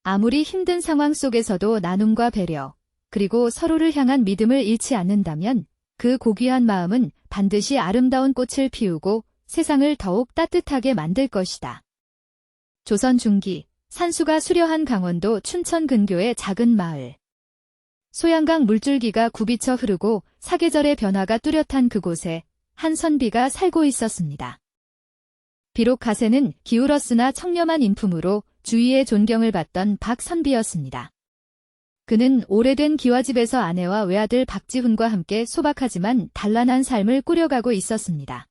아무리 힘든 상황 속에서도 나눔과 배려, 그리고 서로를 향한 믿음을 잃지 않는다면 그 고귀한 마음은 반드시 아름다운 꽃을 피우고 세상을 더욱 따뜻하게 만들 것이다. 조선 중기, 산수가 수려한 강원도 춘천 근교의 작은 마을. 소양강 물줄기가 굽이쳐 흐르고 사계절의 변화가 뚜렷한 그곳에 한 선비가 살고 있었습니다. 비록 가세는 기울었으나 청렴한 인품으로 주위의 존경을 받던 박선비였습니다. 그는 오래된 기와집에서 아내와 외아들 박지훈과 함께 소박하지만 단란한 삶을 꾸려가고 있었습니다.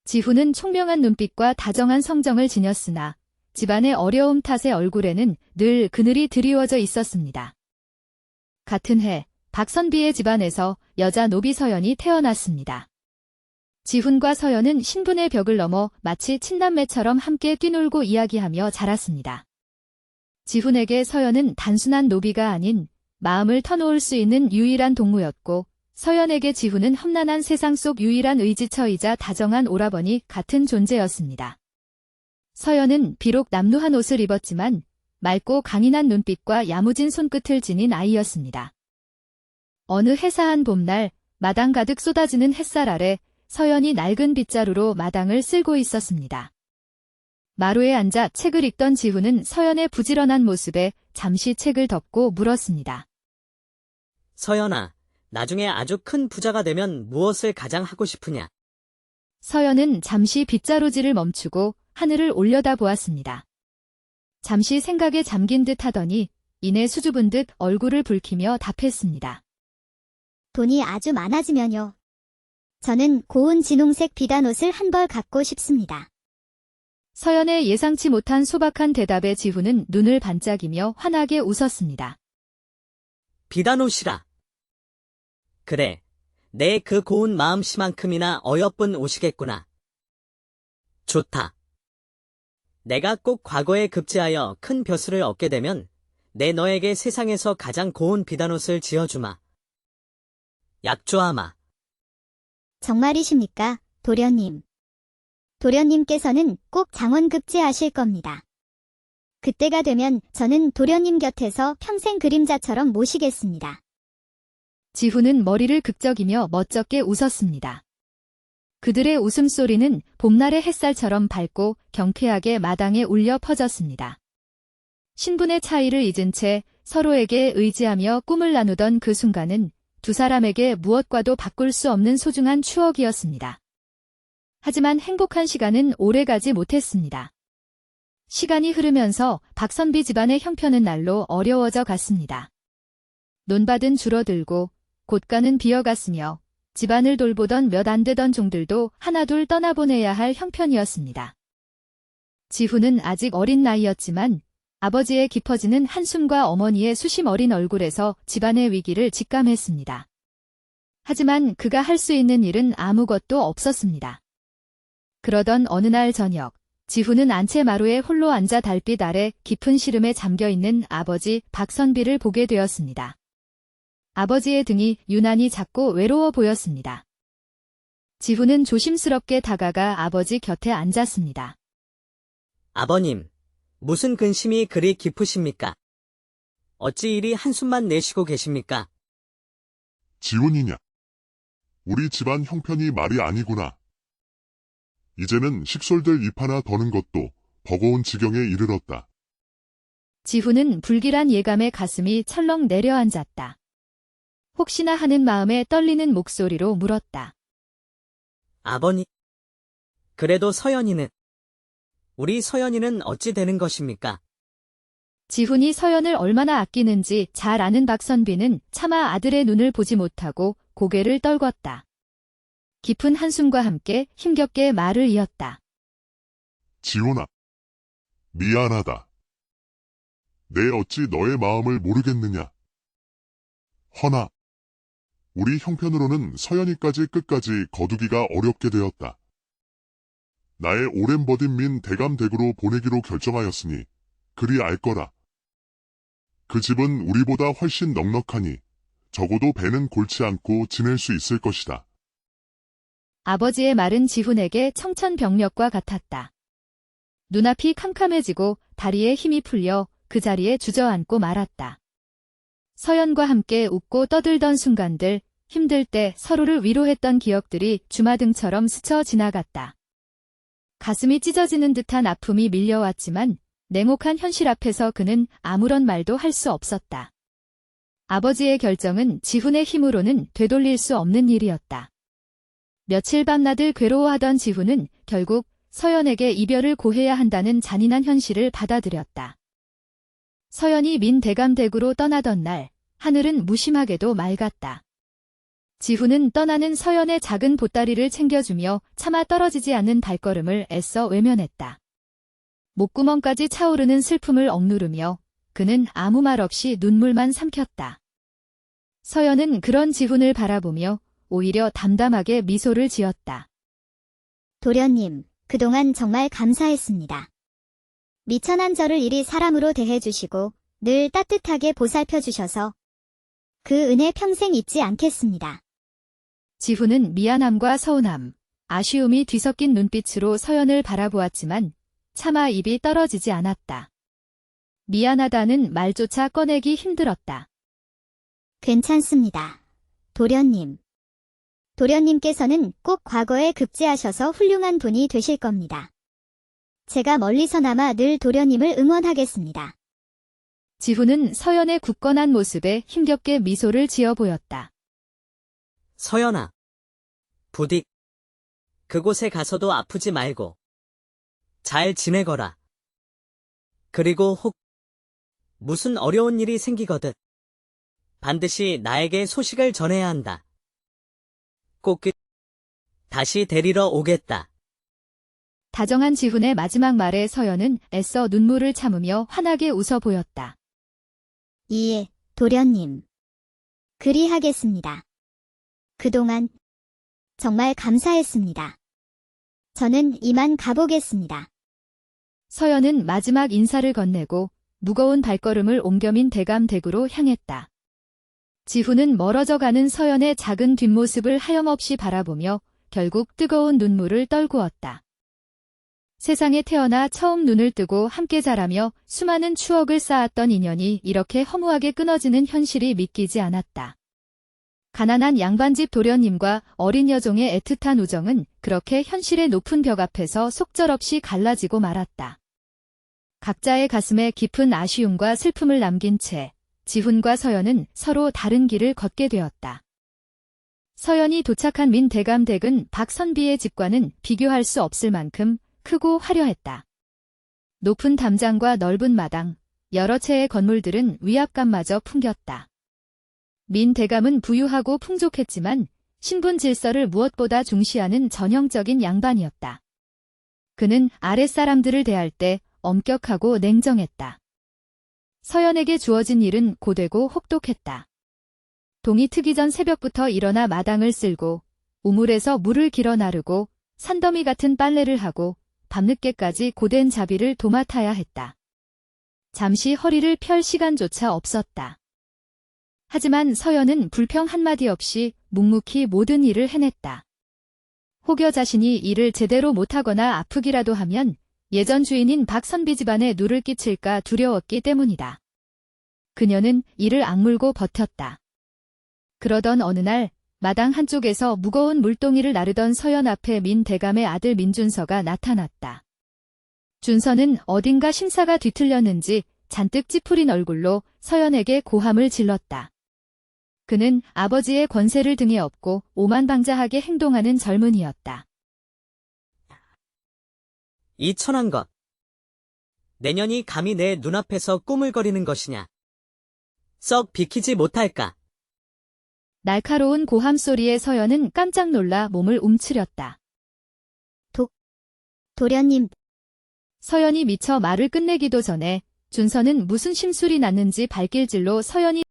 지훈은 총명한 눈빛과 다정한 성정을 지녔으나 집안의 어려움 탓에 얼굴에는 늘 그늘이 드리워져 있었습니다. 같은 해 박선비의 집안에서 여자 노비 서연이 태어났습니다. 지훈과 서연은 신분의 벽을 넘어 마치 친남매처럼 함께 뛰놀고 이야기하며 자랐습니다. 지훈에게 서연은 단순한 노비가 아닌 마음을 터놓을 수 있는 유일한 동무였고, 서연에게 지훈은 험난한 세상 속 유일한 의지처이자 다정한 오라버니 같은 존재였습니다. 서연은 비록 남루한 옷을 입었지만 맑고 강인한 눈빛과 야무진 손끝을 지닌 아이였습니다. 어느 해사한 봄날 마당 가득 쏟아지는 햇살 아래 서연이 낡은 빗자루로 마당을 쓸고 있었습니다. 마루에 앉아 책을 읽던 지훈은 서연의 부지런한 모습에 잠시 책을 덮고 물었습니다. 서연아, 나중에 아주 큰 부자가 되면 무엇을 가장 하고 싶으냐? 서연은 잠시 빗자루질을 멈추고 하늘을 올려다보았습니다. 잠시 생각에 잠긴 듯 하더니 이내 수줍은 듯 얼굴을 붉히며 답했습니다. 돈이 아주 많아지면요. 저는 고운 진홍색 비단옷을 한 벌 갖고 싶습니다. 서연의 예상치 못한 소박한 대답에 지훈은 눈을 반짝이며 환하게 웃었습니다. 비단옷이라. 그래, 내 그 고운 마음씨만큼이나 어여쁜 옷이겠구나. 좋다. 내가 꼭 과거에 급제하여 큰 벼슬을 얻게 되면 내 너에게 세상에서 가장 고운 비단옷을 지어주마. 약조하마. 정말이십니까, 도련님? 도련님께서는 꼭 장원급제하실 겁니다. 그때가 되면 저는 도련님 곁에서 평생 그림자처럼 모시겠습니다. 지훈은 머리를 극적이며 멋쩍게 웃었습니다. 그들의 웃음소리는 봄날의 햇살처럼 밝고 경쾌하게 마당에 울려 퍼졌습니다. 신분의 차이를 잊은 채 서로에게 의지하며 꿈을 나누던 그 순간은 두 사람에게 무엇과도 바꿀 수 없는 소중한 추억이었습니다. 하지만 행복한 시간은 오래가지 못했습니다. 시간이 흐르면서 박선비 집안의 형편은 날로 어려워져 갔습니다. 논밭은 줄어들고 곳간은 비어갔으며 집안을 돌보던 몇 안 되던 종들도 하나둘 떠나보내야 할 형편이었습니다. 지훈은 아직 어린 나이였지만 아버지의 깊어지는 한숨과 어머니의 수심 어린 얼굴에서 집안의 위기를 직감했습니다. 하지만 그가 할 수 있는 일은 아무것도 없었습니다. 그러던 어느 날 저녁, 지훈은 안채마루에 홀로 앉아 달빛 아래 깊은 시름에 잠겨있는 아버지 박선비를 보게 되었습니다. 아버지의 등이 유난히 작고 외로워 보였습니다. 지훈은 조심스럽게 다가가 아버지 곁에 앉았습니다. 아버님, 무슨 근심이 그리 깊으십니까? 어찌 이리 한숨만 내쉬고 계십니까? 지훈이냐? 우리 집안 형편이 말이 아니구나. 이제는 식솔들 입 하나 더는 것도 버거운 지경에 이르렀다. 지훈은 불길한 예감에 가슴이 철렁 내려앉았다. 혹시나 하는 마음에 떨리는 목소리로 물었다. 아버님, 그래도 우리 서연이는 어찌 되는 것입니까? 지훈이 서연을 얼마나 아끼는지 잘 아는 박선비는 차마 아들의 눈을 보지 못하고 고개를 떨궜다. 깊은 한숨과 함께 힘겹게 말을 이었다. 지훈아, 미안하다. 내 어찌 너의 마음을 모르겠느냐. 허나 우리 형편으로는 서연이까지 끝까지 거두기가 어렵게 되었다. 나의 오랜 버딘 민 대감댁으로 보내기로 결정하였으니 그리 알 거라. 그 집은 우리보다 훨씬 넉넉하니 적어도 배는 골치 않고 지낼 수 있을 것이다. 아버지의 말은 지훈에게 청천벽력과 같았다. 눈앞이 캄캄해지고 다리에 힘이 풀려 그 자리에 주저앉고 말았다. 서연과 함께 웃고 떠들던 순간들, 힘들 때 서로를 위로했던 기억들이 주마등처럼 스쳐 지나갔다. 가슴이 찢어지는 듯한 아픔이 밀려왔지만 냉혹한 현실 앞에서 그는 아무런 말도 할 수 없었다. 아버지의 결정은 지훈의 힘으로는 되돌릴 수 없는 일이었다. 며칠 밤낮을 괴로워하던 지훈은 결국 서연에게 이별을 고해야 한다는 잔인한 현실을 받아들였다. 서연이 민 대감댁으로 떠나던 날, 하늘은 무심하게도 맑았다. 지훈은 떠나는 서연의 작은 보따리를 챙겨주며 차마 떨어지지 않는 발걸음을 애써 외면했다. 목구멍까지 차오르는 슬픔을 억누르며 그는 아무 말 없이 눈물만 삼켰다. 서연은 그런 지훈을 바라보며 오히려 담담하게 미소를 지었다. 도련님, 그동안 정말 감사했습니다. 미천한 저를 이리 사람으로 대해주시고 늘 따뜻하게 보살펴주셔서 그 은혜 평생 잊지 않겠습니다. 지훈은 미안함과 서운함, 아쉬움이 뒤섞인 눈빛으로 서연을 바라보았지만 차마 입이 떨어지지 않았다. 미안하다는 말조차 꺼내기 힘들었다. 괜찮습니다. 도련님. 도련님께서는 꼭 과거에 급제하셔서 훌륭한 분이 되실 겁니다. 제가 멀리서나마 늘 도련님을 응원하겠습니다. 지훈은 서연의 굳건한 모습에 힘겹게 미소를 지어 보였다. 서연아. 부디 그곳에 가서도 아프지 말고 잘 지내거라. 그리고 혹 무슨 어려운 일이 생기거든 반드시 나에게 소식을 전해야 한다. 꼭 다시 데리러 오겠다. 다정한 지훈의 마지막 말에 서연은 애써 눈물을 참으며 환하게 웃어 보였다. 예, 도련님. 그리하겠습니다. 그동안 정말 감사했습니다. 저는 이만 가보겠습니다. 서연은 마지막 인사를 건네고 무거운 발걸음을 옮겨민 대감댁으로 향했다. 지훈은 멀어져 가는 서연의 작은 뒷모습을 하염없이 바라보며 결국 뜨거운 눈물을 떨구었다. 세상에 태어나 처음 눈을 뜨고 함께 자라며 수많은 추억을 쌓았던 인연이 이렇게 허무하게 끊어지는 현실이 믿기지 않았다. 가난한 양반집 도련님과 어린 여종의 애틋한 우정은 그렇게 현실의 높은 벽 앞에서 속절없이 갈라지고 말았다. 각자의 가슴에 깊은 아쉬움과 슬픔을 남긴 채 지훈과 서연은 서로 다른 길을 걷게 되었다. 서연이 도착한 민 대감댁은 박선비의 집과는 비교할 수 없을 만큼 크고 화려했다. 높은 담장과 넓은 마당, 여러 채의 건물들은 위압감마저 풍겼다. 민 대감은 부유하고 풍족했지만 신분 질서를 무엇보다 중시하는 전형적인 양반이었다. 그는 아랫사람들을 대할 때 엄격하고 냉정했다. 서연에게 주어진 일은 고되고 혹독했다. 동이 트기 전 새벽부터 일어나 마당을 쓸고 우물에서 물을 길어 나르고 산더미 같은 빨래를 하고 밤늦게까지 고된 자비를 도맡아야 했다. 잠시 허리를 펼 시간조차 없었다. 하지만 서연은 불평 한마디 없이 묵묵히 모든 일을 해냈다. 혹여 자신이 일을 제대로 못하거나 아프기라도 하면 예전 주인인 박선비 집안에 누를 끼칠까 두려웠기 때문이다. 그녀는 이를 악물고 버텼다. 그러던 어느 날 마당 한쪽에서 무거운 물동이를 나르던 서연 앞에 민 대감의 아들 민준서가 나타났다. 준서는 어딘가 심사가 뒤틀렸는지 잔뜩 찌푸린 얼굴로 서연에게 고함을 질렀다. 그는 아버지의 권세를 등에 업고 오만방자하게 행동하는 젊은이였다. 이 천한 것. 내년이 감히 내 눈앞에서 꾸물거리는 것이냐. 썩 비키지 못할까. 날카로운 고함 소리에 서연은 깜짝 놀라 몸을 움츠렸다. 도련님, 서연이 미처 말을 끝내기도 전에 준서는 무슨 심술이 났는지 발길질로 서연이